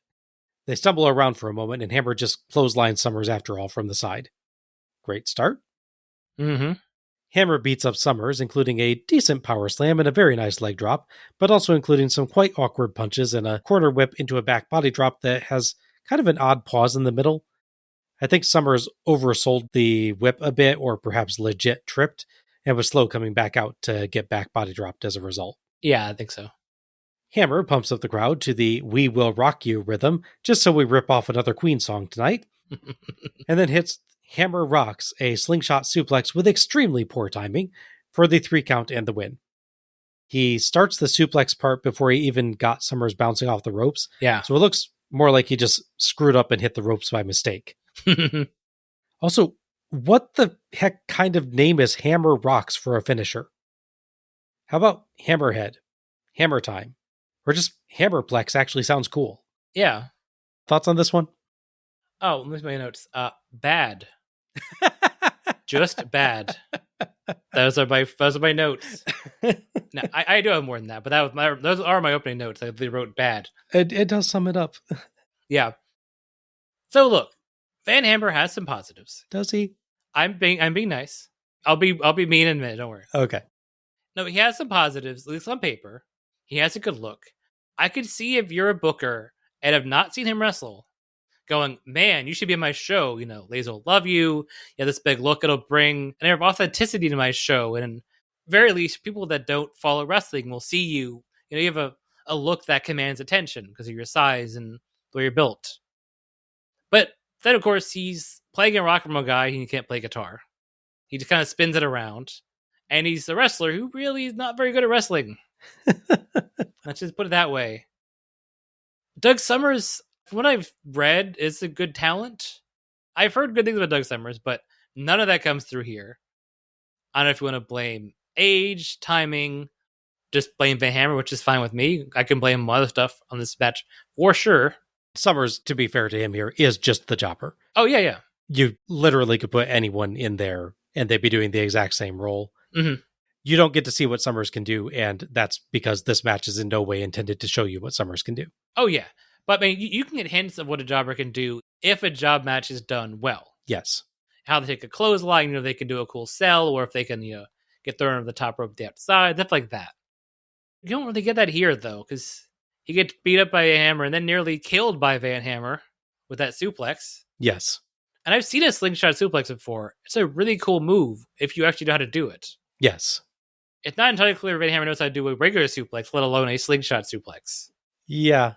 They stumble around for a moment, and Hammer just clotheslines Summers after all from the side. Great start. Mm-hmm. Hammer beats up Summers, including a decent power slam and a very nice leg drop, but also including some quite awkward punches and a corner whip into a back body drop that has kind of an odd pause in the middle. I think Summers oversold the whip a bit, or perhaps legit tripped, and was slow coming back out to get back body dropped as a result. Yeah, I think so. Hammer pumps up the crowd to the "We Will Rock You" rhythm, just so we rip off another Queen song tonight, and then hits Hammer Rocks, a slingshot suplex with extremely poor timing, for the 3 count and the win. He starts the suplex part before he even got Summers bouncing off the ropes, Yeah. so it looks more like he just screwed up and hit the ropes by mistake. Also, What the heck kind of name is Hammer Rocks for a finisher? How about Hammerhead, Hammer Time, or just Hammerplex actually sounds cool. Yeah. Thoughts on this one? Oh, let me my notes. Bad. Just bad. Those are my notes. Now, I do have more than that, but those are my opening notes. They wrote bad. It does sum it up. Yeah. So look, Van Hammer has some positives. Does he? I'm being nice. I'll be mean in a minute. Don't worry. Okay. No, he has some positives, at least on paper. He has a good look. I could see if you're a booker and have not seen him wrestle, going, man, you should be on my show. You know, Laser will love you. Yeah, this big look it'll bring an air of authenticity to my show. And very least, people that don't follow wrestling will see you. You know, you have a look that commands attention because of your size and the way you're built. But then, of course, he's playing a rock and roll guy. He can't play guitar. He just kind of spins it around. And he's a wrestler who really is not very good at wrestling. Let's just put it that way. Doug Summers, from what I've read, is a good talent. I've heard good things about Doug Summers, but none of that comes through here. I don't know if you want to blame age, timing, just blame Van Hammer, which is fine with me. I can blame other stuff on this match for sure. Summers, to be fair to him here, is just the jobber. Oh, yeah. You literally could put anyone in there and they'd be doing the exact same role. Mm-hmm. You don't get to see what Summers can do, and that's because this match is in no way intended to show you what Summers can do. Oh, yeah. But I mean, you can get hints of what a jobber can do if a job match is done well. Yes. How they take a clothesline, they can do a cool sell, or if they can, get thrown over the top rope, the outside, stuff like that. You don't really get that here, though, because he gets beat up by a hammer and then nearly killed by Van Hammer with that suplex. Yes. And I've seen a slingshot suplex before. It's a really cool move if you actually know how to do it. Yes. It's not entirely clear Van Hammer knows how to do a regular suplex, let alone a slingshot suplex. Yeah.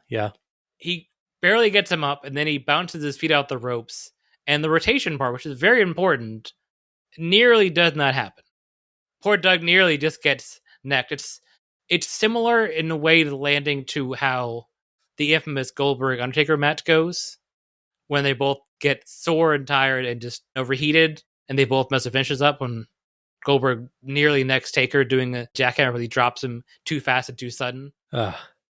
He barely gets him up, and then he bounces his feet out the ropes. And the rotation part, which is very important, nearly does not happen. Poor Doug nearly just gets necked. It's similar in a way to the landing to how the infamous Goldberg-Undertaker match goes, when they both get sore and tired and just overheated, and they both mess the finishes up when Goldberg nearly necks Taker doing a jackhammer, but he drops him too fast and too sudden.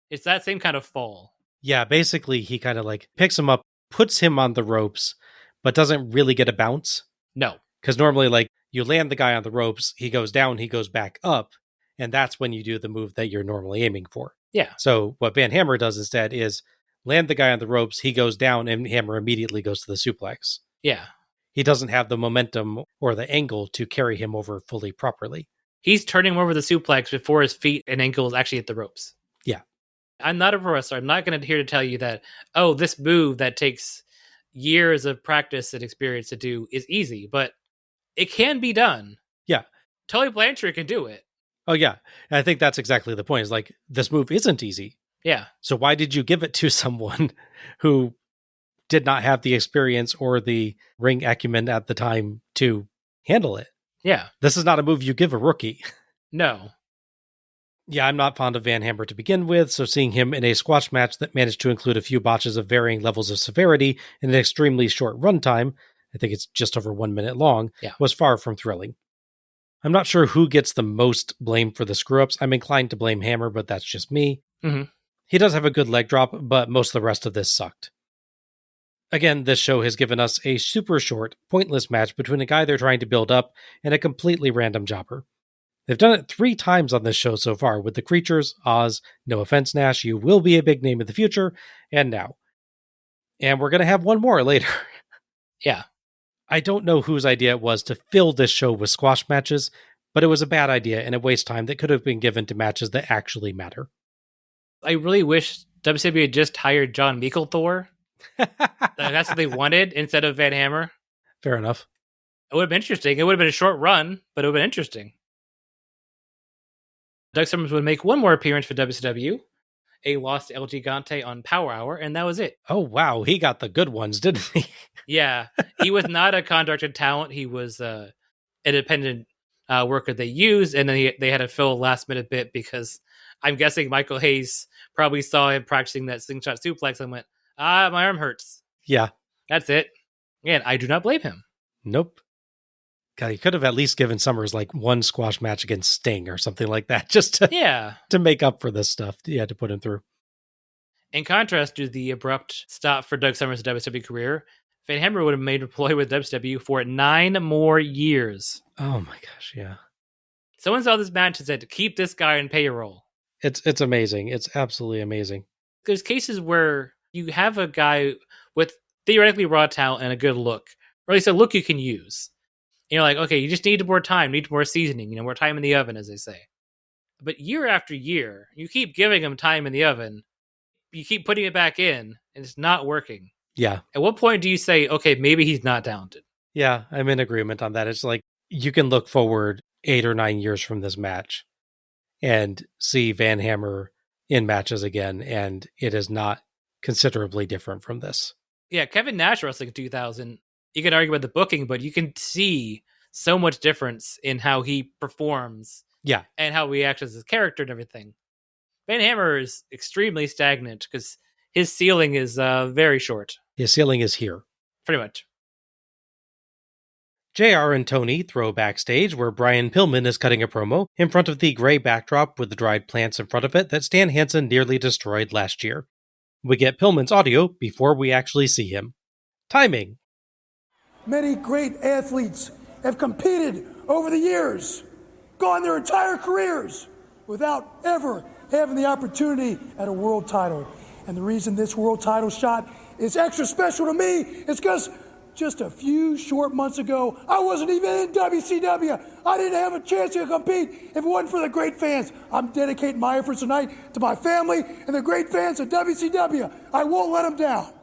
It's that same kind of fall. Yeah, basically he kind of picks him up, puts him on the ropes, but doesn't really get a bounce. No. Because normally, you land the guy on the ropes, he goes down, he goes back up, and that's when you do the move that you're normally aiming for. Yeah. So what Van Hammer does instead is land the guy on the ropes, he goes down, and Hammer immediately goes to the suplex. Yeah. He doesn't have the momentum or the angle to carry him over fully properly. He's turning him over the suplex before his feet and ankles actually hit the ropes. Yeah. I'm not a pro wrestler. I'm not going to here to tell you that, this move that takes years of practice and experience to do is easy, but it can be done. Yeah. Tully Blanchard can do it. Oh, yeah. And I think that's exactly the point. Is this move isn't easy. Yeah. So why did you give it to someone who did not have the experience or the ring acumen at the time to handle it? Yeah. This is not a move you give a rookie. No. Yeah, I'm not fond of Van Hammer to begin with, so seeing him in a squash match that managed to include a few botches of varying levels of severity in an extremely short runtime, I think it's just over 1 minute long, was far from thrilling. I'm not sure who gets the most blame for the screw-ups. I'm inclined to blame Hammer, but that's just me. Mm-hmm. He does have a good leg drop, but most of the rest of this sucked. Again, this show has given us a super short, pointless match between a guy they're trying to build up and a completely random jobber. They've done it 3 times on this show so far, with the Creatures, Oz, no offense Nash, you will be a big name in the future, and now. And we're going to have one more later. Yeah. I don't know whose idea it was to fill this show with squash matches, but it was a bad idea and a waste time that could have been given to matches that actually matter. I really wish WCW had just hired John Thor. That's what they wanted instead of Van Hammer. Fair enough. It would have been interesting. It would have been a short run, but it would have been interesting. Doug Summers would make one more appearance for WCW, a loss to El Gigante on Power Hour, and that was it. Oh, wow. He got the good ones, didn't he? Yeah. He was not a contracted talent. He was an independent worker they used, and then they had to fill a last-minute bit because I'm guessing Michael Hayes probably saw him practicing that slingshot suplex and went, my arm hurts. Yeah. That's it. And I do not blame him. Nope. God, you could have at least given Summers like one squash match against Sting or something like that, just to make up for this stuff you had to put him through. In contrast to the abrupt stop for Doug Summers' WWE career, Van Hammer would have made a ploy with WWE for 9 more years. Oh my gosh, yeah. Someone saw this match and said, keep this guy in payroll. It's amazing. It's absolutely amazing. There's cases where you have a guy with theoretically raw talent and a good look, or at least a look you can use. And you're like, okay, you just need more time, need more seasoning, more time in the oven, as they say. But year after year, you keep giving him time in the oven, you keep putting it back in, and it's not working. Yeah. At what point do you say, okay, maybe he's not talented? Yeah, I'm in agreement on that. It's like you can look forward 8 or 9 years from this match and see Van Hammer in matches again, and it is not considerably different from this. Yeah, Kevin Nash wrestling in 2000, you can argue about the booking, but you can see so much difference in how he performs. Yeah. And how he acts as his character and everything. Van Hammer is extremely stagnant because his ceiling is very short. His ceiling is here. Pretty much. JR and Tony throw backstage where Brian Pillman is cutting a promo in front of the gray backdrop with the dried plants in front of it that Stan Hansen nearly destroyed last year. We get Pillman's audio before we actually see him. Timing. Many great athletes have competed over the years, gone their entire careers without ever having the opportunity at a world title. And the reason this world title shot is extra special to me is because just a few short months ago, I wasn't even in WCW. I didn't have a chance to compete if it wasn't for the great fans. I'm dedicating my efforts tonight to my family and the great fans of WCW. I won't let them down.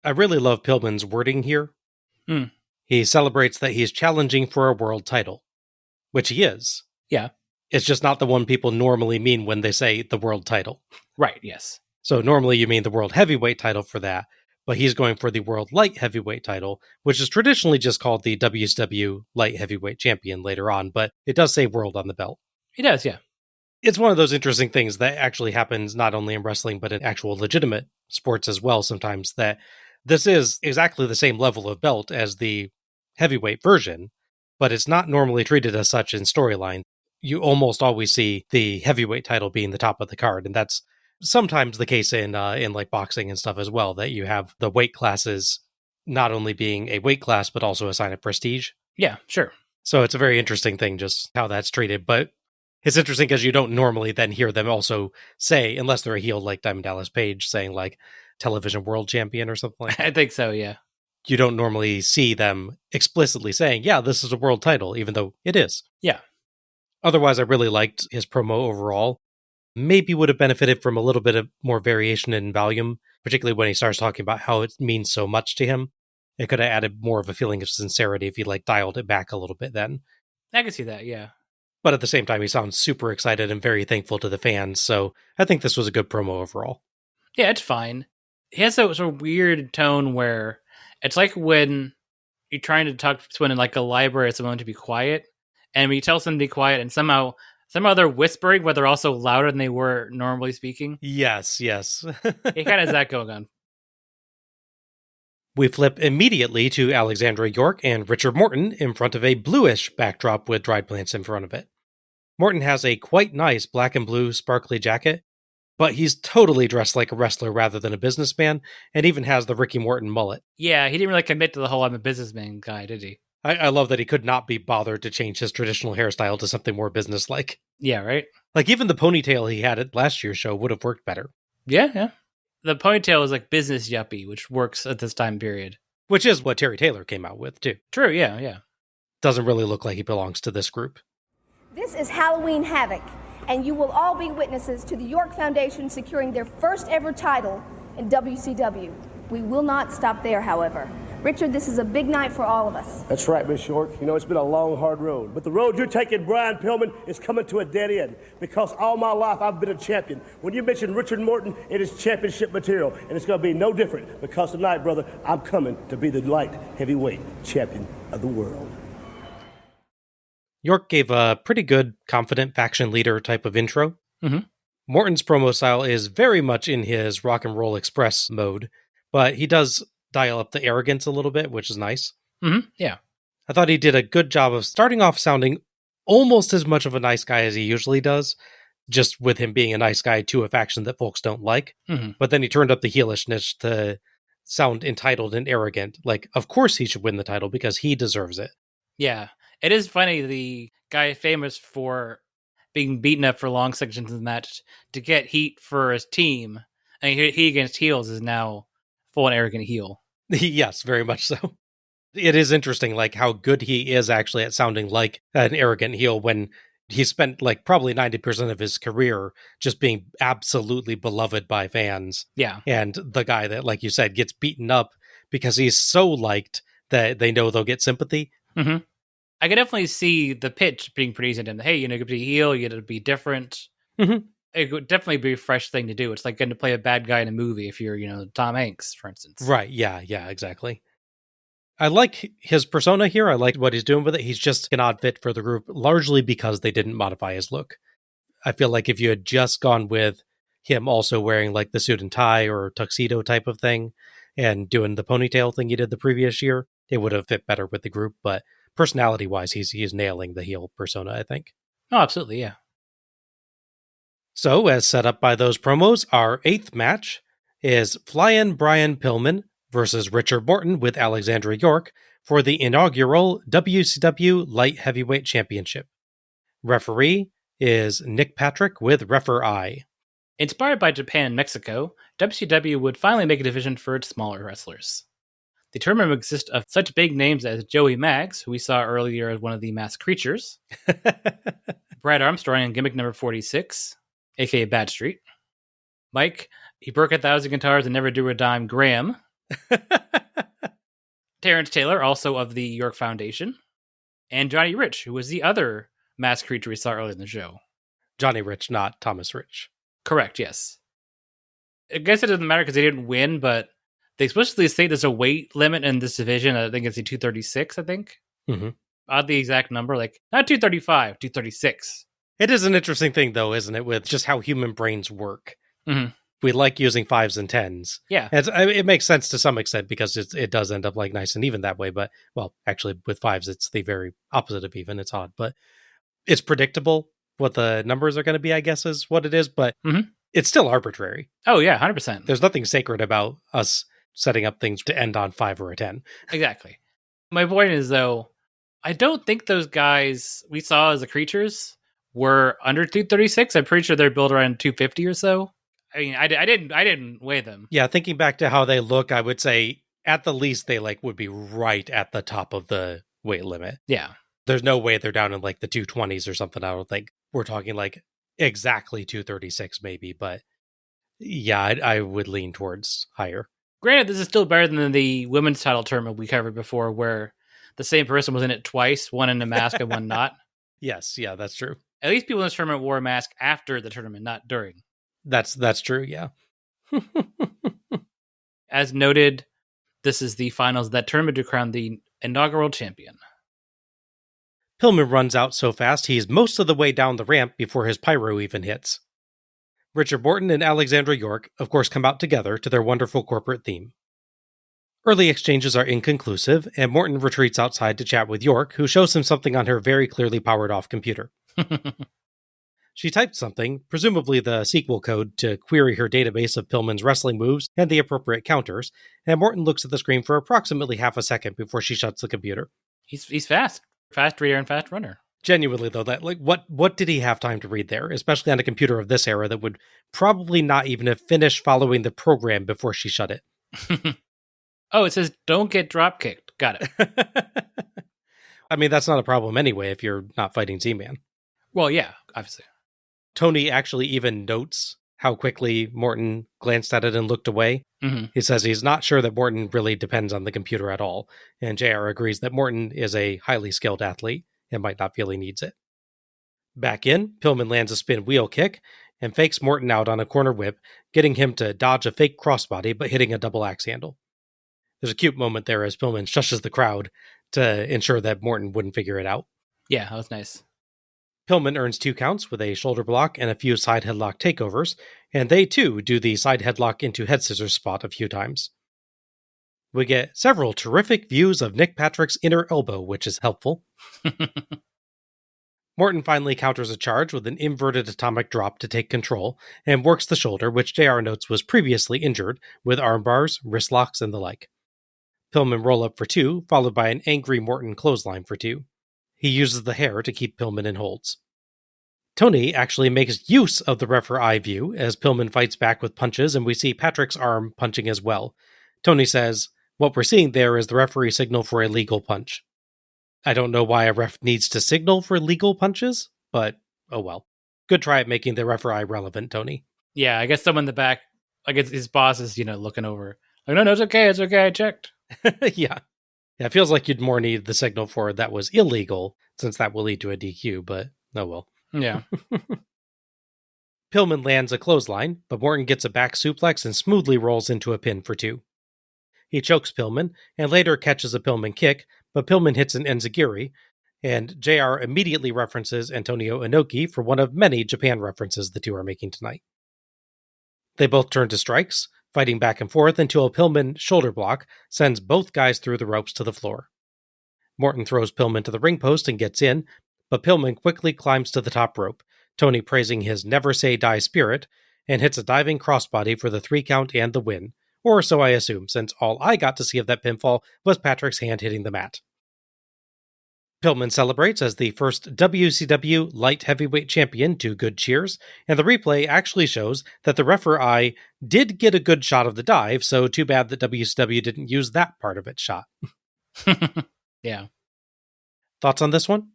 I really love Pillman's wording here. He celebrates that he's challenging for a world title, which he is. Yeah. It's just not the one people normally mean when they say the world title. Right, yes. So normally you mean the world heavyweight title for that, but he's going for the world light heavyweight title, which is traditionally just called the WCW light heavyweight champion later on, but it does say world on the belt. It does, yeah. It's one of those interesting things that actually happens not only in wrestling, but in actual legitimate sports as well sometimes, that this is exactly the same level of belt as the heavyweight version, but it's not normally treated as such in storyline. You almost always see the heavyweight title being the top of the card, and that's sometimes the case in like boxing and stuff as well, that you have the weight classes not only being a weight class, but also a sign of prestige. Yeah, sure. So it's a very interesting thing just how that's treated, but it's interesting because you don't normally then hear them also say, unless they're a heel like Diamond Dallas Page saying like television world champion or something like that. I think so, yeah. You don't normally see them explicitly saying, yeah, this is a world title, even though it is. Yeah. Otherwise, I really liked his promo overall. Maybe would have benefited from a little bit of more variation in volume, particularly when he starts talking about how it means so much to him. It could have added more of a feeling of sincerity if he like dialed it back a little bit then. I can see that, yeah. But at the same time, he sounds super excited and very thankful to the fans, so I think this was a good promo overall. Yeah, it's fine. He has a sort of weird tone where it's like when you're trying to talk to someone in like a library or someone to be quiet, and when you tell someone to be quiet and somehow they're whispering, but they're also louder than they were normally speaking. Yes. It kind of has that going on. We flip immediately to Alexandra York and Richard Morton in front of a bluish backdrop with dried plants in front of it. Morton has a quite nice black and blue sparkly jacket, but he's totally dressed like a wrestler rather than a businessman, and even has the Ricky Morton mullet. Yeah, he didn't really commit to the whole I'm a businessman guy, did he? I love that he could not be bothered to change his traditional hairstyle to something more businesslike. Yeah, right? Like, even the ponytail he had at last year's show would have worked better. Yeah. The ponytail is like business yuppie, which works at this time period. Which is what Terry Taylor came out with, too. True, yeah. Doesn't really look like he belongs to this group. This is Halloween Havoc, and you will all be witnesses to the York Foundation securing their first ever title in WCW. We will not stop there, however. Richard, this is a big night for all of us. That's right, Miss York. You know, it's been a long, hard road. But the road you're taking, Brian Pillman, is coming to a dead end. Because all my life, I've been a champion. When you mention Richard Morton, it is championship material. And it's going to be no different. Because tonight, brother, I'm coming to be the light heavyweight champion of the world. York gave a pretty good, confident faction leader type of intro. Mm-hmm. Morton's promo style is very much in his rock and roll express mode, but he does dial up the arrogance a little bit, which is nice. Mm-hmm. Yeah. I thought he did a good job of starting off sounding almost as much of a nice guy as he usually does, just with him being a nice guy to a faction that folks don't like. Mm-hmm. But then he turned up the heelishness to sound entitled and arrogant. Like, of course he should win the title because he deserves it. Yeah. It is funny, the guy famous for being beaten up for long sections of the match to get heat for his team, and he against heels is now full and arrogant heel. Yes, very much so. It is interesting, like, how good he is actually at sounding like an arrogant heel when he spent, like, probably 90% of his career just being absolutely beloved by fans. Yeah. And the guy that, like you said, gets beaten up because he's so liked that they know they'll get sympathy. Mm-hmm. I could definitely see the pitch being pretty easy to him. Hey, you could be a heel, you gotta be different. Mm-hmm. It would definitely be a fresh thing to do. It's like getting to play a bad guy in a movie if you're, Tom Hanks, for instance. Right, yeah, exactly. I like his persona here. I like what he's doing with it. He's just an odd fit for the group, largely because they didn't modify his look. I feel like if you had just gone with him also wearing like the suit and tie or tuxedo type of thing and doing the ponytail thing he did the previous year, it would have fit better with the group. But personality-wise, he's nailing the heel persona, I think. Oh, absolutely, yeah. So, as set up by those promos, our 8th match is Flyin' Brian Pillman versus Richard Morton with Alexandra York for the inaugural WCW Light Heavyweight Championship. Referee is Nick Patrick with Refer I. Inspired by Japan and Mexico, WCW would finally make a division for its smaller wrestlers. The tournament would consist of such big names as Joey Maggs, who we saw earlier as one of the masked creatures, Brad Armstrong in gimmick number 46, aka Bad Street, Mike, he broke 1,000 guitars and never drew a dime, Graham, Terrence Taylor, also of the York Foundation, and Johnny Rich, who was the other masked creature we saw earlier in the show. Johnny Rich, not Thomas Rich. Correct, yes. I guess it doesn't matter because they didn't win, but they explicitly say there's a weight limit in this division. I think it's the 236, I think. Mm-hmm. Odd the exact number, like, not 235, 236. It is an interesting thing, though, isn't it, with just how human brains work. Mm-hmm. We like using 5s and 10s. Yeah. It makes sense to some extent because it does end up like nice and even that way. But, well, actually, with 5s, it's the very opposite of even. It's odd. But it's predictable what the numbers are going to be, I guess, is what it is. But it's still arbitrary. Oh, yeah, 100%. There's nothing sacred about us setting up things to end on 5 or a 10. Exactly. My point is, though, I don't think those guys we saw as the creatures were under 236. I'm pretty sure they're built around 250 or so. I mean, I didn't weigh them. Yeah, thinking back to how they look, I would say at the least they would be right at the top of the weight limit. Yeah. There's no way they're down in the 220s or something. I don't think we're talking exactly 236 maybe, but yeah, I would lean towards higher. Granted, this is still better than the women's title tournament we covered before where the same person was in it twice, one in a mask and one not. Yes, yeah, that's true. At least people in this tournament wore a mask after the tournament, not during. That's true, yeah. As noted, this is the finals of that tournament to crown the inaugural champion. Pillman runs out so fast he's most of the way down the ramp before his pyro even hits. Richard Morton and Alexandra York, of course, come out together to their wonderful corporate theme. Early exchanges are inconclusive, and Morton retreats outside to chat with York, who shows him something on her very clearly powered-off computer. She typed something, presumably the SQL code, to query her database of Pillman's wrestling moves and the appropriate counters, and Morton looks at the screen for approximately half a second before she shuts the computer. He's fast. Fast reader and fast runner. Genuinely, though, that what did he have time to read there, especially on a computer of this era that would probably not even have finished following the program before she shut it? Oh, it says, don't get drop kicked. Got it. I mean, that's not a problem anyway if you're not fighting Z-Man. Well, yeah, obviously. Tony actually even notes how quickly Morton glanced at it and looked away. Mm-hmm. He says he's not sure that Morton really depends on the computer at all, and JR agrees that Morton is a highly skilled athlete and might not feel he needs it. Back in, Pillman lands a spin wheel kick and fakes Morton out on a corner whip, getting him to dodge a fake crossbody but hitting a double axe handle. There's a cute moment there as Pillman shushes the crowd to ensure that Morton wouldn't figure it out. Yeah, that was nice. Pillman earns 2 counts with a shoulder block and a few side headlock takeovers, and they too do the side headlock into head scissors spot a few times. We get several terrific views of Nick Patrick's inner elbow, which is helpful. Morton finally counters a charge with an inverted atomic drop to take control, and works the shoulder, which JR notes was previously injured, with arm bars, wrist locks, and the like. Pillman roll up for 2, followed by an angry Morton clothesline for 2. He uses the hair to keep Pillman in holds. Tony actually makes use of the referee view as Pillman fights back with punches, and we see Patrick's arm punching as well. Tony says, "What we're seeing there is the referee signal for a legal punch." I don't know why a ref needs to signal for legal punches, but oh well. Good try at making the referee relevant, Tony. Yeah, I guess someone in the back, I guess his boss is, looking over. Like, no, it's okay, I checked. Yeah, it feels like you'd more need the signal for that was illegal, since that will lead to a DQ, but oh well. Yeah. Pillman lands a clothesline, but Morton gets a back suplex and smoothly rolls into a pin for 2. He chokes Pillman, and later catches a Pillman kick, but Pillman hits an enziguri, and JR immediately references Antonio Inoki for one of many Japan references the two are making tonight. They both turn to strikes, fighting back and forth until a Pillman shoulder block sends both guys through the ropes to the floor. Morton throws Pillman to the ring post and gets in, but Pillman quickly climbs to the top rope, Tony praising his never say die spirit, and hits a diving crossbody for the 3 count and the win. Or so I assume, since all I got to see of that pinfall was Patrick's hand hitting the mat. Pillman celebrates as the first WCW light heavyweight champion to good cheers, and the replay actually shows that the referee did get a good shot of the dive, so too bad that WCW didn't use that part of its shot. Yeah. Thoughts on this one?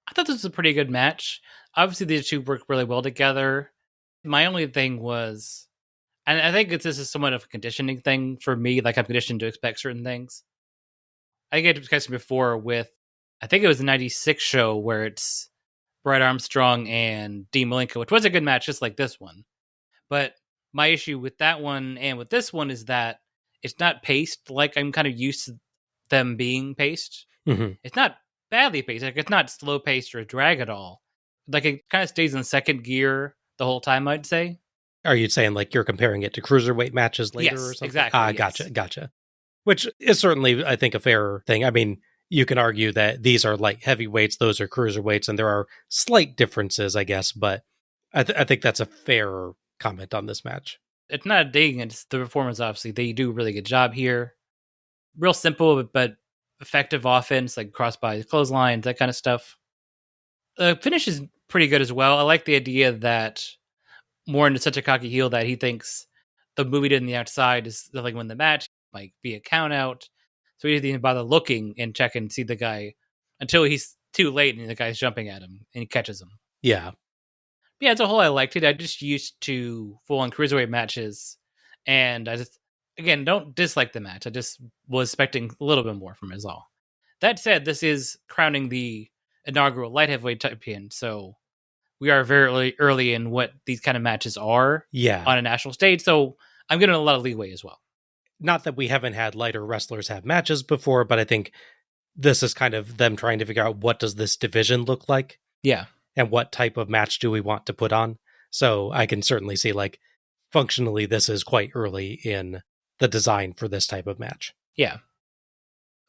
I thought this was a pretty good match. Obviously, these two work really well together. My only thing was, and I think this is somewhat of a conditioning thing for me, like I'm conditioned to expect certain things. I get discussed before with, I think it was the 96 show where it's Brett Armstrong and Dean Malenko, which was a good match just like this one. But my issue with that one and with this one is that it's not paced like I'm kind of used to them being paced. Mm-hmm. It's not badly paced. Like, it's not slow paced or drag at all. Like, it kind of stays in second gear the whole time, I'd say. Are you saying like you're comparing it to cruiserweight matches later Yes, or something? exactly. Yes. Gotcha. Which is certainly, I think, a fair thing. I mean, you can argue that these are like heavyweights, those are cruiserweights, and there are slight differences, I guess, but I think that's a fair comment on this match. It's not a dig, it's the performance, obviously. They do a really good job here. Real simple, but effective offense, like crossbodies, clotheslines, that kind of stuff. The finish is pretty good as well. I like the idea that Morton is such a cocky heel that he thinks the move he did on the outside is like win the match, might be a count out. So he doesn't even bother looking and check and see the guy until he's too late and the guy's jumping at him and he catches him. Yeah. Yeah, as a whole, I liked it. I just used to full-on cruiserweight matches, and I just, again, don't dislike the match. I just was expecting a little bit more from it, is all. That said, this is crowning the inaugural light heavyweight champion, so we are very early in what these kind of matches are on a national stage, so I'm getting a lot of leeway as well. Not that we haven't had lighter wrestlers have matches before, but I think this is kind of them trying to figure out what does this division look like. Yeah. And what type of match do we want to put on? So I can certainly see, like, functionally, this is quite early in the design for this type of match. Yeah.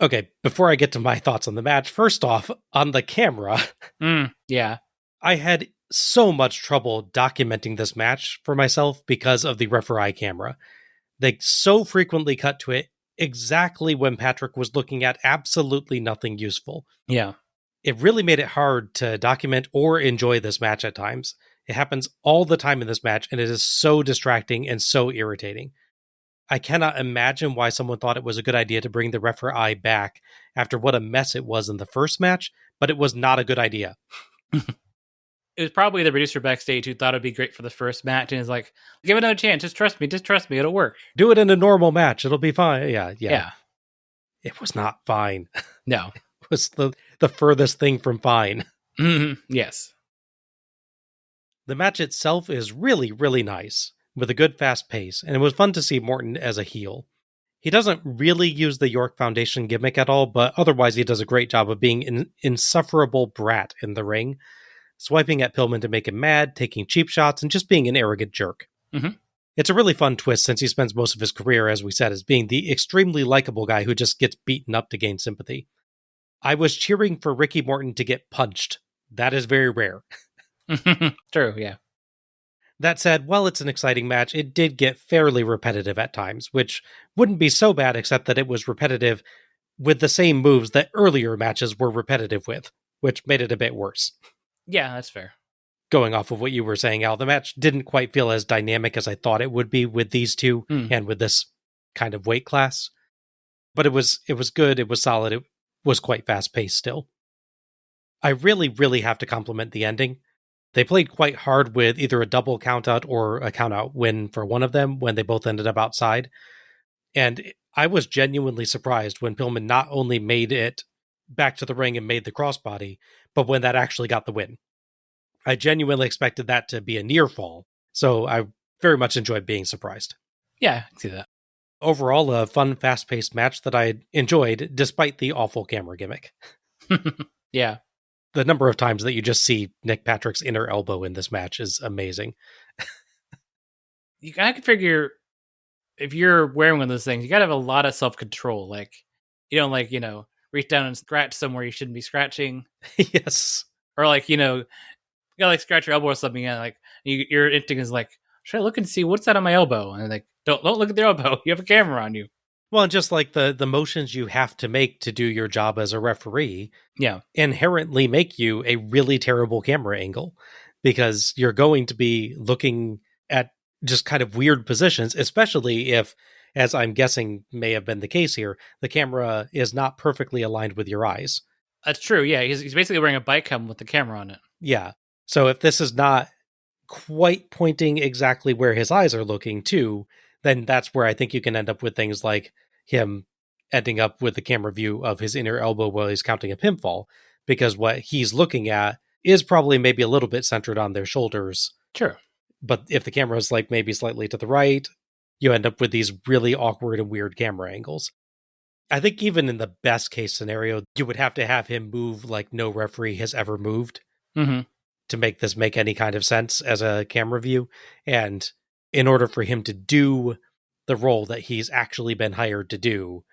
Okay, before I get to my thoughts on the match, first off, on the camera. Yeah. I had so much trouble documenting this match for myself because of the referee camera. They so frequently cut to it exactly when Patrick was looking at absolutely nothing useful. Yeah. It really made it hard to document or enjoy this match at times. It happens all the time in this match, and it is so distracting and so irritating. I cannot imagine why someone thought it was a good idea to bring the referee back after what a mess it was in the first match, but it was not a good idea. It was probably the producer backstage who thought it'd be great for the first match and is like, give it another chance, just trust me, it'll work. Do it in a normal match, it'll be fine. Yeah. It was not fine. No. It was the furthest thing from fine. Mm-hmm. Yes. The match itself is really, really nice, with a good fast pace, and it was fun to see Morton as a heel. He doesn't really use the York Foundation gimmick at all, but otherwise he does a great job of being an insufferable brat in the ring, swiping at Pillman to make him mad, taking cheap shots, and just being an arrogant jerk. Mm-hmm. It's a really fun twist since he spends most of his career, as we said, as being the extremely likable guy who just gets beaten up to gain sympathy. I was cheering for Ricky Morton to get punched. That is very rare. True, yeah. That said, while it's an exciting match, it did get fairly repetitive at times, which wouldn't be so bad except that it was repetitive with the same moves that earlier matches were repetitive with, which made it a bit worse. Yeah, that's fair. Going off of what you were saying, Al, the match didn't quite feel as dynamic as I thought it would be with these two and with this kind of weight class. But it was good, it was solid, it was quite fast-paced still. I really, really have to compliment the ending. They played quite hard with either a double countout or a countout win for one of them when they both ended up outside. And I was genuinely surprised when Pillman not only made it back to the ring and made the crossbody, but when that actually got the win. I genuinely expected that to be a near fall, so I very much enjoyed being surprised. Yeah, I can see that. Overall, a fun, fast-paced match that I enjoyed, despite the awful camera gimmick. Yeah. The number of times that you just see Nick Patrick's inner elbow in this match is amazing. I can figure, if you're wearing one of those things, you gotta have a lot of self-control. Like, you don't, like, reach down and scratch somewhere you shouldn't be scratching. Yes. Or, like, you gotta, like, scratch your elbow or something, and, like, your instinct is like, should I look and see what's that on my elbow? And, like, don't look at the elbow. You have a camera on you. Well, and just like the motions you have to make to do your job as a referee, inherently make you a really terrible camera angle, because you're going to be looking at just kind of weird positions, especially if, as I'm guessing may have been the case here, the camera is not perfectly aligned with your eyes. That's true, yeah. He's basically wearing a bike helmet with the camera on it. Yeah. So if this is not quite pointing exactly where his eyes are looking to, then that's where I think you can end up with things like him ending up with the camera view of his inner elbow while he's counting a pinfall, because what he's looking at is probably maybe a little bit centered on their shoulders. Sure. But if the camera is like maybe slightly to the right, you end up with these really awkward and weird camera angles. I think even in the best case scenario, you would have to have him move like no referee has ever moved to make this make any kind of sense as a camera view. And in order for him to do the role that he's actually been hired to do,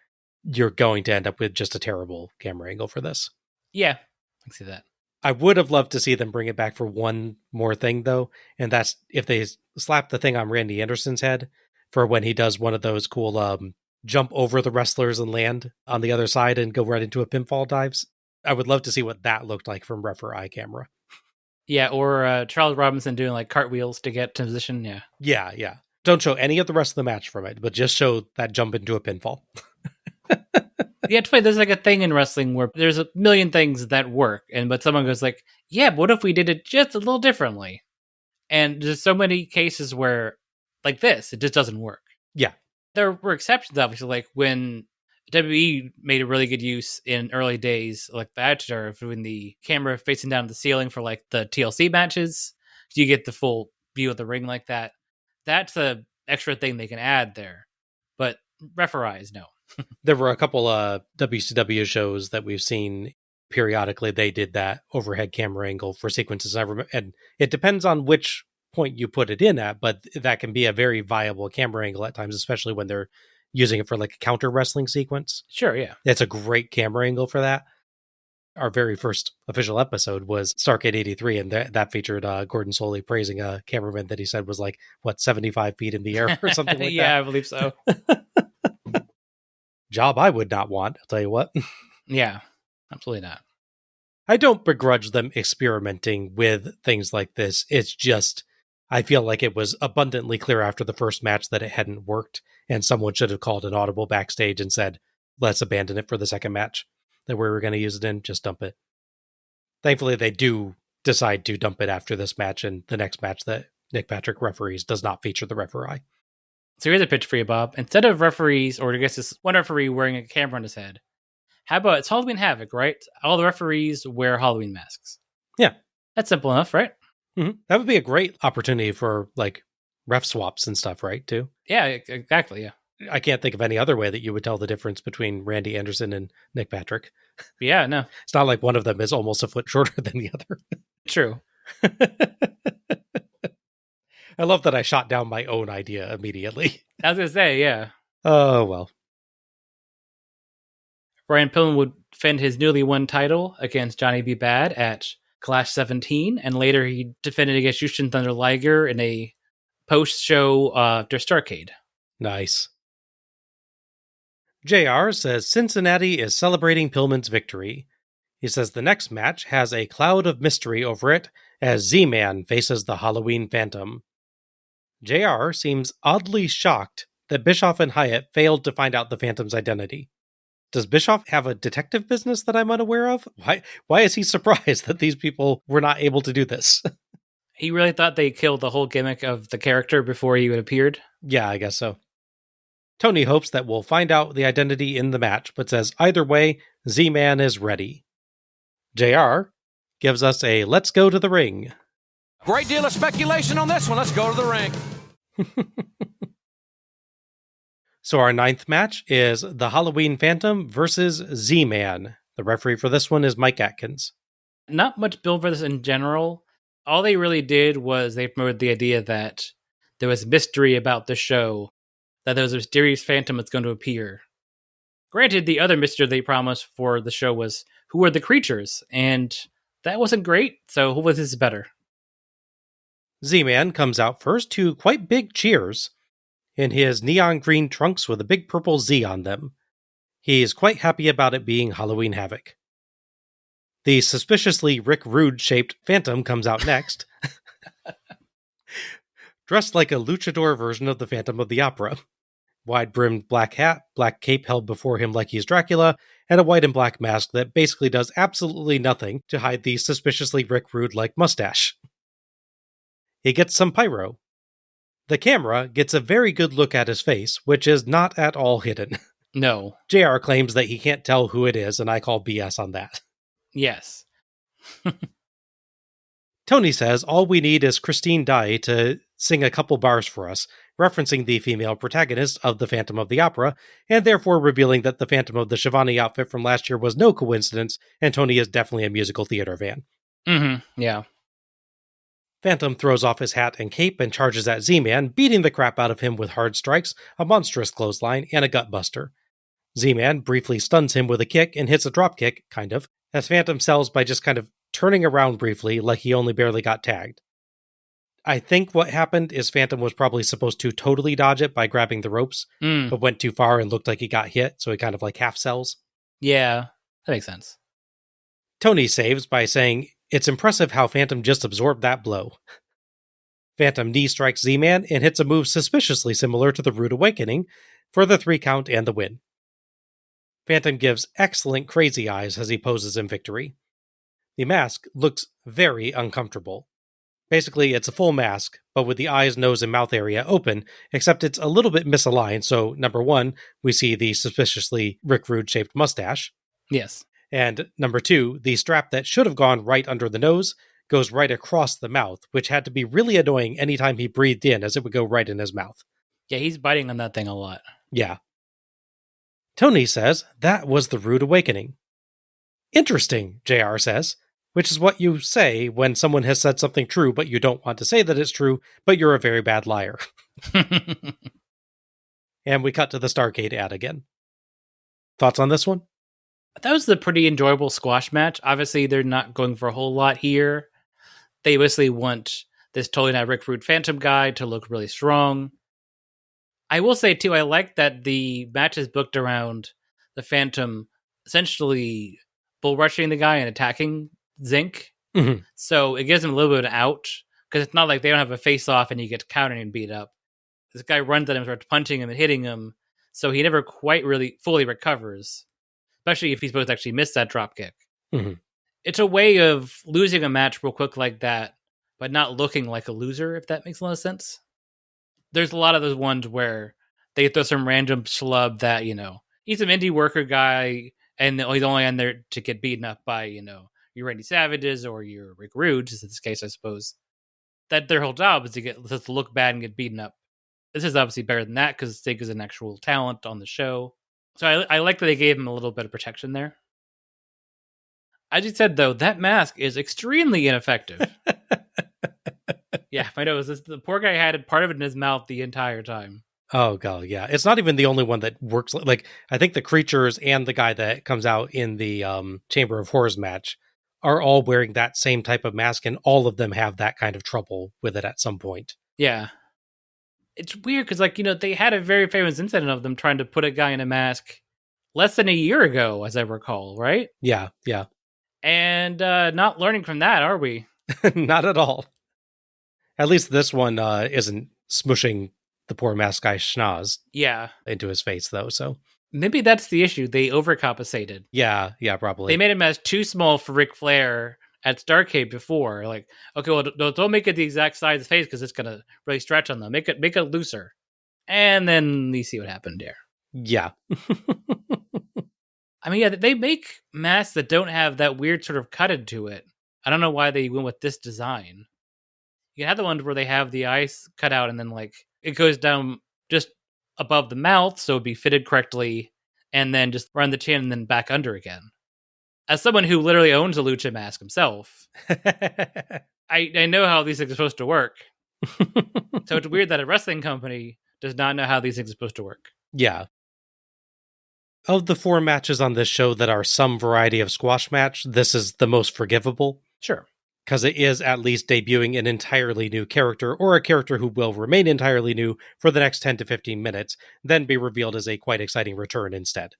you're going to end up with just a terrible camera angle for this. Yeah, I can see that. I would have loved to see them bring it back for one more thing, though, and that's if they slap the thing on Randy Anderson's head for when he does one of those cool jump over the wrestlers and land on the other side and go right into a pinfall dives. I would love to see what that looked like from ref or eye camera. Yeah, or Charles Robinson doing like cartwheels to get to position. Yeah. Yeah. Don't show any of the rest of the match from it, but just show that jump into a pinfall. Yeah, it's funny. There's like a thing in wrestling where there's a million things that work, but someone goes like, yeah, but what if we did it just a little differently? And there's so many cases where, like this, it just doesn't work. Yeah. There were exceptions, obviously, like when WWE made a really good use in early days, like the Attitude Era, when the camera facing down the ceiling for like the TLC matches, so you get the full view of the ring like that. That's a extra thing they can add there. But referees, no. There were a couple WCW shows that we've seen periodically. They did that overhead camera angle for sequences. And it depends on which point you put it in at, but that can be a very viable camera angle at times, especially when they're using it for like a counter wrestling sequence. Sure, yeah. It's a great camera angle for that. Our very first official episode was Starrcade 83, and that featured Gordon Soley praising a cameraman that he said was like, 75 feet in the air or something like that. Yeah, I believe so. Job I would not want, I'll tell you what. Yeah, absolutely not. I don't begrudge them experimenting with things like this. It's just, I feel like it was abundantly clear after the first match that it hadn't worked, and someone should have called an audible backstage and said, let's abandon it for the second match that we were going to use it in, just dump it. Thankfully, they do decide to dump it after this match, and the next match that Nick Patrick referees does not feature the referee. So here's a pitch for you, Bob. Instead of referees, or I guess it's one referee wearing a camera on his head, how about it's Halloween Havoc, right? All the referees wear Halloween masks. Yeah. That's simple enough, right? Mm-hmm. That would be a great opportunity for like ref swaps and stuff, right, too? Yeah, exactly, yeah. I can't think of any other way that you would tell the difference between Randy Anderson and Nick Patrick. Yeah, no. It's not like one of them is almost a foot shorter than the other. True. I love that I shot down my own idea immediately. I was going to say, yeah. Oh, well. Brian Pillman would defend his newly won title against Johnny B. Bad at Clash 17, and later he defended against Jushin Thunder Liger in a post-show after Starrcade. Nice. JR says Cincinnati is celebrating Pillman's victory. He says the next match has a cloud of mystery over it as Z-Man faces the Halloween Phantom. JR seems oddly shocked that Bischoff and Hyatt failed to find out the Phantom's identity. Does Bischoff have a detective business that I'm unaware of? Why is he surprised that these people were not able to do this? He really thought they killed the whole gimmick of the character before he appeared? Yeah, I guess so. Tony hopes that we'll find out the identity in the match, but says either way, Z-Man is ready. JR gives us a let's go to the ring. Great deal of speculation on this one. Let's go to the ring. So our ninth match is the Halloween Phantom versus Z-Man. The referee for this one is Mike Atkins. Not much build for this in general. All they really did was they promoted the idea that there was mystery about the show, that there was a mysterious phantom that's going to appear. Granted, the other mystery they promised for the show was who are the creatures, and that wasn't great, so hopefully this is better. Z-Man comes out first to quite big cheers in his neon green trunks with a big purple Z on them. He is quite happy about it being Halloween Havoc. The suspiciously Rick Rude-shaped Phantom comes out next, dressed like a luchador version of the Phantom of the Opera. Wide-brimmed black hat, black cape held before him like he's Dracula, and a white and black mask that basically does absolutely nothing to hide the suspiciously Rick Rude-like mustache. He gets some pyro. The camera gets a very good look at his face, which is not at all hidden. No. JR claims that he can't tell who it is, and I call BS on that. Yes. Tony says all we need is Christine Daae to sing a couple bars for us, referencing the female protagonist of The Phantom of the Opera, and therefore revealing that the Phantom of the Shivani outfit from last year was no coincidence, and Tony is definitely a musical theater fan. Mm-hmm, yeah. Phantom throws off his hat and cape and charges at Z-Man, beating the crap out of him with hard strikes, a monstrous clothesline, and a gutbuster. Z-Man briefly stuns him with a kick and hits a dropkick, kind of, as Phantom sells by just kind of turning around briefly like he only barely got tagged. I think what happened is Phantom was probably supposed to totally dodge it by grabbing the ropes, but went too far and looked like he got hit, so he kind of like half sells. Yeah, that makes sense. Tony saves by saying, it's impressive how Phantom just absorbed that blow. Phantom knee strikes Z-Man and hits a move suspiciously similar to the Rude Awakening for the 3 count and the win. Phantom gives excellent crazy eyes as he poses in victory. The mask looks very uncomfortable. Basically, it's a full mask, but with the eyes, nose, and mouth area open, except it's a little bit misaligned, so number 1, we see the suspiciously Rick Rude-shaped mustache. Yes. And number 2, the strap that should have gone right under the nose goes right across the mouth, which had to be really annoying anytime he breathed in, as it would go right in his mouth. Yeah, he's biting on that thing a lot. Yeah. Tony says that was the Rude Awakening. Interesting, JR says, which is what you say when someone has said something true, but you don't want to say that it's true, but you're a very bad liar. And we cut to the Starrcade ad again. Thoughts on this one? That was a pretty enjoyable squash match. Obviously, they're not going for a whole lot here. They basically want this totally not Rick Rude Phantom guy to look really strong. I will say, too, I like that the match is booked around the Phantom essentially bull rushing the guy and attacking Zinc. Mm-hmm. So it gives him a little bit of an out, because it's not like they don't have a face-off and you get countered and beat up. This guy runs at him, starts punching him and hitting him, so he never quite really fully recovers, especially if he's supposed to actually miss that dropkick. Mm-hmm. It's a way of losing a match real quick like that, but not looking like a loser, if that makes a lot of sense. There's a lot of those ones where they throw some random schlub that, he's an indie worker guy, and he's only in there to get beaten up by, your Randy Savages or your Rick Rudes, in this case, I suppose. That their whole job is to look bad and get beaten up. This is obviously better than that, because Stig is an actual talent on the show. So I like that they gave him a little bit of protection there. As you said, though, that mask is extremely ineffective. Yeah, I know. It was the poor guy had part of it in his mouth the entire time. Oh god, yeah. It's not even the only one that works. Like, I think the creatures and the guy that comes out in the Chamber of Horrors match are all wearing that same type of mask, and all of them have that kind of trouble with it at some point. Yeah. It's weird because, like, they had a very famous incident of them trying to put a guy in a mask less than a year ago, as I recall, right? Yeah. And not learning from that, are we? Not at all. At least this one isn't smushing the poor mask guy schnoz into his face, though, so... Maybe that's the issue. They overcompensated. Yeah, probably. They made him as too small for Ric Flair at Starrcade before. Like, okay, well, don't make it the exact size of the face because it's going to really stretch on them. Make it looser. And then you see what happened there. Yeah. I mean, yeah, they make masks that don't have that weird sort of cut into it. I don't know why they went with this design. You have the ones where they have the eyes cut out and then, like, it goes down just above the mouth, so it'd be fitted correctly, and then just around the chin and then back under again. As someone who literally owns a lucha mask himself, I know how these things are supposed to work. So it's weird that a wrestling company does not know how these things are supposed to work. Yeah. Of the 4 matches on this show that are some variety of squash match, this is the most forgivable. Sure. Because it is at least debuting an entirely new character, or a character who will remain entirely new for the next 10 to 15 minutes, then be revealed as a quite exciting return instead.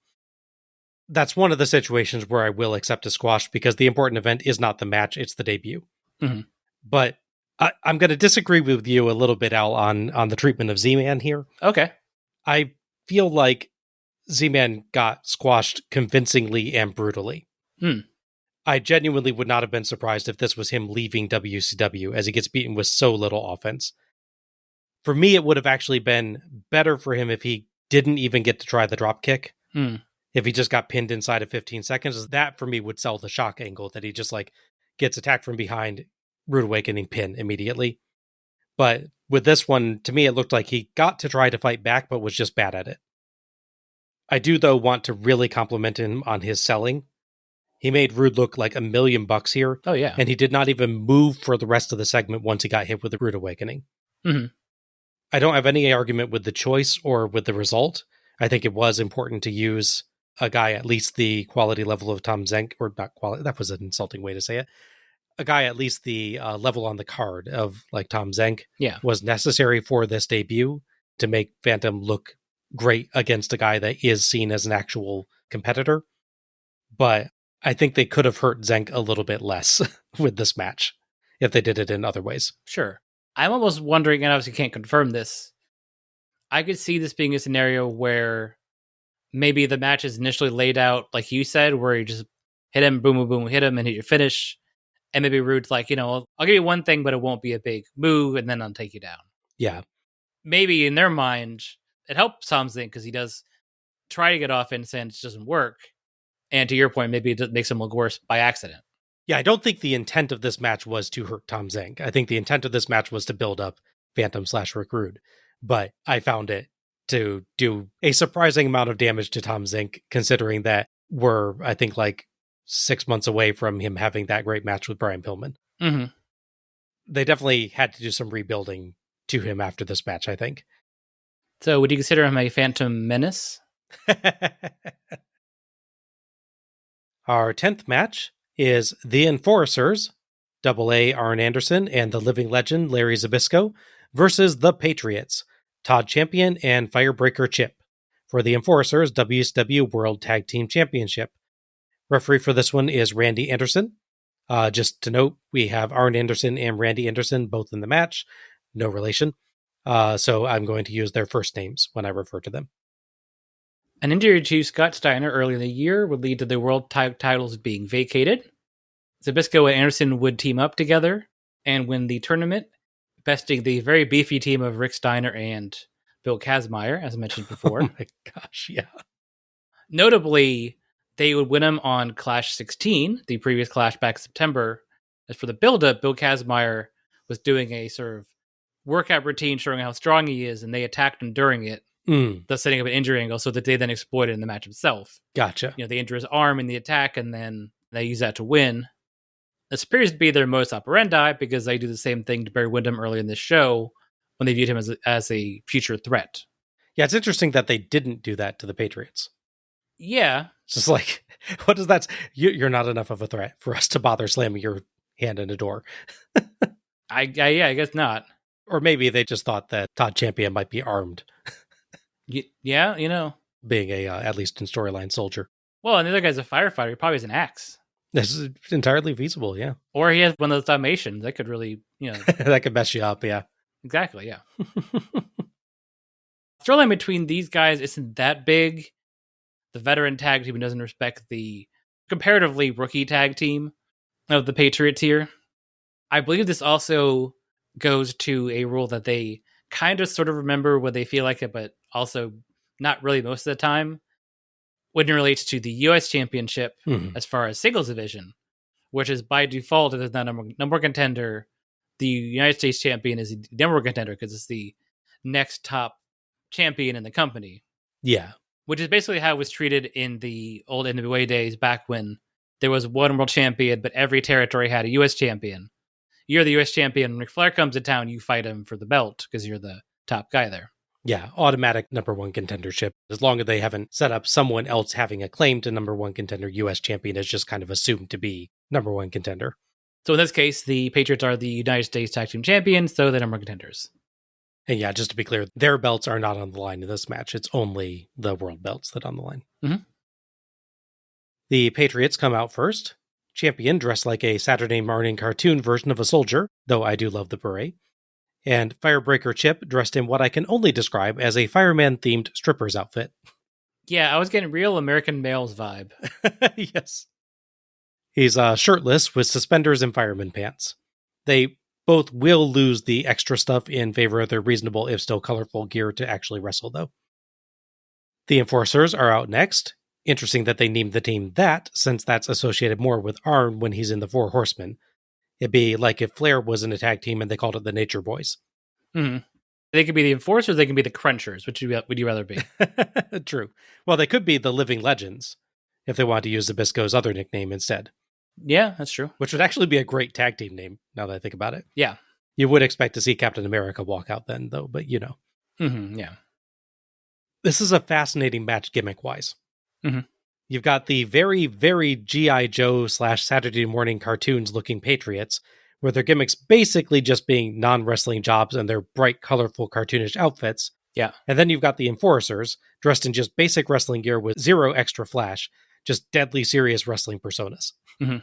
That's one of the situations where I will accept a squash, because the important event is not the match, it's the debut. Mm-hmm. But I'm going to disagree with you a little bit, Al, on the treatment of Z-Man here. Okay. I feel like Z-Man got squashed convincingly and brutally. I genuinely would not have been surprised if this was him leaving WCW, as he gets beaten with so little offense. For me, it would have actually been better for him if he didn't even get to try the drop kick. If he just got pinned inside of 15 seconds, that for me would sell the shock angle, that he just like gets attacked from behind, Rude Awakening pin immediately. But with this one, to me, it looked like he got to try to fight back, but was just bad at it. I do, though, want to really compliment him on his selling. He made Rude look like $1 million here. Oh, yeah. And he did not even move for the rest of the segment once he got hit with the Rude Awakening. Mm-hmm. I don't have any argument with the choice or with the result. I think it was important to use a guy at least the quality level of Tom Zenk, or not quality, that was an insulting way to say it. A guy at least the level on the card of like Tom Zenk was necessary for this debut to make Phantom look great against a guy that is seen as an actual competitor. But I think they could have hurt Zenk a little bit less with this match if they did it in other ways. Sure. I'm almost wondering, and obviously can't confirm this, I could see this being a scenario where maybe the match is initially laid out, like you said, where you just hit him, boom, boom, boom, hit him, and hit your finish. And maybe Rude's like, I'll give you one thing, but it won't be a big move, and then I'll take you down. Yeah. Maybe in their mind, it helps Tom Zenk because he does try to get offense and it doesn't work. And to your point, maybe it makes him look worse by accident. Yeah, I don't think the intent of this match was to hurt Tom Zenk. I think the intent of this match was to build up Phantom/Rick Rude. But I found it to do a surprising amount of damage to Tom Zenk, considering that we're, I think, like 6 months away from him having that great match with Brian Pillman. Mm-hmm. They definitely had to do some rebuilding to him after this match, I think. So would you consider him a Phantom Menace? Our 10th match is The Enforcers, AA Arn Anderson and the living legend Larry Zbyszko, versus The Patriots, Todd Champion and Firebreaker Chip, for the Enforcers WCW World Tag Team Championship. Referee for this one is Randy Anderson. Just to note, we have Arn Anderson and Randy Anderson both in the match. No relation. So I'm going to use their first names when I refer to them. An injury to Scott Steiner early in the year would lead to the world titles being vacated. Zbyszko and Anderson would team up together and win the tournament, besting the very beefy team of Rick Steiner and Bill Kazmaier, as I mentioned before. Oh my gosh, yeah. Notably, they would win him on Clash 16, the previous Clash back in September. As for the build-up, Bill Kazmaier was doing a sort of workout routine showing how strong he is, and they attacked him during it, thus setting up an injury angle so that they then exploited in the match itself. Gotcha. They injure his arm in the attack, and then they use that to win. This appears to be their modus operandi because they do the same thing to Barry Windham early in the show when they viewed him as a future threat. Yeah, it's interesting that they didn't do that to the Patriots. Yeah. It's just like, what does that... You're not enough of a threat for us to bother slamming your hand in a door. I guess not. Or maybe they just thought that Todd Champion might be armed. Yeah, you know. Being a, at least in storyline, soldier. Well, and the other guy's a firefighter. He probably has an axe. This is entirely feasible, yeah. Or he has one of those Dalmatians. That could really, that could mess you up, yeah. Exactly, yeah. Storyline between these guys isn't that big. The veteran tag team doesn't respect the comparatively rookie tag team of the Patriots here. I believe this also goes to a rule that they kind of sort of remember when they feel like it, but also not really most of the time, when it relates to the U.S. Championship as far as singles division, which is by default, if there's not a number one contender, the United States champion is the number one contender because it's the next top champion in the company. Yeah. Which is basically how it was treated in the old NWA days, back when there was one world champion, but every territory had a U.S. champion. You're the U.S. champion. When Ric Flair comes to town, you fight him for the belt because you're the top guy there. Yeah, automatic number one contendership. As long as they haven't set up someone else having a claim to number one contender, U.S. champion is just kind of assumed to be number one contender. So in this case, the Patriots are the United States Tag Team Champions, so they're number one contenders. And yeah, just to be clear, their belts are not on the line in this match. It's only the world belts that are on the line. Mm-hmm. The Patriots come out first. Champion dressed like a Saturday morning cartoon version of a soldier, though I do love the beret. And Firebreaker Chip dressed in what I can only describe as a fireman-themed stripper's outfit. Yeah, I was getting real American Males vibe. Yes. He's shirtless with suspenders and fireman pants. They both will lose the extra stuff in favor of their reasonable, if still colorful, gear to actually wrestle, though. The Enforcers are out next. Interesting that they named the team that, since that's associated more with Arn when he's in the Four Horsemen. It'd be like if Flair was in a tag team and they called it the Nature Boys. Mm-hmm. They could be the Enforcers, they can be the Crunchers. Which would you rather be? True. Well, they could be the Living Legends, if they wanted to use Zbyszko's other nickname instead. Yeah, that's true. Which would actually be a great tag team name, now that I think about it. Yeah. You would expect to see Captain America walk out then, though, but you know. Mm-hmm, yeah. This is a fascinating match gimmick-wise. Mm-hmm. You've got the very, very G.I. Joe / Saturday morning cartoons-looking Patriots, where their gimmicks basically just being non-wrestling jobs and their bright, colorful, cartoonish outfits. Yeah. And then you've got the Enforcers, dressed in just basic wrestling gear with zero extra flash, just deadly serious wrestling personas. Mm-hmm.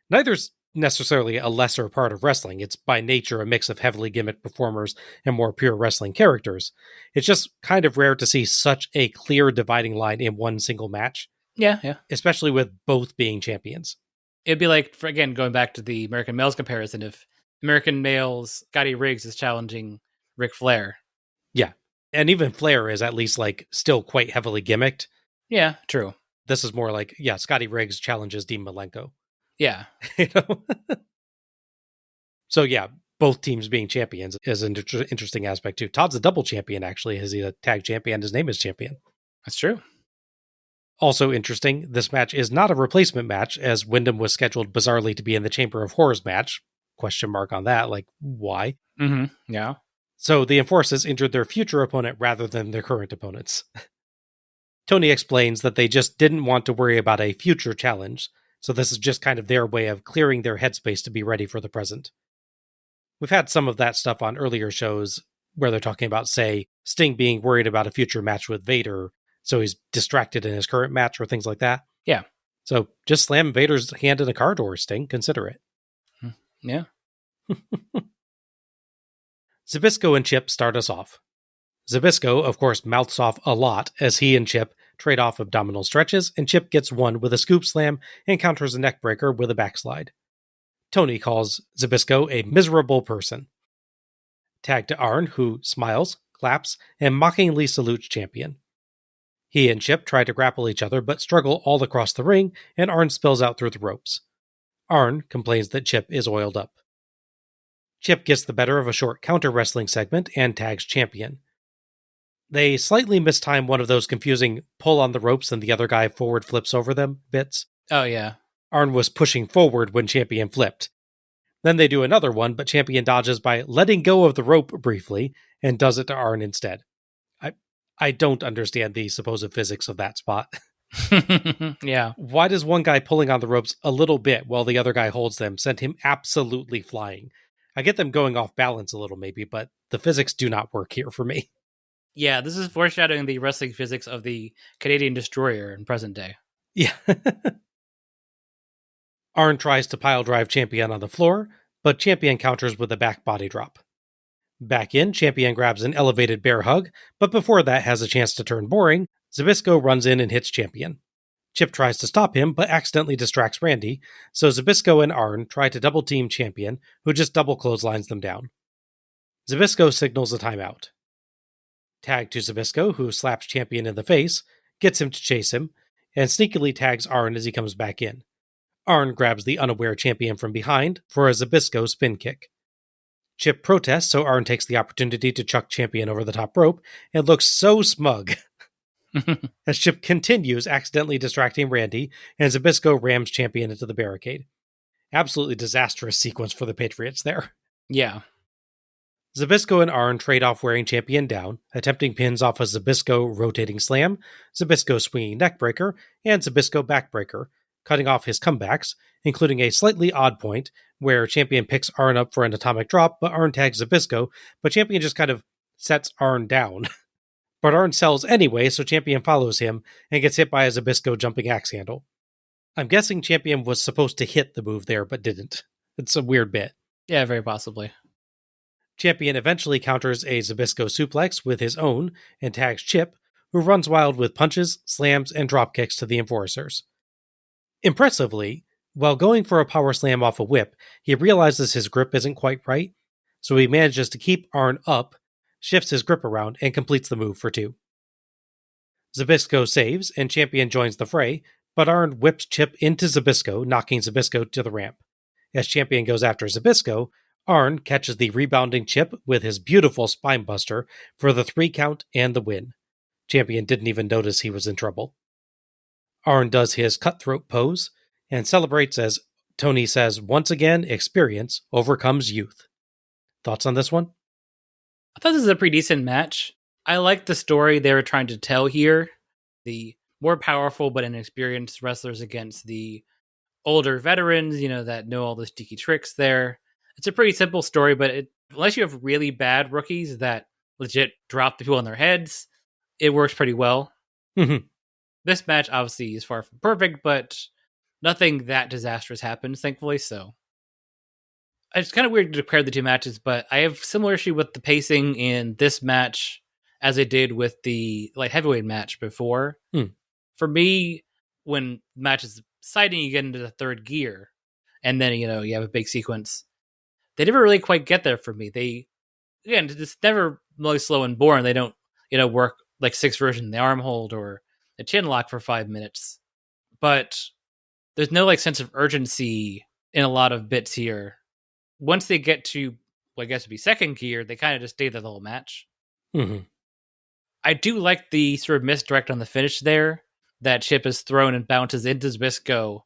Neither's necessarily a lesser part of wrestling. It's by nature a mix of heavily gimmicked performers and more pure wrestling characters. It's just kind of rare to see such a clear dividing line in one single match. Yeah. Especially with both being champions. It'd be like, again, going back to the American Males comparison, if American Males, Scotty Riggs is challenging Ric Flair. Yeah. And even Flair is at least like still quite heavily gimmicked. Yeah, true. This is more like, yeah, Scotty Riggs challenges Dean Malenko. Yeah. You know? So yeah, both teams being champions is an interesting aspect too. Todd's a double champion, actually. Is he a tag champion? His name is Champion. That's true. Also interesting, this match is not a replacement match, as Wyndham was scheduled bizarrely to be in the Chamber of Horrors match. Question mark on that, like, why? Mm-hmm. Yeah. So the Enforcers injured their future opponent rather than their current opponents. Tony explains that they just didn't want to worry about a future challenge, so this is just kind of their way of clearing their headspace to be ready for the present. We've had some of that stuff on earlier shows, where they're talking about, say, Sting being worried about a future match with Vader, so he's distracted in his current match or things like that. Yeah. So just slam Vader's hand in a car door, Sting. Consider it. Yeah. Zbyszko and Chip start us off. Zbyszko, of course, mouths off a lot as he and Chip trade off abdominal stretches, and Chip gets one with a scoop slam and counters a neck breaker with a backslide. Tony calls Zbyszko a miserable person. Tag to Arn, who smiles, claps, and mockingly salutes Champion. He and Chip try to grapple each other, but struggle all across the ring, and Arn spills out through the ropes. Arn complains that Chip is oiled up. Chip gets the better of a short counter-wrestling segment and tags Champion. They slightly mistime one of those confusing pull on the ropes and the other guy forward flips over them bits. Oh, yeah. Arn was pushing forward when Champion flipped, Then they do another one, but Champion dodges by letting go of the rope briefly and does it to Arn instead. I don't understand the supposed physics of that spot. Yeah. Why does one guy pulling on the ropes a little bit while the other guy holds them send him absolutely flying? I get them going off balance a little maybe, but the physics do not work here for me. Yeah, this is foreshadowing the wrestling physics of the Canadian Destroyer in present day. Yeah. Arn tries to pile drive Champion on the floor, but Champion counters with a back body drop. Back in, Champion grabs an elevated bear hug, but before that has a chance to turn boring, Zbyszko runs in and hits Champion. Chip tries to stop him, but accidentally distracts Randy, so Zbyszko and Arn try to double-team Champion, who just double clotheslines them down. Zbyszko signals a timeout. Tag to Zbyszko, who slaps Champion in the face, gets him to chase him, and sneakily tags Arn as he comes back in. Arn grabs the unaware Champion from behind for a Zbyszko spin kick. Chip protests, so Arn takes the opportunity to chuck Champion over the top rope and looks so smug. As Chip continues accidentally distracting Randy, and Zbyszko rams Champion into the barricade. Absolutely disastrous sequence for the Patriots there. Yeah. Zbyszko and Arn trade off wearing Champion down, attempting pins off a Zbyszko rotating slam, Zbyszko swinging neckbreaker, and Zbyszko backbreaker, cutting off his comebacks, including a slightly odd point where Champion picks Arn up for an atomic drop, but Arn tags Zbyszko, but Champion just kind of sets Arn down. But Arn sells anyway, so Champion follows him and gets hit by a Zbyszko jumping axe handle. I'm guessing Champion was supposed to hit the move there, but didn't. It's a weird bit. Yeah, very possibly. Champion eventually counters a Zbyszko suplex with his own and tags Chip, who runs wild with punches, slams, and drop kicks to the enforcers. Impressively, while going for a power slam off a whip, he realizes his grip isn't quite right, so he manages to keep Arn up, shifts his grip around, and completes the move for 2. Zbyszko saves, and Champion joins the fray, but Arn whips Chip into Zbyszko, knocking Zbyszko to the ramp. As Champion goes after Zbyszko, Arn catches the rebounding Chip with his beautiful spinebuster for the 3 count and the win. Champion didn't even notice he was in trouble. Arn does his cutthroat pose and celebrates as Tony says, once again, experience overcomes youth. Thoughts on this one? I thought this was a pretty decent match. I like the story they were trying to tell here. The more powerful but inexperienced wrestlers against the older veterans, that know all the sticky tricks there. It's a pretty simple story, but unless you have really bad rookies that legit drop the people on their heads, it works pretty well. Mm-hmm. This match obviously is far from perfect, but nothing that disastrous happens, thankfully, so. It's kind of weird to compare the two matches, but I have similar issue with the pacing in this match as I did with the light heavyweight match before. For me, when the match is exciting, you get into the third gear, and then, you have a big sequence. They never really quite get there for me. It's never really slow and boring. They don't, work like 6 version the arm hold or a chin lock for 5 minutes. But there's no sense of urgency in a lot of bits here. Once they get to, I guess it'd be second gear, they kind of just stay there the whole match. Mm-hmm. I do like the sort of misdirect on the finish there. That Chip is thrown and bounces into Zbyszko.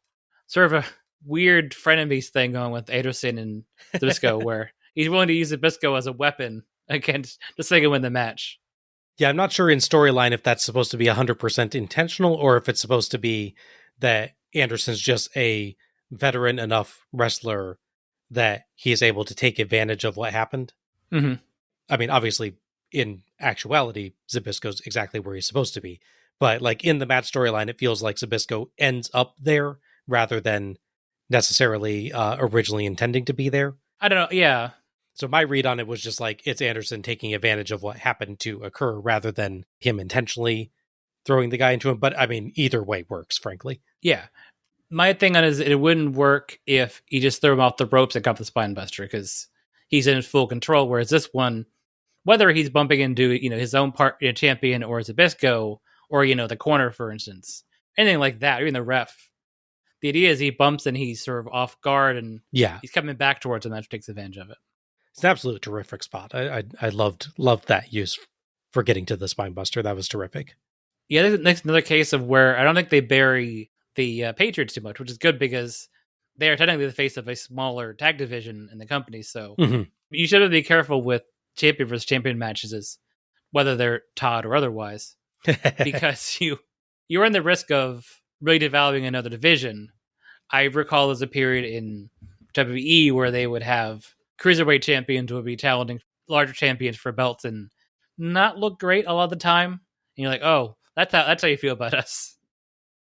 Sort of a weird frenemies thing going with Anderson and Zbyszko, where he's willing to use Zbyszko as a weapon against just so he can win the match. Yeah, I'm not sure in storyline if that's supposed to be 100% intentional or if it's supposed to be that Anderson's just a veteran enough wrestler that he is able to take advantage of what happened. Mm-hmm. I mean, obviously, in actuality, Zbyszko's exactly where he's supposed to be. But in the match storyline, it feels like Zbyszko ends up there rather than necessarily originally intending to be there. I don't know, yeah. So my read on it was just it's Anderson taking advantage of what happened to occur rather than him intentionally throwing the guy into him. But I mean, either way works, frankly. Yeah. My thing on it is it wouldn't work if he just threw him off the ropes and got the spine buster because he's in full control. Whereas this one, whether he's bumping into his own part champion or Zbyszko or the corner, for instance, anything like that, or even the ref. The idea is he bumps and he's sort of off guard and he's coming back towards him and that takes advantage of it. It's an absolute terrific spot. I loved that use for getting to the spine buster. That was terrific. Yeah, there's another case of where I don't think they bury the Patriots too much, which is good because they are technically the face of a smaller tag division in the company. So Mhm. you should be careful with champion versus champion matches, whether they're Todd or otherwise, because you run the risk of really devaluing another division. I recall there's a period in WWE where they would have cruiserweight champions would be challenging larger champions for belts and not look great a lot of the time. And you're like, oh, that's how you feel about us.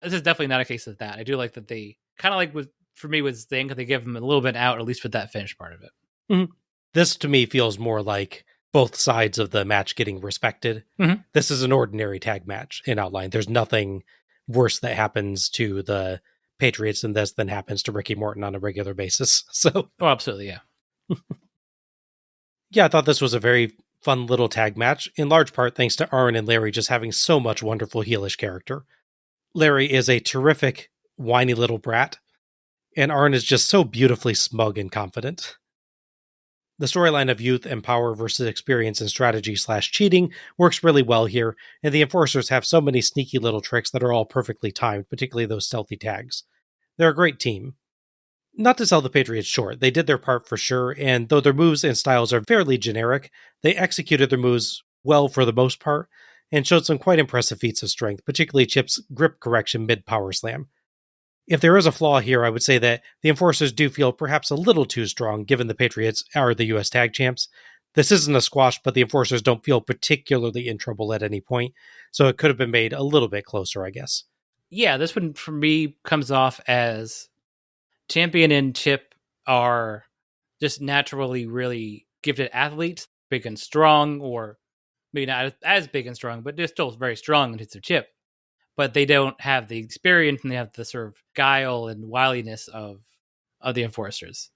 This is definitely not a case of that. I do like that they kind of like for me was Sting, they give him a little bit out, at least with that finish part of it. Mm-hmm. This to me feels more like both sides of the match getting respected. Mm-hmm. This is an ordinary tag match in outline. There's nothing worse that happens to the Patriots in this than happens to Ricky Morton on a regular basis. So, oh, absolutely, yeah. Yeah, I thought this was a very fun little tag match, in large part thanks to Arn and Larry just having so much wonderful heelish character. Larry is a terrific, whiny little brat, and Arn is just so beautifully smug and confident. The storyline of youth and power versus experience and strategy/cheating works really well here, and the Enforcers have so many sneaky little tricks that are all perfectly timed, particularly those stealthy tags. They're a great team. Not to sell the Patriots short, they did their part for sure, and though their moves and styles are fairly generic, they executed their moves well for the most part, and showed some quite impressive feats of strength, particularly Chip's grip correction mid-power slam. If there is a flaw here, I would say that the Enforcers do feel perhaps a little too strong, given the Patriots are the US Tag Champs. This isn't a squash, but the Enforcers don't feel particularly in trouble at any point, so it could have been made a little bit closer, I guess. Yeah, this one for me comes off as Champion and Chip are just naturally really gifted athletes, big and strong, or maybe not as big and strong, but they're still very strong in terms of Chip. But they don't have the experience and they have the sort of guile and wiliness of the Enforcers.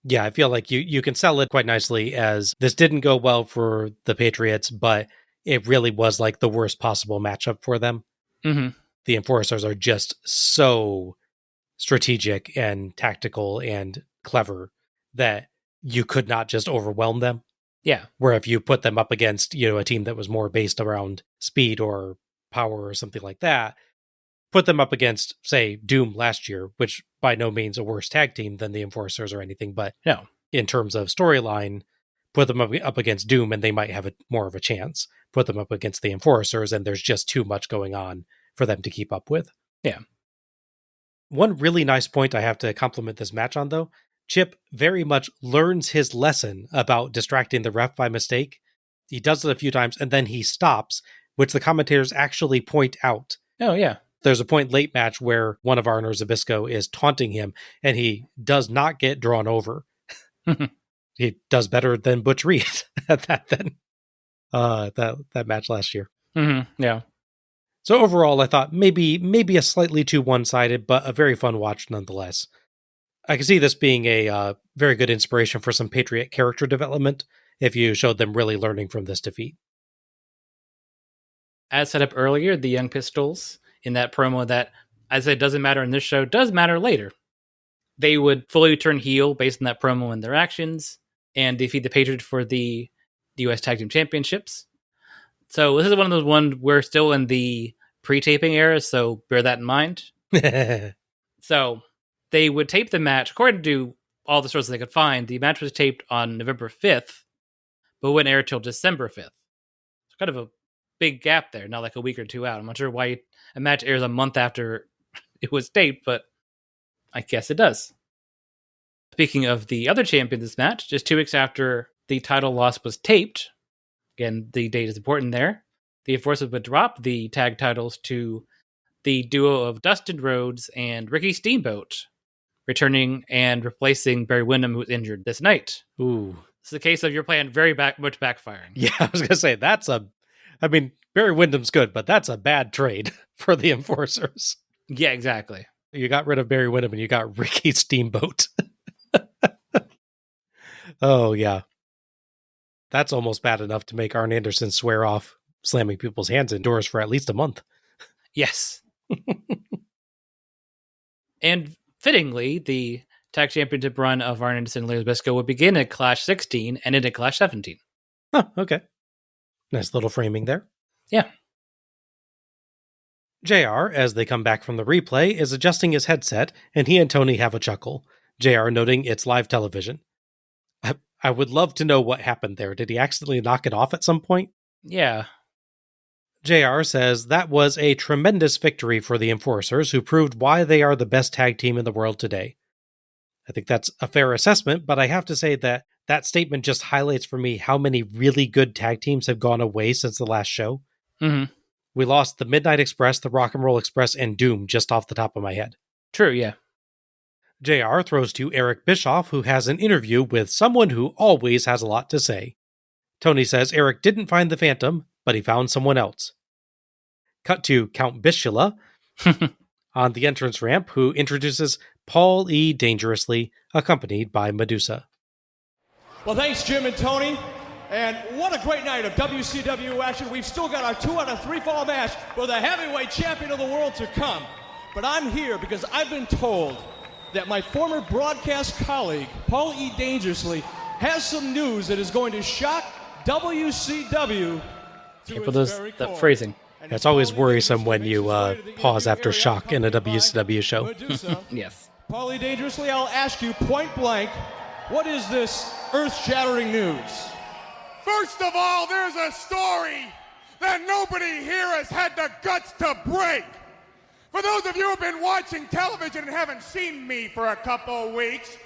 Yeah, I feel like you can sell it quite nicely as this didn't go well for the Patriots, but it really was like the worst possible matchup for them. Mm-hmm. The Enforcers are just so strategic and tactical and clever that you could not just overwhelm them. Yeah. Where if you put them up against, a team that was more based around speed or power or something like that, put them up against, say, Doom last year, which by no means a worse tag team than the Enforcers or anything, but no, in terms of storyline, put them up against Doom and they might have more of a chance. Put them up against the Enforcers and there's just too much going on for them to keep up with. Yeah. One really nice point I have to compliment this match on, though, Chip very much learns his lesson about distracting the ref by mistake. He does it a few times and then he stops, which the commentators actually point out. Oh, yeah. There's a point late match where one of Arn or Zbyszko is taunting him, and he does not get drawn over. He does better than Butch Reed at that then. That match last year. Mm-hmm. Yeah. So overall, I thought maybe a slightly too one-sided, but a very fun watch nonetheless. I can see this being a very good inspiration for some Patriot character development if you showed them really learning from this defeat. As set up earlier, the Young Pistols, in that promo that, as it doesn't matter in this show, does matter later. They would fully turn heel based on that promo and their actions, and defeat the Patriots for the US Tag Team Championships. So this is one of those ones we're still in the pre-taping era, so bear that in mind. So they would tape the match, according to all the sources they could find, the match was taped on November 5th, but wouldn't air till December 5th. It's kind of a big gap there, not like a week or two out. I'm not sure why a match airs a month after it was taped, but I guess it does. Speaking of the other champion this match, just 2 weeks after the title loss was taped, again, the date is important there, the Enforcers would drop the tag titles to the duo of Dustin Rhodes and Ricky Steamboat, returning and replacing Barry Windham, who was injured this night. Ooh. It's the case of your plan very much backfiring. Yeah, I was going to say, Barry Windham's good, but that's a bad trade for the Enforcers. Yeah, exactly. You got rid of Barry Windham and you got Ricky Steamboat. Oh, yeah. That's almost bad enough to make Arn Anderson swear off slamming people's hands indoors for at least a month. Yes. And fittingly, the tag championship run of Arn Anderson and Larry Zbyszko would begin at Clash 16 and end at Clash 17. Huh, okay. Nice little framing there. Yeah. JR, as they come back from the replay, is adjusting his headset, and he and Tony have a chuckle, JR noting it's live television. I would love to know what happened there. Did he accidentally knock it off at some point? Yeah. JR says that was a tremendous victory for the Enforcers, who proved why they are the best tag team in the world today. I think that's a fair assessment, but I have to say that that statement just highlights for me how many really good tag teams have gone away since the last show. Mm-hmm. We lost the Midnight Express, the Rock and Roll Express, and Doom just off the top of my head. True, yeah. JR throws to Eric Bischoff, who has an interview with someone who always has a lot to say. Tony says Eric didn't find the Phantom, but he found someone else. Cut to Count Bishula on the entrance ramp, who introduces Paul E. Dangerously, accompanied by Medusa. Well, thanks, Jim and Tony. And what a great night of WCW action. We've still got our 2 out of 3 fall match for the heavyweight champion of the world to come. But I'm here because I've been told that my former broadcast colleague, Paul E. Dangerously, has some news that is going to shock WCW. For that phrasing. It's always worrisome when you pause after shock in a WCW show. Yes. Paul E. Dangerously, I'll ask you point blank, what is this earth-shattering news? First of all, there's a story that nobody here has had the guts to break. For those of you who have been watching television and haven't seen me for a couple of weeks,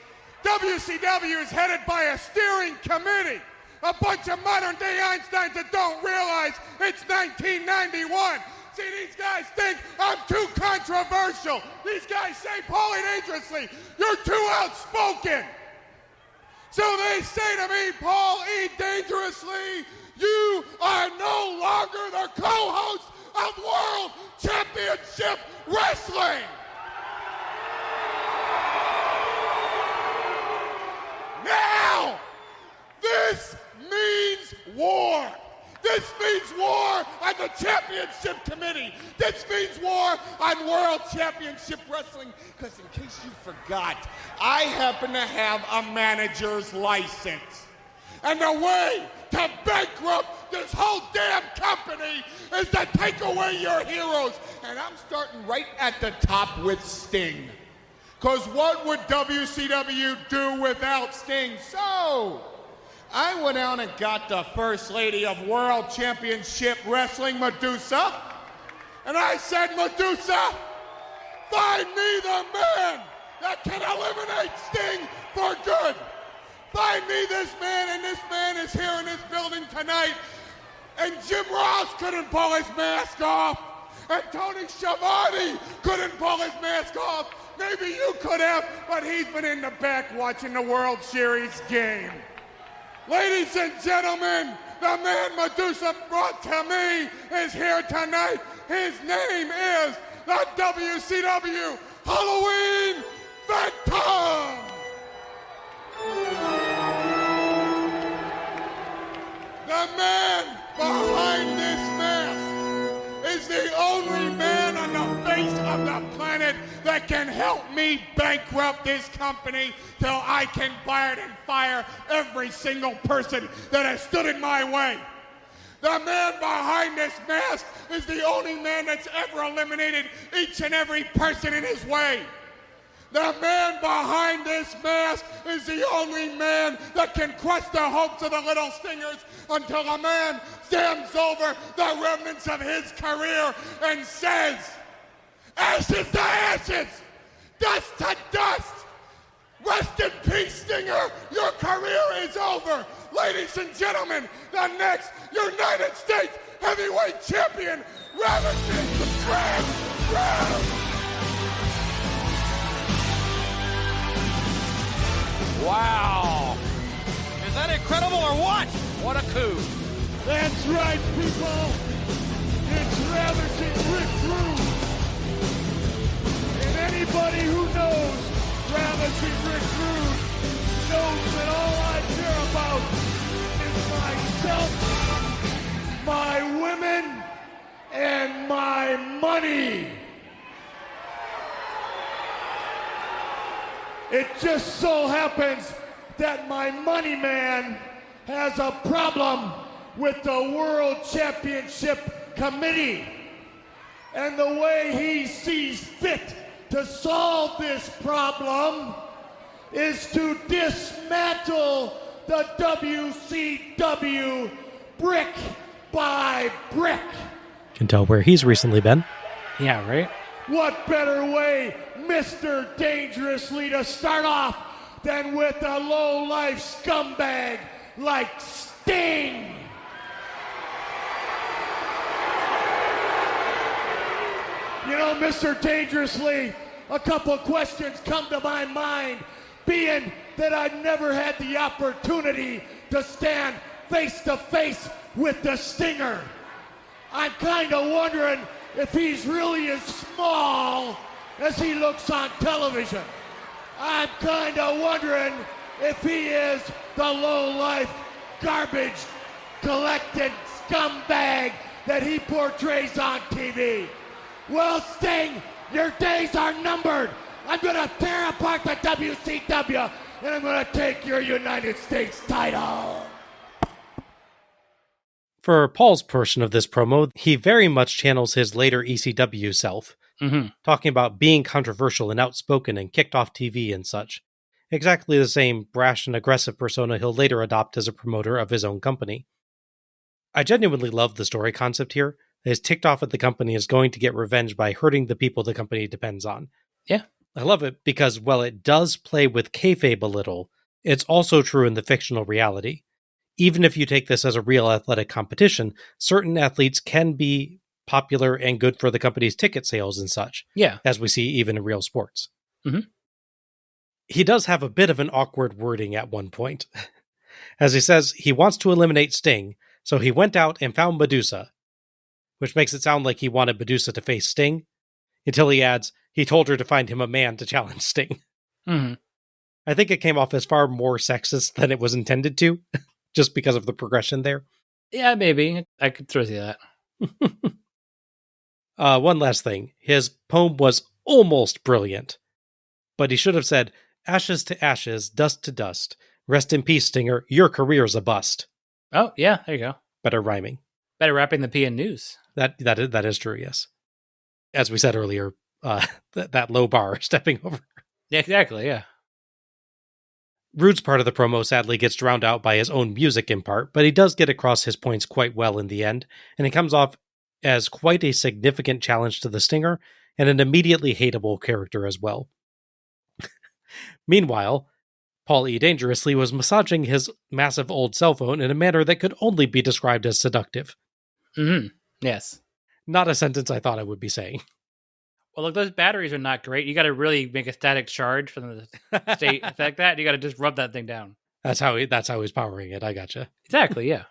WCW is headed by a steering committee. A bunch of modern-day Einsteins that don't realize it's 1991. See, these guys think I'm too controversial. These guys say, Paulie Dangerously, you're too outspoken. So they say to me, Paul E. Dangerously, you are no longer the co-host of World Championship Wrestling. Now, this means war. This means war on the championship committee. This means war on World Championship Wrestling. Because in case you forgot, I happen to have a manager's license. And the way to bankrupt this whole damn company is to take away your heroes. And I'm starting right at the top with Sting. Because what would WCW do without Sting? So I went out and got the First Lady of World Championship Wrestling, Medusa. And I said, Medusa, find me the man that can eliminate Sting for good. Find me this man, and this man is here in this building tonight. And Jim Ross couldn't pull his mask off. And Tony Schiavone couldn't pull his mask off. Maybe you could have, but he's been in the back watching the World Series game. Ladies and gentlemen, the man Medusa brought to me is here tonight. His name is the WCW Halloween Phantom. The man behind this mask is the only man on the face of the planet that can help me bankrupt this company till I can buy it and fire every single person that has stood in my way. The man behind this mask is the only man that's ever eliminated each and every person in his way. The man behind this mask is the only man that can crush the hopes of the little stingers until a man stands over the remnants of his career and says, ashes to ashes, dust to dust. Rest in peace, Stinger. Your career is over. Ladies and gentlemen, the next United States Heavyweight Champion, Ravishing Grand Round. Wow. Is that incredible or what? What a coup. That's right, people. It's Ravishing Rick Rude. And anybody who knows Ravishing Rick Rude knows that all I care about is myself, my women, and my money. It just so happens that my money man has a problem with the World Championship Committee. And the way he sees fit to solve this problem is to dismantle the WCW brick by brick. Can tell where he's recently been. Yeah, right? What better way, Mr. Dangerously, to start off than with a low-life scumbag like Sting? You know, Mr. Dangerously, a couple questions come to my mind, being that I've never had the opportunity to stand face-to-face with the Stinger. I'm kind of wondering if he's really as small as he looks on television. I'm kind of wondering if he is the low-life, garbage-collected scumbag that he portrays on TV. Well, Sting, your days are numbered. I'm going to tear apart the WCW, and I'm going to take your United States title. For Paul's portion of this promo, he very much channels his later ECW self, talking about being controversial and outspoken and kicked off TV and such. Exactly the same brash and aggressive persona he'll later adopt as a promoter of his own company. I genuinely love the story concept here. His ticked off at the company is going to get revenge by hurting the people the company depends on. Yeah. I love it because, while it does play with kayfabe a little, it's also true in the fictional reality. Even if you take this as a real athletic competition, certain athletes can be popular and good for the company's ticket sales and such. Yeah. As we see even in real sports. Mm-hmm. He does have a bit of an awkward wording at one point. As he says, he wants to eliminate Sting, so he went out and found Medusa, which makes it sound like he wanted Medusa to face Sting, until he adds, he told her to find him a man to challenge Sting. Mm-hmm. I think it came off as far more sexist than it was intended to, just because of the progression there. Yeah, maybe. I could throw you that. One last thing. His poem was almost brilliant, but he should have said, ashes to ashes, dust to dust. Rest in peace, Stinger. Your career's a bust. Oh, yeah, there you go. Better rhyming. Better wrapping the P in news. That is true, yes. As we said earlier, that low bar stepping over. Yeah, exactly, yeah. Rude's part of the promo sadly gets drowned out by his own music in part, but he does get across his points quite well in the end, and it comes off as quite a significant challenge to the Stinger, and an immediately hateable character as well. Meanwhile, Paul E. Dangerously was massaging his massive old cell phone in a manner that could only be described as seductive. Mm-hmm. Yes. Not a sentence I thought I would be saying. Well, look, those batteries are not great. You got to really make a static charge for them to stay like that. You got to just rub that thing down. That's how he's powering it. I gotcha. Exactly, yeah.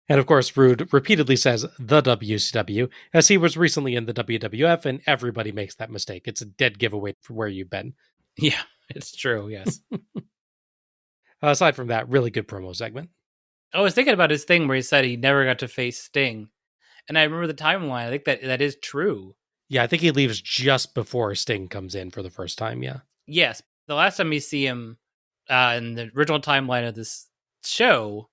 And of course, Rude repeatedly says the WCW, as he was recently in the WWF, and everybody makes that mistake. It's a dead giveaway for where you've been. Yeah, it's true, yes. Aside from that, really good promo segment. I was thinking about his thing where he said he never got to face Sting. And I remember the timeline. I think that is true. Yeah, I think he leaves just before Sting comes in for the first time, yeah. Yes. The last time you see him in the original timeline of this show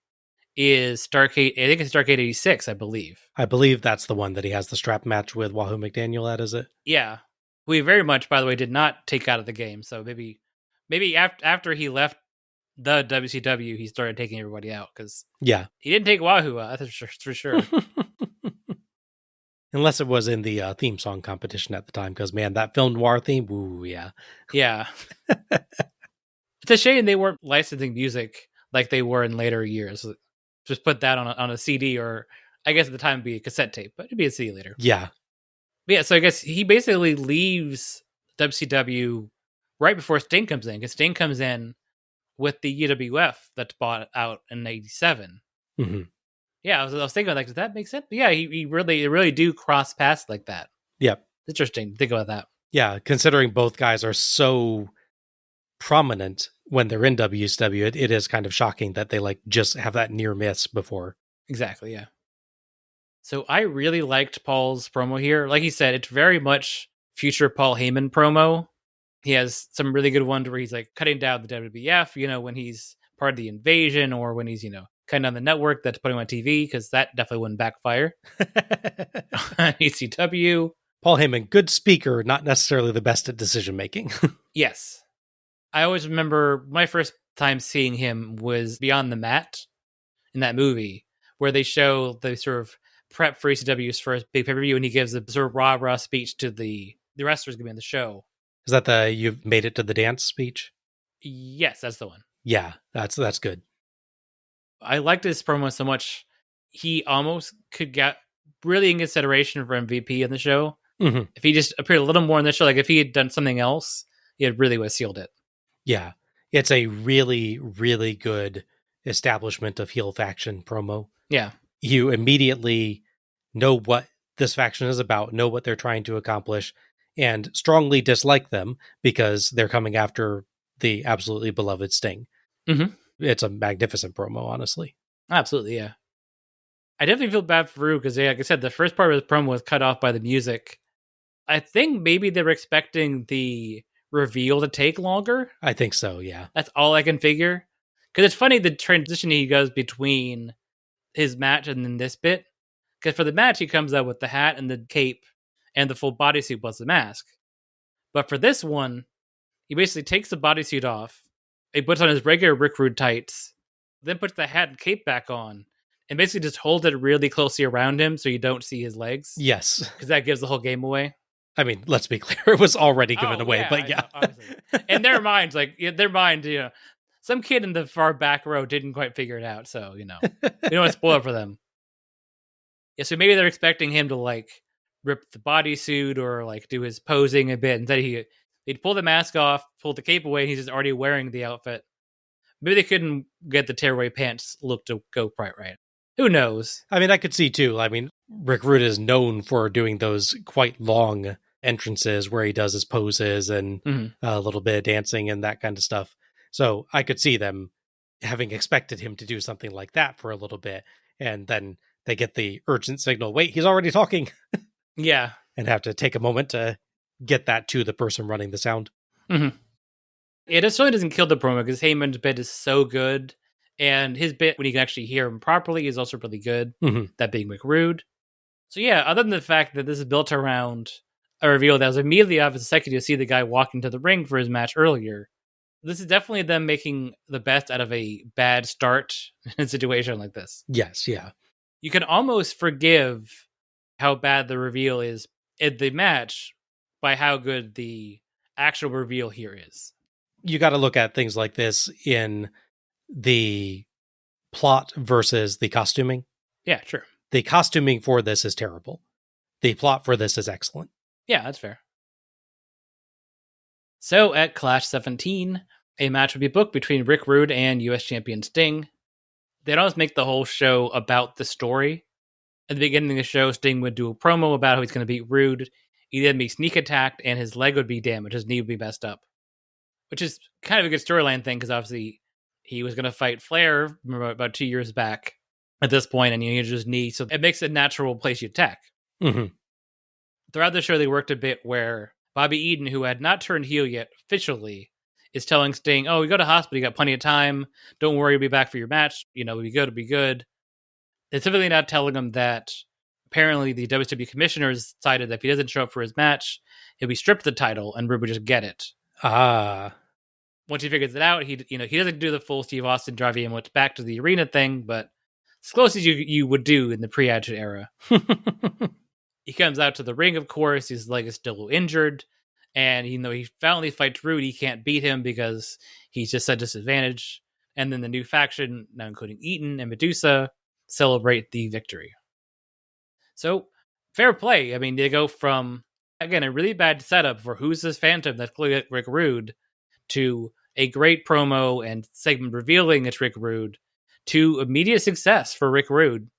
is Starrcade. I think it's Starrcade 86, I believe. I believe that's the one that he has the strap match with Wahoo McDaniel at, is it? Yeah. We very much, by the way, did not take out of the game. So maybe after he left the WCW, he started taking everybody out, because yeah, he didn't take Wahoo out, that's for sure. Unless it was in the theme song competition at the time, because, man, that film noir theme, ooh, yeah. Yeah. It's a shame they weren't licensing music like they were in later years. Just put that on a CD, or I guess at the time it'd be a cassette tape, but it'd be a CD later. Yeah. But yeah, so I guess he basically leaves WCW right before Sting comes in, because Sting comes in with the UWF that's bought out in 87. Mm-hmm. Yeah, I was thinking, like, does that make sense? But yeah, he really do cross paths like that. Yep. Interesting. Think about that. Yeah, considering both guys are so prominent when they're in WCW, it is kind of shocking that they just have that near miss before. Exactly, yeah. So I really liked Paul's promo here. Like he said, it's very much future Paul Heyman promo. He has some really good ones where he's cutting down the WWF, when he's part of the invasion, or when he's, kind of on the network that's putting on TV, because that definitely wouldn't backfire. ECW. Paul Heyman, good speaker, not necessarily the best at decision making. Yes. I always remember my first time seeing him was Beyond the Mat in that movie, where they show the sort of prep for ECW's first big pay-per-view, and he gives a sort of rah-rah speech to the wrestlers going to be on the show. Is that the "you've made it to the dance" speech? Yes, that's the one. Yeah, that's good. I liked his promo so much, he almost could get really in consideration for MVP in the show. Mm-hmm. If he just appeared a little more in the show, like if he had done something else, it really would have sealed it. Yeah, it's a really, really good establishment of heel faction promo. Yeah. You immediately know what this faction is about, know what they're trying to accomplish, and strongly dislike them because they're coming after the absolutely beloved Sting. Mm-hmm. It's a magnificent promo, honestly. Absolutely, yeah. I definitely feel bad for Rue because, like I said, the first part of his promo was cut off by the music. I think maybe they were expecting the reveal to take longer. I think so, yeah. That's all I can figure. Because it's funny the transition he goes between his match and then this bit. Because for the match, he comes out with the hat and the cape and the full bodysuit plus the mask. But for this one, he basically takes the bodysuit off. He puts on his regular Rick Rude tights, then puts the hat and cape back on, and basically just holds it really closely around him so you don't see his legs. Yes. Because that gives the whole game away. I mean, let's be clear, it was already given away, yeah, but yeah. In their minds, some kid in the far back row didn't quite figure it out, so, we don't want to spoil it for them. Yeah, so maybe they're expecting him to, rip the bodysuit or, do his posing a bit. Instead, he'd pull the mask off, pull the cape away, and he's just already wearing the outfit. Maybe they couldn't get the tearaway pants look to go quite right. Who knows? I mean, I could see, too. I mean, Rick Rude is known for doing those quite long entrances where he does his poses and a little bit of dancing and that kind of stuff. So I could see them having expected him to do something like that for a little bit. And then they get the urgent signal, wait, he's already talking. Yeah. And have to take a moment to get that to the person running the sound. Mm-hmm. It certainly doesn't kill the promo because Heyman's bit is so good. And his bit, when you can actually hear him properly, is also really good. Mm-hmm. That being Rick Rude. So yeah, other than the fact that this is built around a reveal that was immediately off the second you see the guy walking to the ring for his match earlier, this is definitely them making the best out of a bad start in a situation like this. Yes, yeah. You can almost forgive how bad the reveal is in the match by how good the actual reveal here is. You got to look at things like this in the plot versus the costuming. Yeah, sure. The costuming for this is terrible. The plot for this is excellent. Yeah, that's fair. So at Clash 17, a match would be booked between Rick Rude and US champion Sting. They'd always make the whole show about the story. At the beginning of the show, Sting would do a promo about how he's going to beat Rude. He'd then be sneak attacked and his leg would be damaged. His knee would be messed up. Which is kind of a good storyline thing because obviously he was going to fight Flair about 2 years back at this point and he injured his knee. So it makes it a natural place you attack. Mm-hmm. Throughout the show, they worked a bit where Bobby Eaton, who had not turned heel yet officially, is telling Sting, oh, you go to hospital, you got plenty of time. Don't worry, you'll be back for your match. It'll be good. They're typically not telling him that apparently the WWE commissioners decided that if he doesn't show up for his match, he'll be stripped the title and Rude would just get it. Ah. Once he figures it out, he doesn't do the full Steve Austin drive him back to the arena thing, but as close as you would do in the pre-Attitude Era. He comes out to the ring, of course. His leg is still injured. And even though he finally fights Rude, he can't beat him because he's just at disadvantage. And then the new faction, now including Eaton and Medusa, celebrate the victory. So, fair play. I mean, they go from, again, a really bad setup for who's this phantom that's clearly Rick Rude to a great promo and segment revealing it's Rick Rude to immediate success for Rick Rude.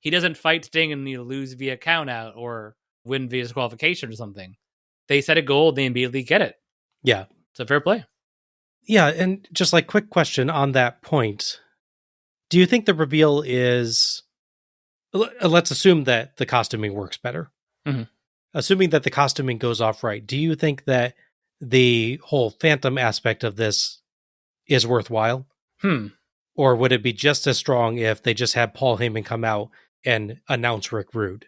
He doesn't fight Sting and lose via countout or win via disqualification or something. They set a goal, they immediately get it. Yeah. So fair play. Yeah, and just quick question on that point. Do you think the reveal is... Let's assume that the costuming works better. Mm-hmm. Assuming that the costuming goes off right, do you think that the whole phantom aspect of this is worthwhile? Or would it be just as strong if they just had Paul Heyman come out and announce Rick Rude?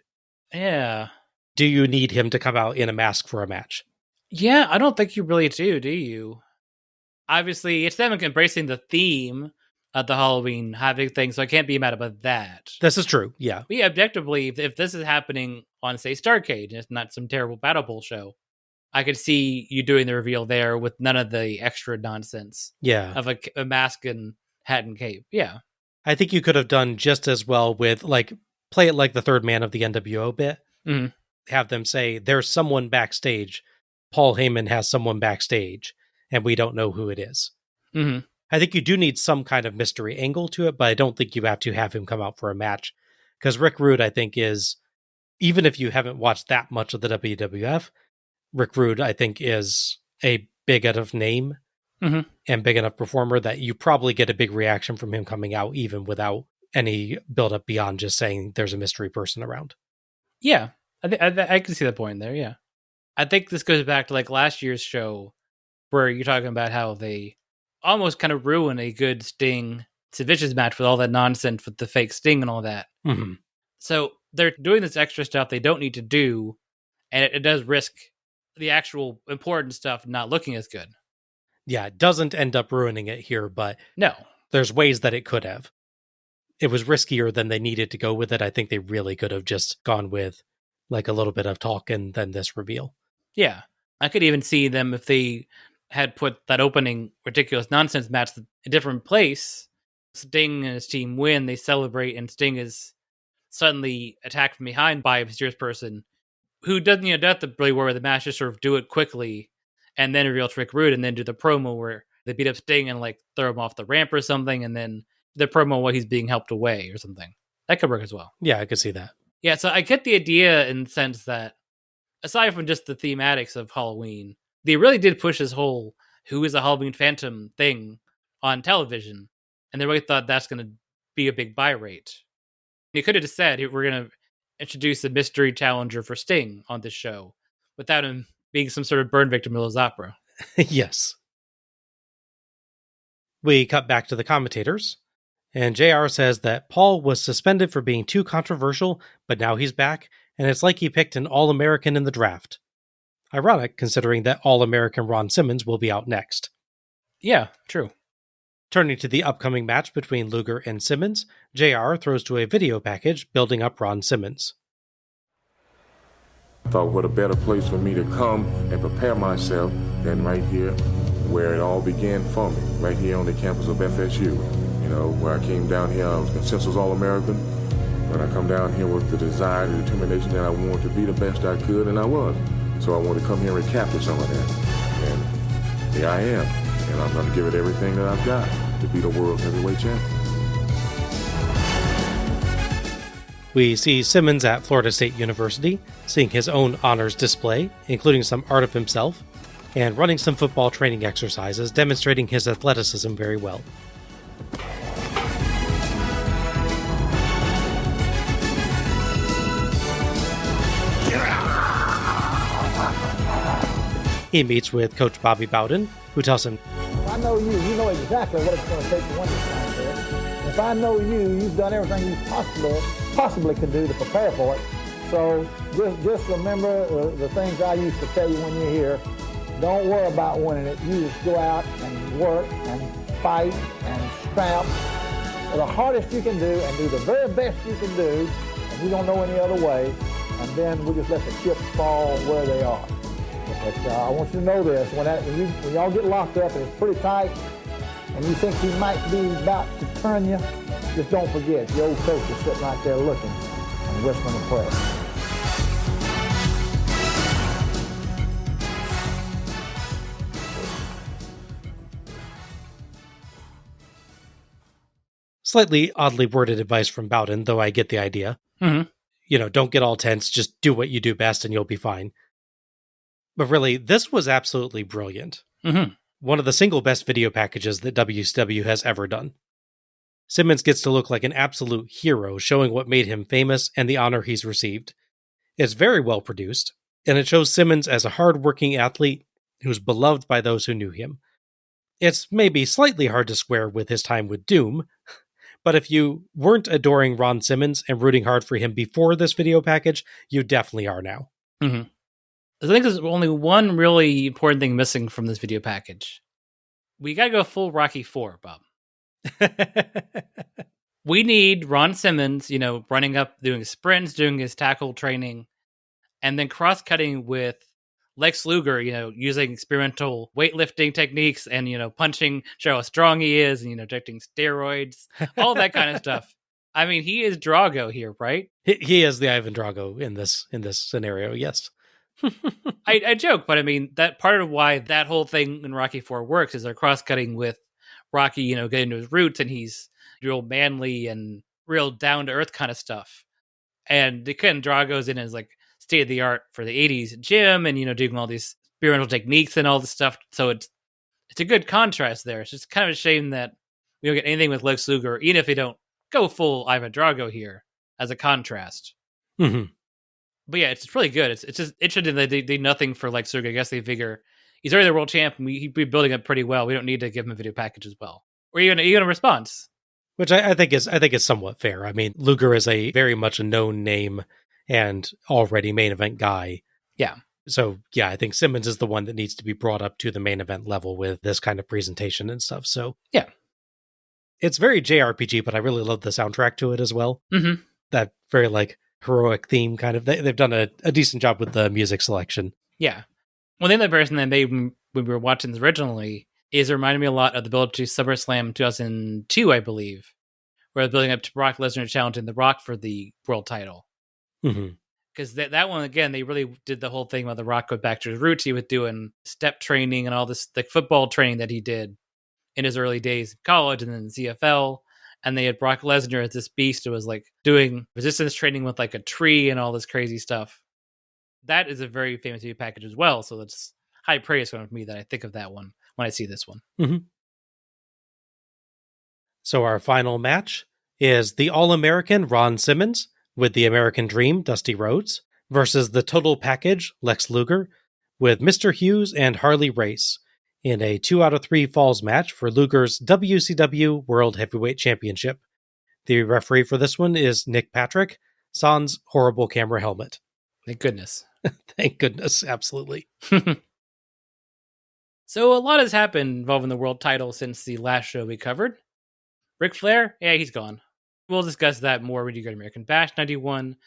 Yeah. Do you need him to come out in a mask for a match? Yeah, I don't think you really do you? Obviously, it's them embracing the theme of the Halloween Havoc thing, so I can't be mad about that. This is true, yeah. But yeah, objectively, if this is happening on, say, Starrcade, and it's not some terrible Battle Bowl show, I could see you doing the reveal there with none of the extra nonsense. Yeah. Of a mask and hat and cape. Yeah. I think you could have done just as well with, like, play it like the third man of the NWO bit. Mm-hmm. Have them say, there's someone backstage. Paul Heyman has someone backstage, and we don't know who it is. Mm-hmm. I think you do need some kind of mystery angle to it, but I don't think you have to have him come out for a match. Because Rick Rude, I think, is, even if you haven't watched that much of the WWF, Rick Rude, I think, is a big enough name and big enough performer that you probably get a big reaction from him coming out, even without any build-up beyond just saying there's a mystery person around. Yeah, I can see the point there, yeah. I think this goes back to like last year's show where you're talking about how they almost kind of ruin a good Sting Sid Vicious match with all that nonsense with the fake Sting and all that. Mm-hmm. So they're doing this extra stuff they don't need to do, and it does risk the actual important stuff not looking as good. Yeah, it doesn't end up ruining it here, but no, there's ways that it could have. It was riskier than they needed to go with it. I think they really could have just gone with like a little bit of talk and then this reveal. Yeah, I could even see them if they had put that opening ridiculous nonsense match in a different place. Sting and his team win, they celebrate, and Sting is suddenly attacked from behind by a mysterious person who doesn't have to really worry with the match, just sort of do it quickly and then reveal Rick Rude and then do the promo where they beat up Sting and like throw him off the ramp or something, and then the promo while he's being helped away or something. That could work as well. Yeah, I could see that. Yeah, so I get the idea in the sense that aside from just the thematics of Halloween, they really did push this whole who is a Halloween Phantom thing on television, and they really thought that's going to be a big buy rate. You could have just said, we're going to introduce a mystery challenger for Sting on this show without him being some sort of burn victim of his opera. Yes. We cut back to the commentators, and JR says that Paul was suspended for being too controversial, but now he's back, and it's like he picked an All-American in the draft. Ironic, considering that All-American Ron Simmons will be out next. Yeah, true. Turning to the upcoming match between Luger and Simmons, JR throws to a video package building up Ron Simmons. I thought what a better place for me to come and prepare myself than right here where it all began for me, right here on the campus of FSU. You know, where I came down here, I was consensus All-American, but I come down here with the desire and determination that I wanted to be the best I could, and I was. So I wanted to come here and capture some of that. And here I am. And I'm going to give it everything that I've got to be the world's heavyweight champion. We see Simmons at Florida State University, seeing his own honors display, including some art of himself, and running some football training exercises, demonstrating his athleticism very well. He meets with Coach Bobby Bowden, who tells him, if I know you, you know exactly what it's going to take to win this contest. If I know you, you've done everything you possibly could do to prepare for it. So just remember the things I used to tell you when you're here. Don't worry about winning it. You just go out and work and fight and scrap the hardest you can do and do the very best you can do, and we don't know any other way, and then we just let the chips fall where they are. But I want you to know this, when y'all get locked up and it's pretty tight, and you think he might be about to turn you, just don't forget, the old coach is sitting right there looking and whispering a prayer. Slightly oddly worded advice from Bowden, though I get the idea. Mm-hmm. You know, don't get all tense, just do what you do best and you'll be fine. But really, this was absolutely brilliant. Mm-hmm. One of the single best video packages that WCW has ever done. Simmons gets to look like an absolute hero, showing what made him famous and the honor he's received. It's very well produced, and it shows Simmons as a hard-working athlete who's beloved by those who knew him. It's maybe slightly hard to square with his time with Doom, but if you weren't adoring Ron Simmons and rooting hard for him before this video package, you definitely are now. Mm-hmm. I think there's only one really important thing missing from this video package. We gotta go full Rocky IV, Bob. We need Ron Simmons, running up, doing sprints, doing his tackle training, and then cross-cutting with Lex Luger, using experimental weightlifting techniques and, punching, show how strong he is, and, injecting steroids, all that kind of stuff. I mean, he is Drago here, right? He is the Ivan Drago in this scenario, yes. I joke, but I mean, that part of why that whole thing in Rocky IV works is they're cross-cutting with Rocky, getting to his roots, and he's real manly and real down-to-earth kind of stuff. And Drago's in his, state-of-the-art for the 80s gym and, doing all these experimental techniques and all this stuff. So it's a good contrast there. It's just kind of a shame that we don't get anything with Lex Luger, even if they don't go full Ivan Drago here as a contrast. Mm-hmm. But yeah, it's really good. It's just interesting that they did nothing for Lex Luger. I guess they figure he's already the world champ, and he'd be building up pretty well. We don't need to give him a video package as well. Or even a response. Which I think is somewhat fair. I mean, Luger is a very much a known name and already main event guy. Yeah. So yeah, I think Simmons is the one that needs to be brought up to the main event level with this kind of presentation and stuff. So yeah, it's very JRPG, but I really love the soundtrack to it as well. Mm-hmm. That very heroic theme kind of. They've done a decent job with the music selection. Yeah. One thing that person that made when we were watching this originally is it reminded me a lot of the build to SummerSlam 2002, I believe, where they're building up to Brock Lesnar challenging The Rock for the world title. Because that one, again, they really did the whole thing where The Rock went back to his roots. He was doing step training and all this football training that he did in his early days in college and then CFL. And they had Brock Lesnar as this beast who was doing resistance training with a tree and all this crazy stuff. That is a very famous video package as well. So that's high praise from me that I think of that one when I see this one. Mm-hmm. So our final match is the All-American Ron Simmons with the American Dream, Dusty Rhodes, versus the Total Package, Lex Luger, with Mr. Hughes and Harley Race in a 2 out of 3 falls match for Luger's WCW World Heavyweight Championship. The referee for this one is Nick Patrick, sans horrible camera helmet. Thank goodness. Thank goodness, absolutely. So a lot has happened involving the world title since the last show we covered. Ric Flair, yeah, he's gone. We'll discuss that more when you go to American Bash 91,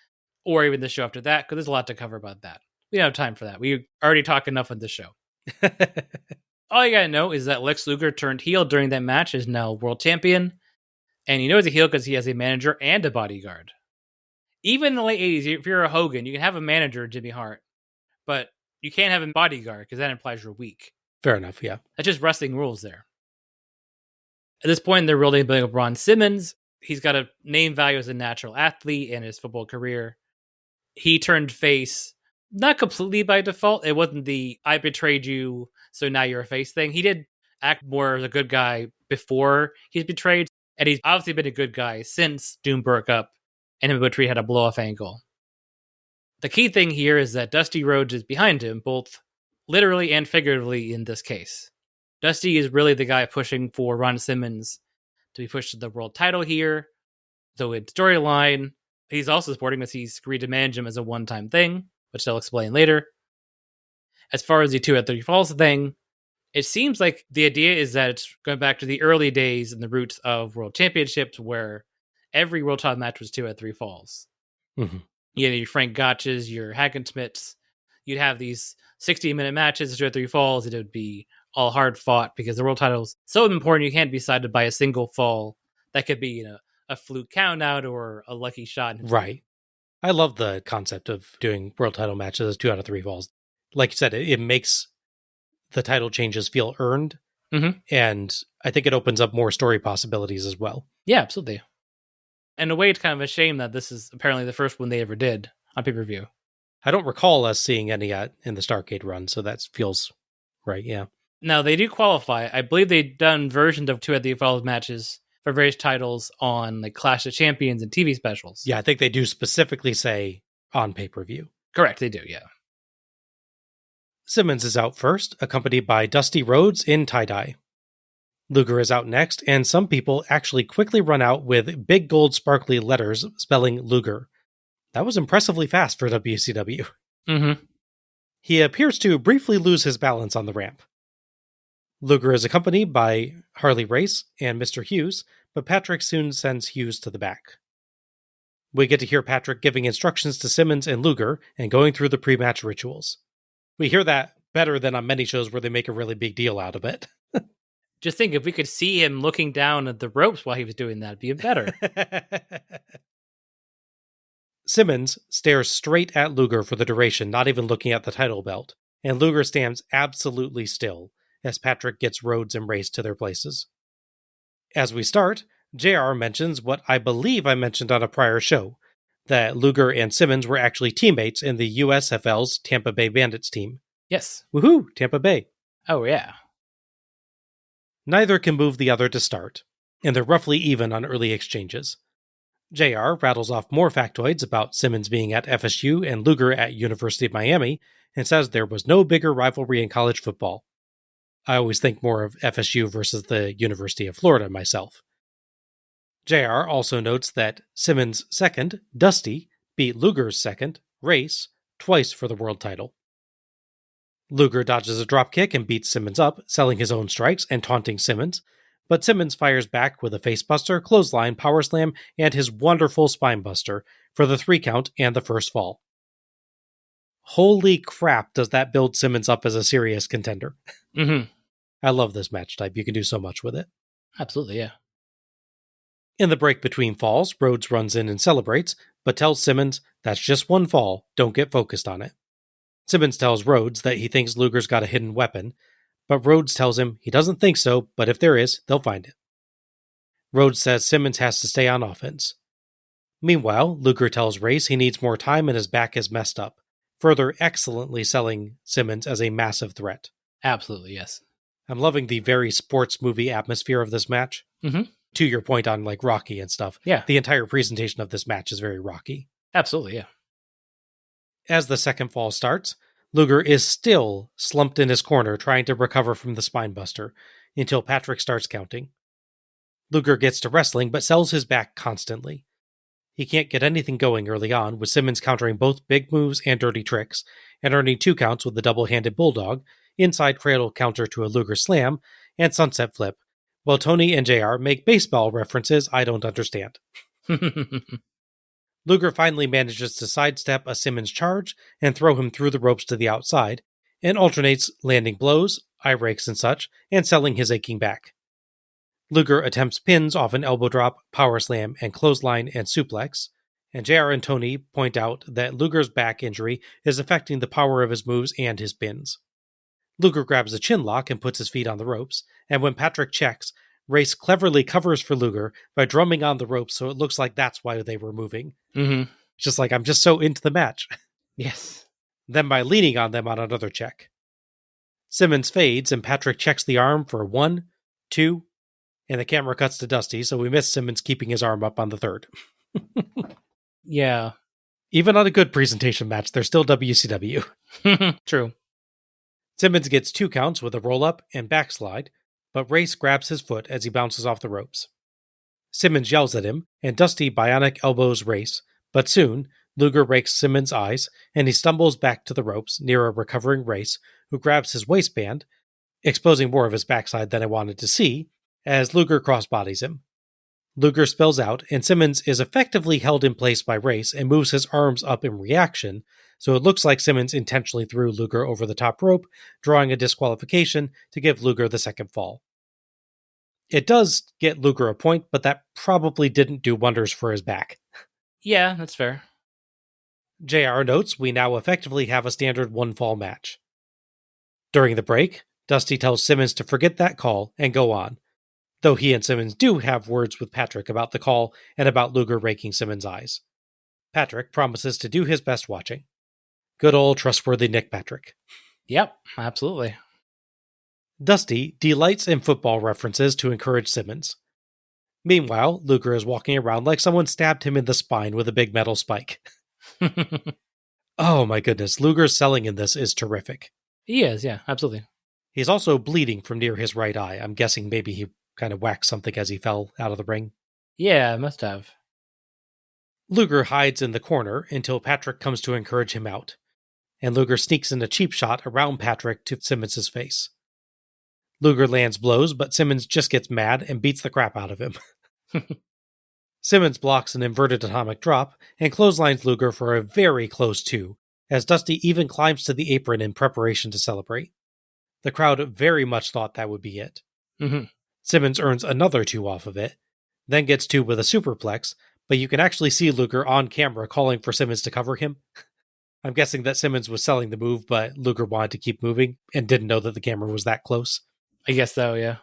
or even the show after that, because there's a lot to cover about that. We don't have time for that. We already talked enough on this show. All you gotta know is that Lex Luger turned heel during that match, is now world champion, and you know he's a heel because he has a manager and a bodyguard. Even in the late 80s, if you're a Hogan, you can have a manager, Jimmy Hart, but you can't have a bodyguard because that implies you're weak. Fair enough, yeah. That's just wrestling rules there. At this point, they're really building up Ron Simmons. He's got a name value as a natural athlete in his football career. He turned face, not completely by default. It wasn't the I betrayed you, so now you're a face thing. He did act more as a good guy before he's betrayed, and he's obviously been a good guy since Doom broke up and him and Butch Reed had a blow-off angle. The key thing here is that Dusty Rhodes is behind him, both literally and figuratively in this case. Dusty is really the guy pushing for Ron Simmons to be pushed to the world title here. So in storyline, he's also supporting this. He's agreed to manage him as a one-time thing, which I'll explain later. As far as the 2 out of 3 falls thing, it seems like the idea is that it's going back to the early days and the roots of world championships where every world title match was 2 out of 3 falls. Mm-hmm. You know, your Frank Gotches, your Hackenschmidts, you'd have these 60-minute matches, 2 out of 3 falls, and it would be all hard fought because the world title's so important you can't be decided by a single fall. That could be, a fluke count out or a lucky shot. Right. I love the concept of doing world title matches as 2 out of 3 falls. Like you said, it makes the title changes feel earned. Mm-hmm. And I think it opens up more story possibilities as well. Yeah, absolutely. In a way, it's kind of a shame that this is apparently the first one they ever did on pay-per-view. I don't recall us seeing any in the Starrcade run, so that feels right, yeah. Now, they do qualify. I believe they've done versions of 2 out of 3 falls matches for various titles on Clash of Champions and TV specials. Yeah, I think they do specifically say on pay-per-view. Correct, they do, yeah. Simmons is out first, accompanied by Dusty Rhodes in tie-dye. Luger is out next, and some people actually quickly run out with big gold sparkly letters spelling Luger. That was impressively fast for WCW. Mm-hmm. He appears to briefly lose his balance on the ramp. Luger is accompanied by Harley Race and Mr. Hughes, but Patrick soon sends Hughes to the back. We get to hear Patrick giving instructions to Simmons and Luger and going through the pre-match rituals. We hear that better than on many shows where they make a really big deal out of it. Just think, if we could see him looking down at the ropes while he was doing that, it'd be better. Simmons stares straight at Luger for the duration, not even looking at the title belt, and Luger stands absolutely still as Patrick gets Rhodes and Race to their places. As we start, JR mentions what I believe I mentioned on a prior show, that Luger and Simmons were actually teammates in the USFL's Tampa Bay Bandits team. Yes. Woohoo, Tampa Bay. Oh, yeah. Neither can move the other to start, and they're roughly even on early exchanges. JR rattles off more factoids about Simmons being at FSU and Luger at University of Miami, and says there was no bigger rivalry in college football. I always think more of FSU versus the University of Florida myself. JR also notes that Simmons' second, Dusty, beat Luger's second, Race, twice for the world title. Luger dodges a dropkick and beats Simmons up, selling his own strikes and taunting Simmons, but Simmons fires back with a facebuster, clothesline, power slam, and his wonderful spinebuster for the 3 count and the first fall. Holy crap, does that build Simmons up as a serious contender. Mm-hmm. I love this match type. You can do so much with it. Absolutely, yeah. In the break between falls, Rhodes runs in and celebrates, but tells Simmons, that's just one fall, don't get focused on it. Simmons tells Rhodes that he thinks Luger's got a hidden weapon, but Rhodes tells him he doesn't think so, but if there is, they'll find it. Rhodes says Simmons has to stay on offense. Meanwhile, Luger tells Race he needs more time and his back is messed up, further excellently selling Simmons as a massive threat. Absolutely, yes. I'm loving the very sports movie atmosphere of this match. Mm-hmm. To your point on like Rocky and stuff. Yeah. The entire presentation of this match is very Rocky. Absolutely, yeah. As the second fall starts, Luger is still slumped in his corner trying to recover from the spinebuster until Patrick starts counting. Luger gets to wrestling but sells his back constantly. He can't get anything going early on, with Simmons countering both big moves and dirty tricks, and earning 2 counts with the double-handed bulldog, inside cradle counter to a Luger slam, and sunset flip, while Tony and JR make baseball references I don't understand. Luger finally manages to sidestep a Simmons charge and throw him through the ropes to the outside, and alternates landing blows, eye rakes and such, and selling his aching back. Luger attempts pins off an elbow drop, power slam, and clothesline and suplex, and JR and Tony point out that Luger's back injury is affecting the power of his moves and his pins. Luger grabs a chin lock and puts his feet on the ropes, and when Patrick checks, Race cleverly covers for Luger by drumming on the ropes so it looks like that's why they were moving. Mm-hmm. Just like, I'm just so into the match. Yes. Then by leaning on them on another check. Simmons fades and Patrick checks the arm for 1, 2, and the camera cuts to Dusty, so we miss Simmons keeping his arm up on the third. Yeah. Even on a good presentation match, they're still WCW. True. Simmons gets 2 counts with a roll-up and backslide, but Race grabs his foot as he bounces off the ropes. Simmons yells at him, and Dusty bionic elbows Race, but soon, Luger rakes Simmons' eyes, and he stumbles back to the ropes near a recovering Race, who grabs his waistband, exposing more of his backside than I wanted to see, as Luger crossbodies him. Luger spills out, and Simmons is effectively held in place by Race and moves his arms up in reaction, so it looks like Simmons intentionally threw Luger over the top rope, drawing a disqualification to give Luger the second fall. It does get Luger a point, but that probably didn't do wonders for his back. Yeah, that's fair. JR notes we now effectively have a standard 1-fall match. During the break, Dusty tells Simmons to forget that call and go on, though he and Simmons do have words with Patrick about the call and about Luger raking Simmons' eyes. Patrick promises to do his best watching. Good old trustworthy Nick Patrick. Yep, absolutely. Dusty delights in football references to encourage Simmons. Meanwhile, Luger is walking around like someone stabbed him in the spine with a big metal spike. Oh my goodness, Luger's selling in this is terrific. He is, yeah, absolutely. He's also bleeding from near his right eye. I'm guessing maybe he kind of whacked something as he fell out of the ring. Yeah, must have. Luger hides in the corner until Patrick comes to encourage him out, and Luger sneaks in a cheap shot around Patrick to Simmons' face. Luger lands blows, but Simmons just gets mad and beats the crap out of him. Simmons blocks an inverted atomic drop and clotheslines Luger for a very close 2, as Dusty even climbs to the apron in preparation to celebrate. The crowd very much thought that would be it. Mm-hmm. Simmons earns another 2 off of it, then gets 2 with a superplex, but you can actually see Luger on camera calling for Simmons to cover him. I'm guessing that Simmons was selling the move, but Luger wanted to keep moving and didn't know that the camera was that close. I guess so, yeah.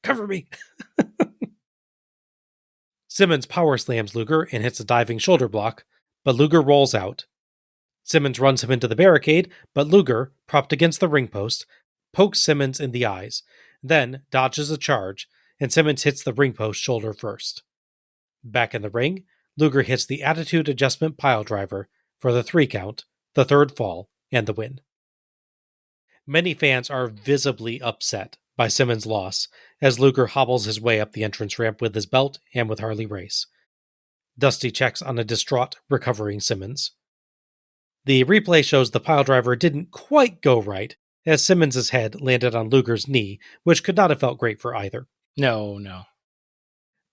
Cover me! Simmons power slams Luger and hits a diving shoulder block, but Luger rolls out. Simmons runs him into the barricade, but Luger, propped against the ring post, pokes Simmons in the eyes, then dodges a charge, and Simmons hits the ring post shoulder first. Back in the ring, Luger hits the attitude adjustment pile driver for the 3 count, the 3rd fall, and the win. Many fans are visibly upset by Simmons' loss as Luger hobbles his way up the entrance ramp with his belt and with Harley Race. Dusty checks on a distraught, recovering Simmons. The replay shows the piledriver didn't quite go right, as Simmons' head landed on Luger's knee, which could not have felt great for either. No.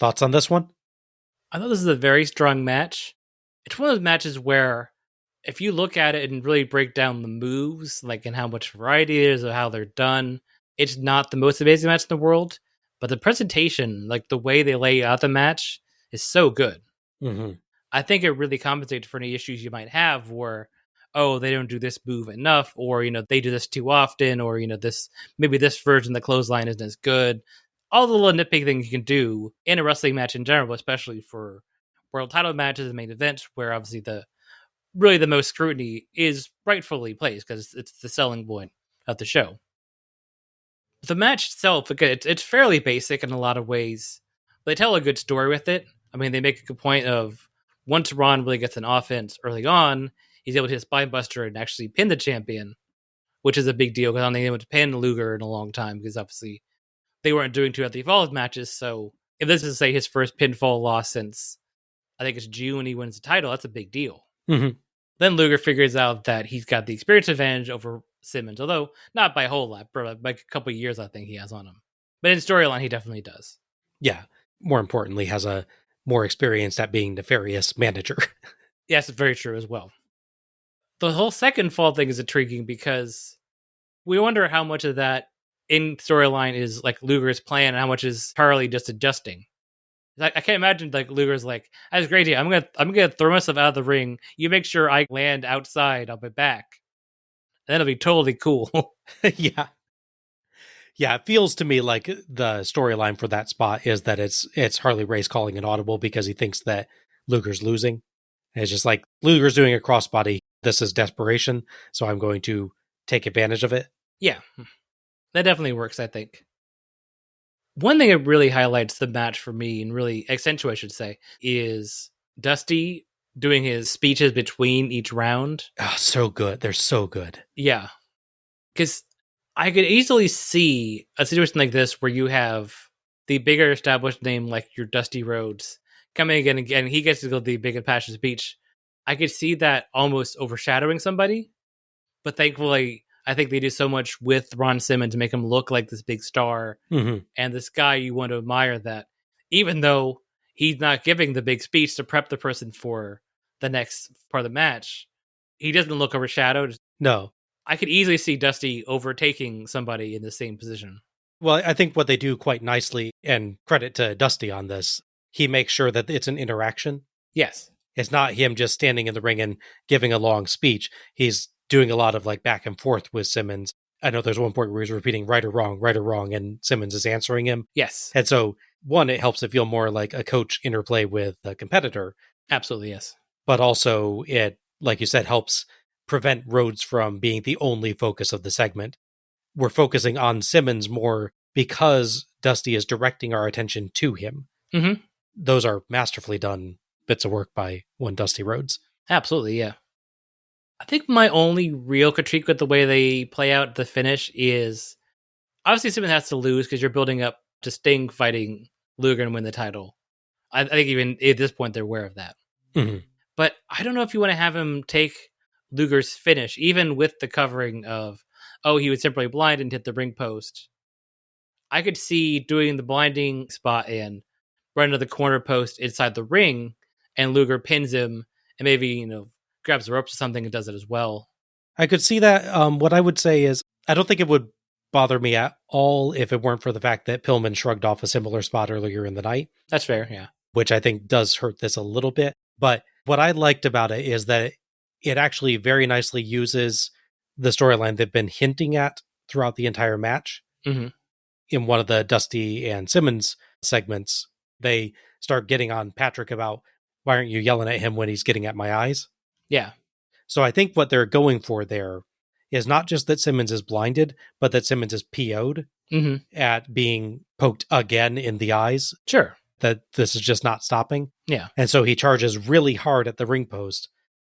Thoughts on this one? I thought this is a very strong match. It's one of those matches where, if you look at it and really break down the moves, like and how much variety there is of how they're done, it's not the most amazing match in the world, but the presentation, like the way they lay out the match, is so good. Mm-hmm. I think it really compensates for any issues you might have where, oh, they don't do this move enough, or, they do this too often, or, maybe this version of the clothesline isn't as good. All the little nitpicky things you can do in a wrestling match in general, especially for world title matches and main events, where obviously the most scrutiny is rightfully placed because it's the selling point of the show. The match itself, again, it's fairly basic in a lot of ways. They tell a good story with it. I mean, they make a good point of once Ron really gets an offense early on, he's able to hit a spinebuster and actually pin the champion, which is a big deal because I don't think they able to pin Luger in a long time because obviously they weren't doing too at the Evolved matches. So if this is, say, his first pinfall loss since I think it's June, he wins the title, that's a big deal. Mm-hmm. Then Luger figures out that he's got the experience advantage over Simmons, although not by a whole lot, but like a couple of years I think he has on him. But in storyline, he definitely does. Yeah. More importantly, has a more experience at being nefarious manager. Yes, it's very true as well. The whole second fall thing is intriguing because we wonder how much of that in storyline is like Luger's plan and how much is Harley just adjusting. I can't imagine like Luger's like, that's a great idea. I'm gonna throw myself out of the ring. You make sure I land outside on my back. And that'll be totally cool. Yeah. Yeah, it feels to me like the storyline for that spot is that it's Harley Race calling an audible because he thinks that Luger's losing. And it's just like, Luger's doing a crossbody. This is desperation, so I'm going to take advantage of it. Yeah, that definitely works, I think. One thing that really highlights the match for me, and really accentuates, I should say, is Dusty doing his speeches between each round. Oh, so good. They're so good. Yeah. Because I could easily see a situation like this where you have the bigger established name like your Dusty Rhodes coming again and again. He gets to go the big and passionate speech. I could see that almost overshadowing somebody. But thankfully, I think they do so much with Ron Simmons to make him look like this big star. Mm-hmm. And this guy, you want to admire that. Even though he's not giving the big speech to prep the person for the next part of the match, he doesn't look overshadowed. No. I could easily see Dusty overtaking somebody in the same position. Well, I think what they do quite nicely, and credit to Dusty on this, he makes sure that it's an interaction. Yes. It's not him just standing in the ring and giving a long speech. He's doing a lot of like back and forth with Simmons. I know there's one point where he's repeating right or wrong, and Simmons is answering him. Yes. And so, one, it helps it feel more like a coach interplay with a competitor. Absolutely, yes. But also, it, like you said, helps prevent Rhodes from being the only focus of the segment. We're focusing on Simmons more because Dusty is directing our attention to him. Mm-hmm. Those are masterfully done bits of work by one Dusty Rhodes. Absolutely, yeah. I think my only real critique with the way they play out the finish is obviously Simmons has to lose because you're building up to Sting fighting Luger and win the title. I think even at this point they're aware of that. Mm-hmm. But I don't know if you want to have him take Luger's finish, even with the covering of, he was temporarily blind and hit the ring post. I could see doing the blinding spot and running to the corner post inside the ring, and Luger pins him and maybe, grabs the ropes or something and does it as well. I could see that. What I would say is, I don't think it would bother me at all if it weren't for the fact that Pillman shrugged off a similar spot earlier in the night. That's fair, yeah. Which I think does hurt this a little bit. But what I liked about it is that it actually very nicely uses the storyline they've been hinting at throughout the entire match. Mm-hmm. In one of the Dusty and Simmons segments, they start getting on Patrick about, why aren't you yelling at him when he's getting at my eyes? Yeah. So I think what they're going for there is not just that Simmons is blinded, but that Simmons is PO'd at being poked again in the eyes. Sure. That this is just not stopping. Yeah. And so he charges really hard at the ring post.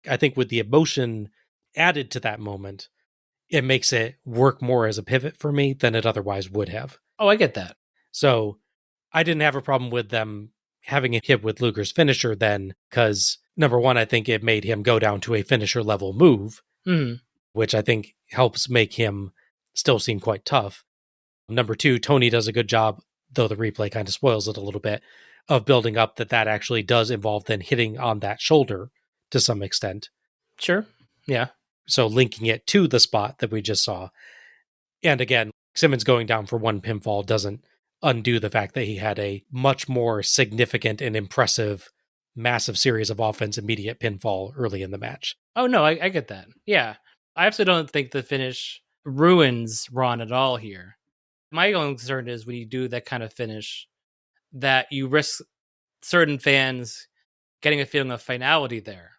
I think with the emotion added to that moment, it makes it work more as a pivot for me than it otherwise would have. Oh, I get that. So I didn't have a problem with them having a hit with Luger's finisher then, because number one, I think it made him go down to a finisher level move, which I think helps make him still seem quite tough. Number two, Tony does a good job, though the replay kind of spoils it a little bit, of building up that actually does involve then hitting on that shoulder to some extent. Sure. Yeah. So linking it to the spot that we just saw. And again, Simmons going down for one pinfall doesn't undo the fact that he had a much more significant and impressive, massive series of offense immediate pinfall early in the match. Oh, no, I get that. Yeah. I absolutely don't think the finish ruins Ron at all here. My only concern is when you do that kind of finish, that you risk certain fans getting a feeling of finality there.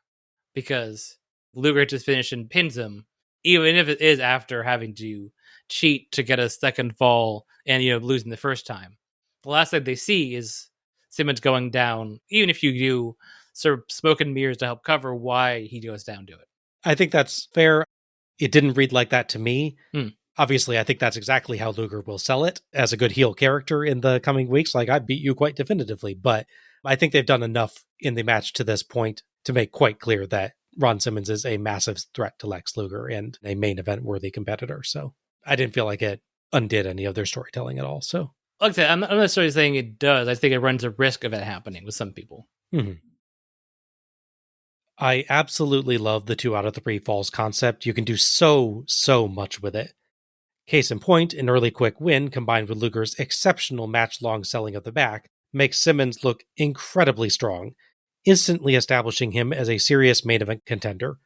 Because Luger just finished and pins him, even if it is after having to cheat to get a second fall and losing the first time. The last thing they see is Simmons going down, even if you do sort of smoke and mirrors to help cover why he goes down to it. I think that's fair. It didn't read like that to me. Obviously, I think that's exactly how Luger will sell it as a good heel character in the coming weeks. Like, I beat you quite definitively, but I think they've done enough in the match to this point to make quite clear that Ron Simmons is a massive threat to Lex Luger and a main event worthy competitor. So I didn't feel like it undid any of their storytelling at all. So, like I said, I'm not necessarily saying it does. I think it runs a risk of it happening with some people. I absolutely love the 2 out of 3 falls concept. You can do so much with it. Case in point, an early quick win combined with Luger's exceptional match-long selling of the back makes Simmons look incredibly strong, instantly establishing him as a serious main event contender.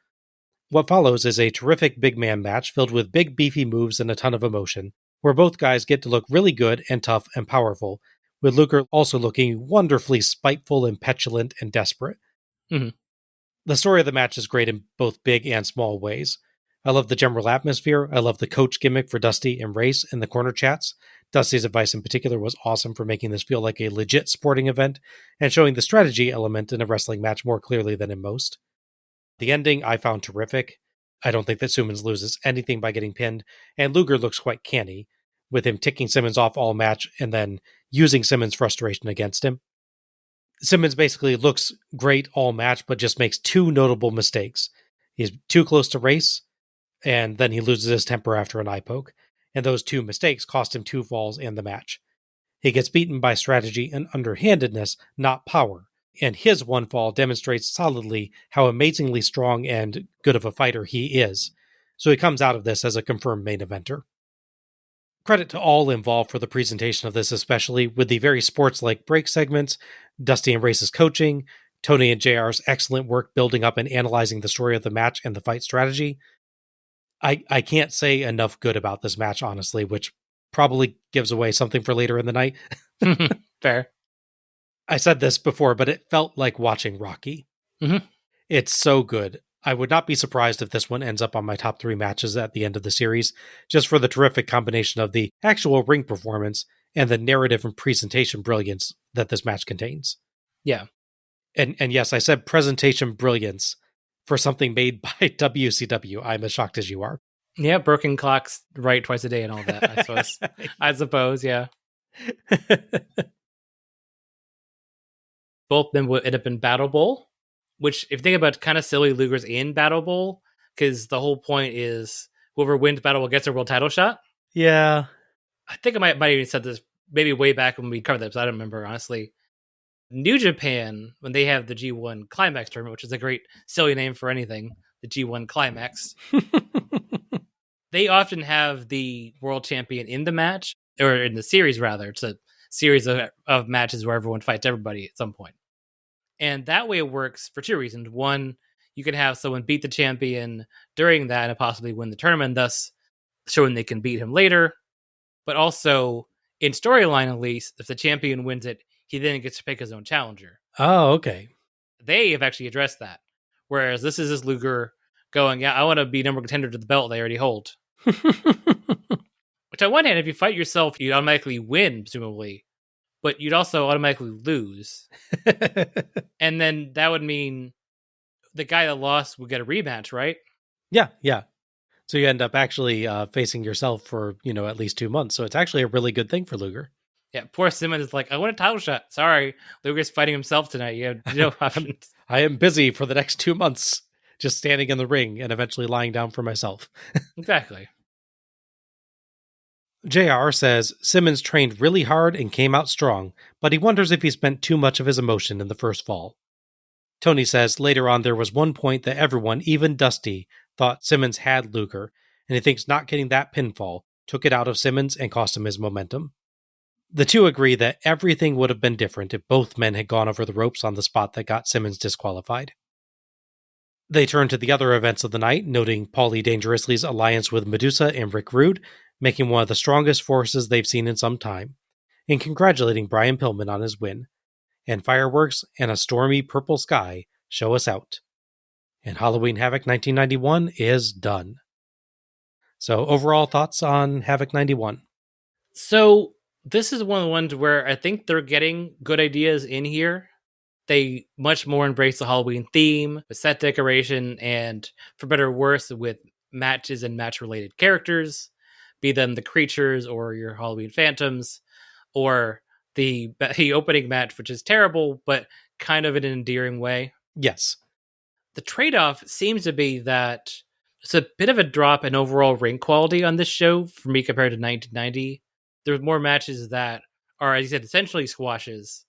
What follows is a terrific big man match filled with big beefy moves and a ton of emotion, where both guys get to look really good and tough and powerful, with Luger also looking wonderfully spiteful and petulant and desperate. The story of the match is great in both big and small ways. I love the general atmosphere. I love the coach gimmick for Dusty and Race in the corner chats. Dusty's advice in particular was awesome for making this feel like a legit sporting event and showing the strategy element in a wrestling match more clearly than in most. The ending I found terrific. I don't think that Simmons loses anything by getting pinned, and Luger looks quite canny, with him ticking Simmons off all match and then using Simmons' frustration against him. Simmons basically looks great all match, but just makes 2 notable mistakes. He's too close to Race, and then he loses his temper after an eye poke, and those 2 mistakes cost him 2 falls and the match. He gets beaten by strategy and underhandedness, not power, and his 1 fall demonstrates solidly how amazingly strong and good of a fighter he is, so he comes out of this as a confirmed main eventer. Credit to all involved for the presentation of this, especially with the very sports-like break segments, Dusty and Race's coaching, Tony and JR's excellent work building up and analyzing the story of the match and the fight strategy. I can't say enough good about this match, honestly, which probably gives away something for later in the night. Fair. I said this before, but it felt like watching Rocky. It's so good. I would not be surprised if this one ends up on my top 3 matches at the end of the series, just for the terrific combination of the actual ring performance and the narrative and presentation brilliance that this match contains. Yeah. And yes, I said presentation brilliance For something made by WCW, I'm as shocked as you are. Yeah, broken clocks right twice a day and all that, I suppose. I suppose, yeah. Both of them would end up in Battle Bowl, which, if you think about it, kind of silly Luger's in Battle Bowl, because the whole point is whoever wins Battle Bowl gets a world title shot. Yeah. I think I might have even said this maybe way back when we covered that, but I don't remember, honestly. New Japan, when they have the G1 Climax tournament, which is a great silly name for anything, the G1 Climax, they often have the world champion in the match, or in the series rather. It's a series of matches where everyone fights everybody at some point. And that way it works for two reasons. One, you can have someone beat the champion during that and possibly win the tournament, thus showing they can beat him later. But also, in storyline at least, if the champion wins it, he then gets to pick his own challenger. Oh, okay. They have actually addressed that. Whereas this is Luger going, yeah, I want to be number contender to the belt they already hold. Which on one hand, if you fight yourself, you'd automatically win, presumably. But you'd also automatically lose. And then that would mean the guy that lost would get a rematch, right? Yeah. So you end up actually facing yourself for, at least 2 months. So it's actually a really good thing for Luger. Yeah, poor Simmons is like, I want a title shot. Sorry, Luger's fighting himself tonight. You have no options. I am busy for the next 2 months, just standing in the ring and eventually lying down for myself. Exactly. JR says Simmons trained really hard and came out strong, but he wonders if he spent too much of his emotion in the first fall. Tony says later on there was one point that everyone, even Dusty, thought Simmons had Luger, and he thinks not getting that pinfall took it out of Simmons and cost him his momentum. The two agree that everything would have been different if both men had gone over the ropes on the spot that got Simmons disqualified. They turn to the other events of the night, noting Paulie Dangerously's alliance with Medusa and Rick Rude, making one of the strongest forces they've seen in some time, and congratulating Brian Pillman on his win. And fireworks and a stormy purple sky show us out. And Halloween Havoc 1991 is done. So overall thoughts on Havoc 91? So this is one of the ones where I think they're getting good ideas in here. They much more embrace the Halloween theme, with set decoration, and for better or worse, with matches and match-related characters, be them the creatures or your Halloween phantoms, or the opening match, which is terrible, but kind of in an endearing way. Yes. The trade-off seems to be that it's a bit of a drop in overall ring quality on this show for me compared to 1990. There's more matches that are, as you said, essentially squashes.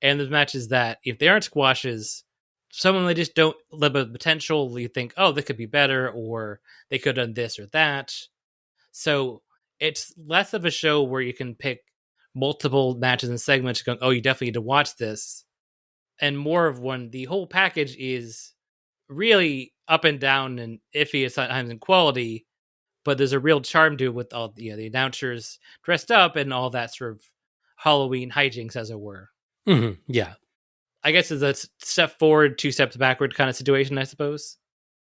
And there's matches that, if they aren't squashes, some of them they just don't live the potential. You think, oh, this could be better, or they could have done this or that. So it's less of a show where you can pick multiple matches and segments going, oh, you definitely need to watch this. And more of one, the whole package is really up and down and iffy at times in quality, but there's a real charm to it with all the announcers dressed up and all that sort of Halloween hijinks, as it were. Mm-hmm. Yeah. I guess it's a step forward, 2 steps backward kind of situation, I suppose.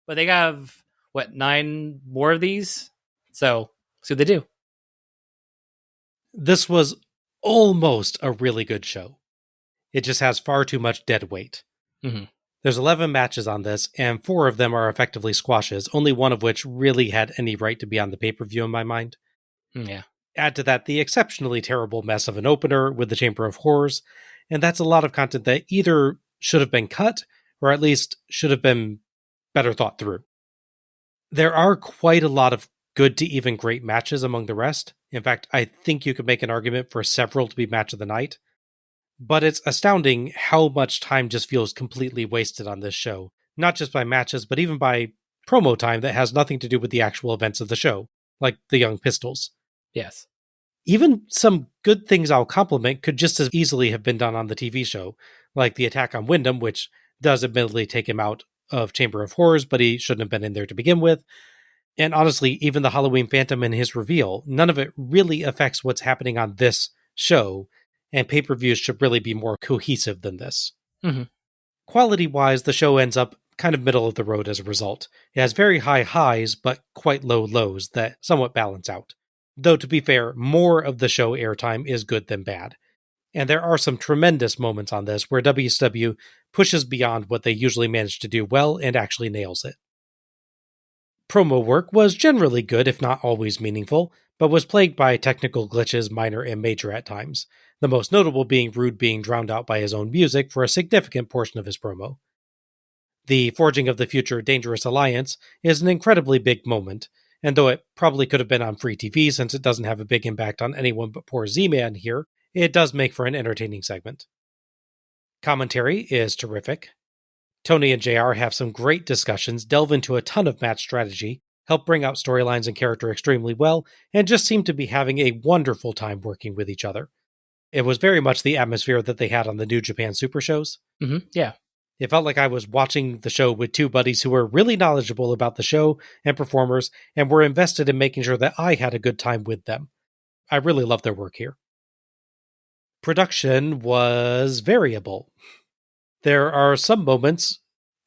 But they have, 9 more of these? So, see what they do. This was almost a really good show. It just has far too much dead weight. Mm-hmm. There's 11 matches on this, and 4 of them are effectively squashes, only one of which really had any right to be on the pay-per-view in my mind. Yeah. Add to that the exceptionally terrible mess of an opener with the Chamber of Horrors, and that's a lot of content that either should have been cut, or at least should have been better thought through. There are quite a lot of good to even great matches among the rest. In fact, I think you could make an argument for several to be match of the night. But it's astounding how much time just feels completely wasted on this show. Not just by matches, but even by promo time that has nothing to do with the actual events of the show, like the Young Pistols. Yes. Even some good things I'll compliment could just as easily have been done on the TV show, like the attack on Wyndham, which does admittedly take him out of Chamber of Horrors, but he shouldn't have been in there to begin with. And honestly, even the Halloween Phantom and his reveal, none of it really affects what's happening on this show, and pay-per-views should really be more cohesive than this. Mm-hmm. Quality-wise, the show ends up kind of middle of the road as a result. It has very high highs, but quite low lows that somewhat balance out. Though, to be fair, more of the show airtime is good than bad. And there are some tremendous moments on this where WCW pushes beyond what they usually manage to do well and actually nails it. Promo work was generally good, if not always meaningful, but was plagued by technical glitches, minor and major at times, the most notable being Rude being drowned out by his own music for a significant portion of his promo. The Forging of the Future Dangerous Alliance is an incredibly big moment, and though it probably could have been on free TV since it doesn't have a big impact on anyone but poor Z-Man here, it does make for an entertaining segment. Commentary is terrific. Tony and JR have some great discussions, delve into a ton of match strategy, help bring out storylines and character extremely well, and just seem to be having a wonderful time working with each other. It was very much the atmosphere that they had on the New Japan Super shows. Yeah. It felt like I was watching the show with two buddies who were really knowledgeable about the show and performers, and were invested in making sure that I had a good time with them. I really loved their work here. Production was variable. There are some moments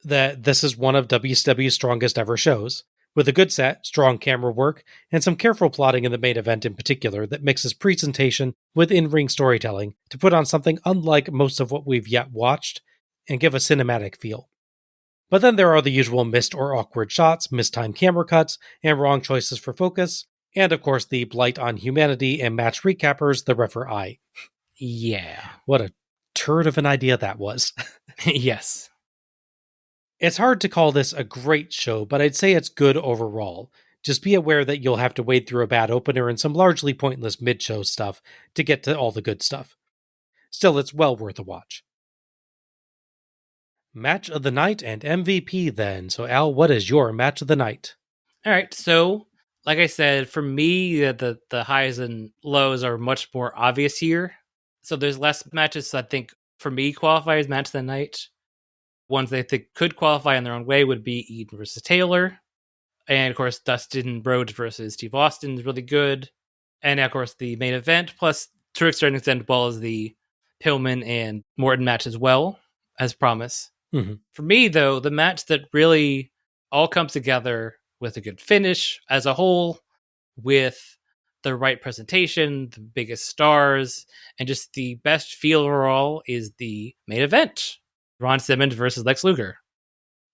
that this is one of WCW's strongest ever shows, with a good set, strong camera work, and some careful plotting in the main event in particular that mixes presentation with in-ring storytelling to put on something unlike most of what we've yet watched and give a cinematic feel. But then there are the usual missed or awkward shots, mistimed camera cuts, and wrong choices for focus, and of course the blight on humanity and match recappers, the referee. Yeah. What a turd of an idea that was. Yes. It's hard to call this a great show, but I'd say it's good overall. Just be aware that you'll have to wade through a bad opener and some largely pointless mid-show stuff to get to all the good stuff. Still, it's well worth a watch. Match of the night and MVP then. So Al, what is your match of the night? All right, so like I said, for me, the highs and lows are much more obvious here. So there's less matches I think for me qualify as match of the night. Ones they think could qualify in their own way would be Eaton versus Taylor. And of course, Dustin Rhodes versus Steve Austin is really good. And of course, the main event, plus to a certain extent, as well as the Pillman and Morton match as well, as promised. Mm-hmm. For me, though, the match that really all comes together with a good finish as a whole, with the right presentation, the biggest stars, and just the best feel overall is the main event. Ron Simmons versus Lex Luger.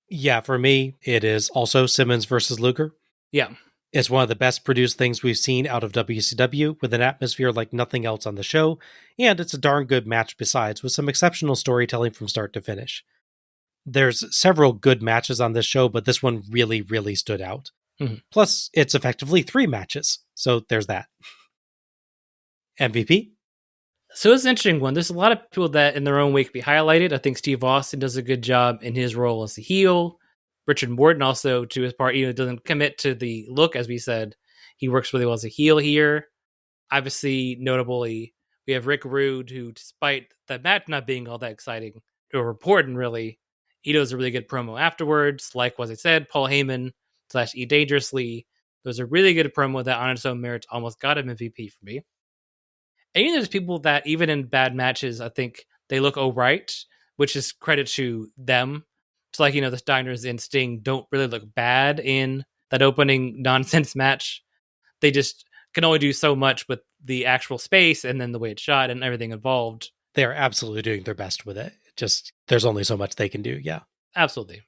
Yeah, for me, it is also Simmons versus Luger. Yeah. It's one of the best produced things we've seen out of WCW, with an atmosphere like nothing else on the show, and it's a darn good match besides, with some exceptional storytelling from start to finish. There's several good matches on this show, but this one really, really stood out. Mm-hmm. Plus, it's effectively 3 matches, so there's that. MVP? So it's an interesting one. There's a lot of people that in their own way could be highlighted. I think Steve Austin does a good job in his role as the heel. Richard Morton also, to his part, doesn't commit to the look, as we said. He works really well as a heel here. Obviously, notably, we have Rick Rude, who, despite the match not being all that exciting or important, really, he does a really good promo afterwards. Like what I said, Paul Heyman / E Dangerously. There's a really good promo that on its own merits almost got him MVP for me. And there's people that, even in bad matches, I think they look alright, which is credit to them. It's like, the Steiners and Sting don't really look bad in that opening nonsense match. They just can only do so much with the actual space and then the way it's shot and everything involved. They are absolutely doing their best with it. Just, there's only so much they can do, yeah. Absolutely.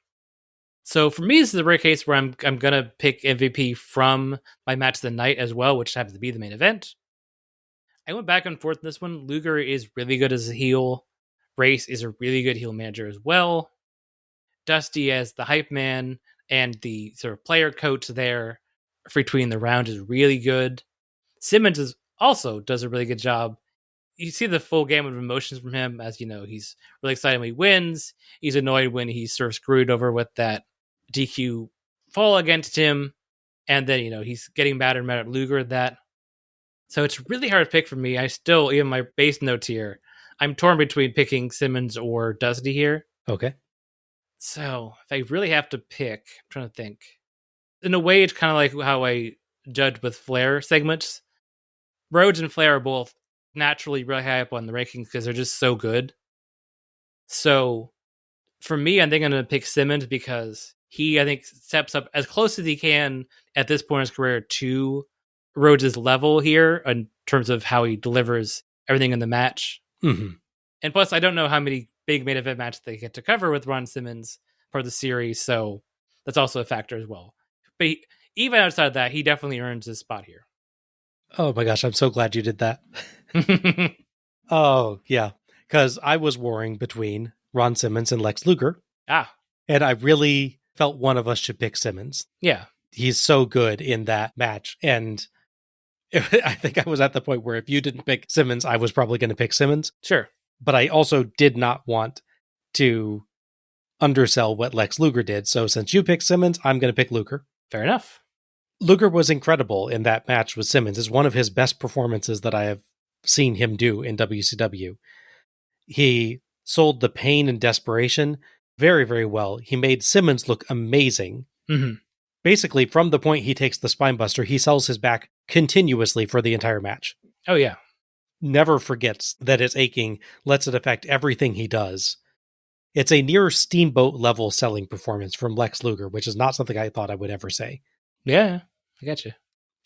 So for me, this is a rare case where I'm going to pick MVP from my match of the night as well, which happens to be the main event. I went back and forth in this one. Luger is really good as a heel. Race is a really good heel manager as well. Dusty as the hype man and the sort of player coach there between the rounds is really good. Simmons also does a really good job. You see the full gamut of emotions from him, as he's really excited when he wins. He's annoyed when he's sort of screwed over with that DQ fall against him. And then, he's getting mad at Luger at that. So it's really hard to pick for me. I still, even my base notes here, I'm torn between picking Simmons or Dusty here. Okay. So if I really have to pick, I'm trying to think. In a way, it's kind of like how I judge with Flair segments. Rhodes and Flair are both naturally really high up on the rankings because they're just so good. So for me, I think I'm going to pick Simmons because he, I think, steps up as close as he can at this point in his career to Rhodes' level here in terms of how he delivers everything in the match. Mm-hmm. And plus, I don't know how many big main event matches they get to cover with Ron Simmons for the series, so that's also a factor as well. But even outside of that, he definitely earns his spot here. Oh my gosh, I'm so glad you did that. Oh, yeah. Because I was warring between Ron Simmons and Lex Luger. And I really felt one of us should pick Simmons. Yeah. He's so good in that match. And I think I was at the point where if you didn't pick Simmons, I was probably going to pick Simmons. Sure. But I also did not want to undersell what Lex Luger did. So since you picked Simmons, I'm going to pick Luger. Fair enough. Luger was incredible in that match with Simmons. It's one of his best performances that I have seen him do in WCW. He sold the pain and desperation very, very well. He made Simmons look amazing. Mm-hmm. Basically, from the point he takes the spinebuster, he sells his back continuously for the entire match. Oh, yeah. Never forgets that it's aching, lets it affect everything he does. It's a near Steamboat level selling performance from Lex Luger, which is not something I thought I would ever say. Yeah, I get you.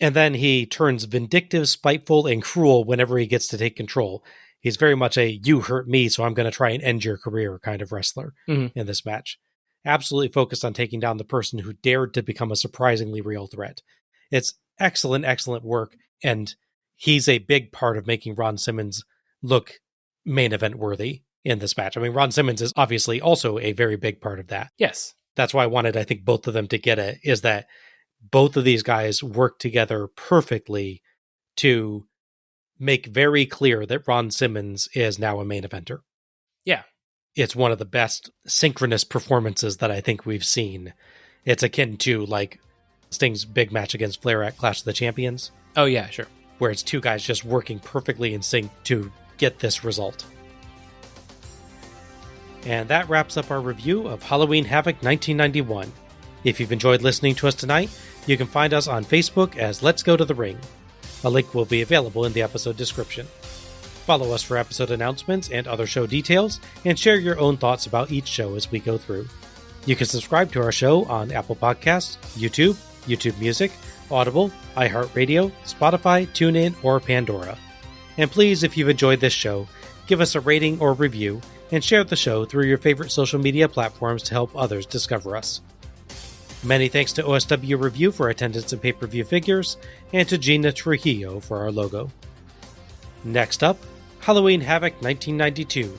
And then he turns vindictive, spiteful, and cruel whenever he gets to take control. He's very much a you hurt me, so I'm going to try and end your career kind of wrestler in this match. Absolutely focused on taking down the person who dared to become a surprisingly real threat. It's excellent, excellent work. And he's a big part of making Ron Simmons look main event worthy in this match. I mean, Ron Simmons is obviously also a very big part of that. Yes. That's why I wanted, I think, both of them to get it, is that both of these guys work together perfectly to make very clear that Ron Simmons is now a main eventer. Yeah. It's one of the best synchronous performances that I think we've seen. It's akin to like Sting's big match against Flair at Clash of the Champions. Oh, yeah, sure. Where it's two guys just working perfectly in sync to get this result. And that wraps up our review of Halloween Havoc 1991. If you've enjoyed listening to us tonight, you can find us on Facebook as Let's Go to the Ring. A link will be available in the episode description. Follow us for episode announcements and other show details, and share your own thoughts about each show as we go through. You can subscribe to our show on Apple Podcasts, YouTube, YouTube Music, Audible, iHeartRadio, Spotify, TuneIn, or Pandora. And please, if you've enjoyed this show, give us a rating or review, and share the show through your favorite social media platforms to help others discover us. Many thanks to OSW Review for attendance and pay-per-view figures, and to Gina Trujillo for our logo. Next up, Halloween Havoc 1992.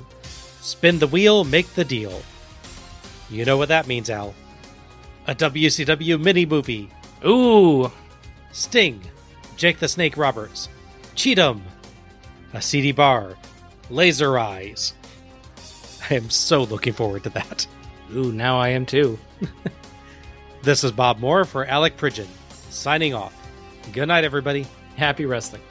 Spin the wheel, make the deal. You know what that means, Al. A WCW mini-movie. Ooh! Sting, Jake the Snake Roberts, Cheatham, a CD bar, laser eyes. I am so looking forward to that. Ooh, now I am too. This is Bob Moore for Alec Pridgeon, signing off. Good night, everybody. Happy wrestling.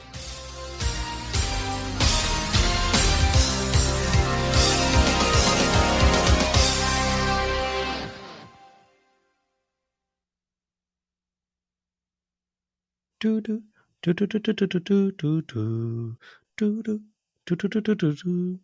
Do do do do do do do do do do do do do do do do do.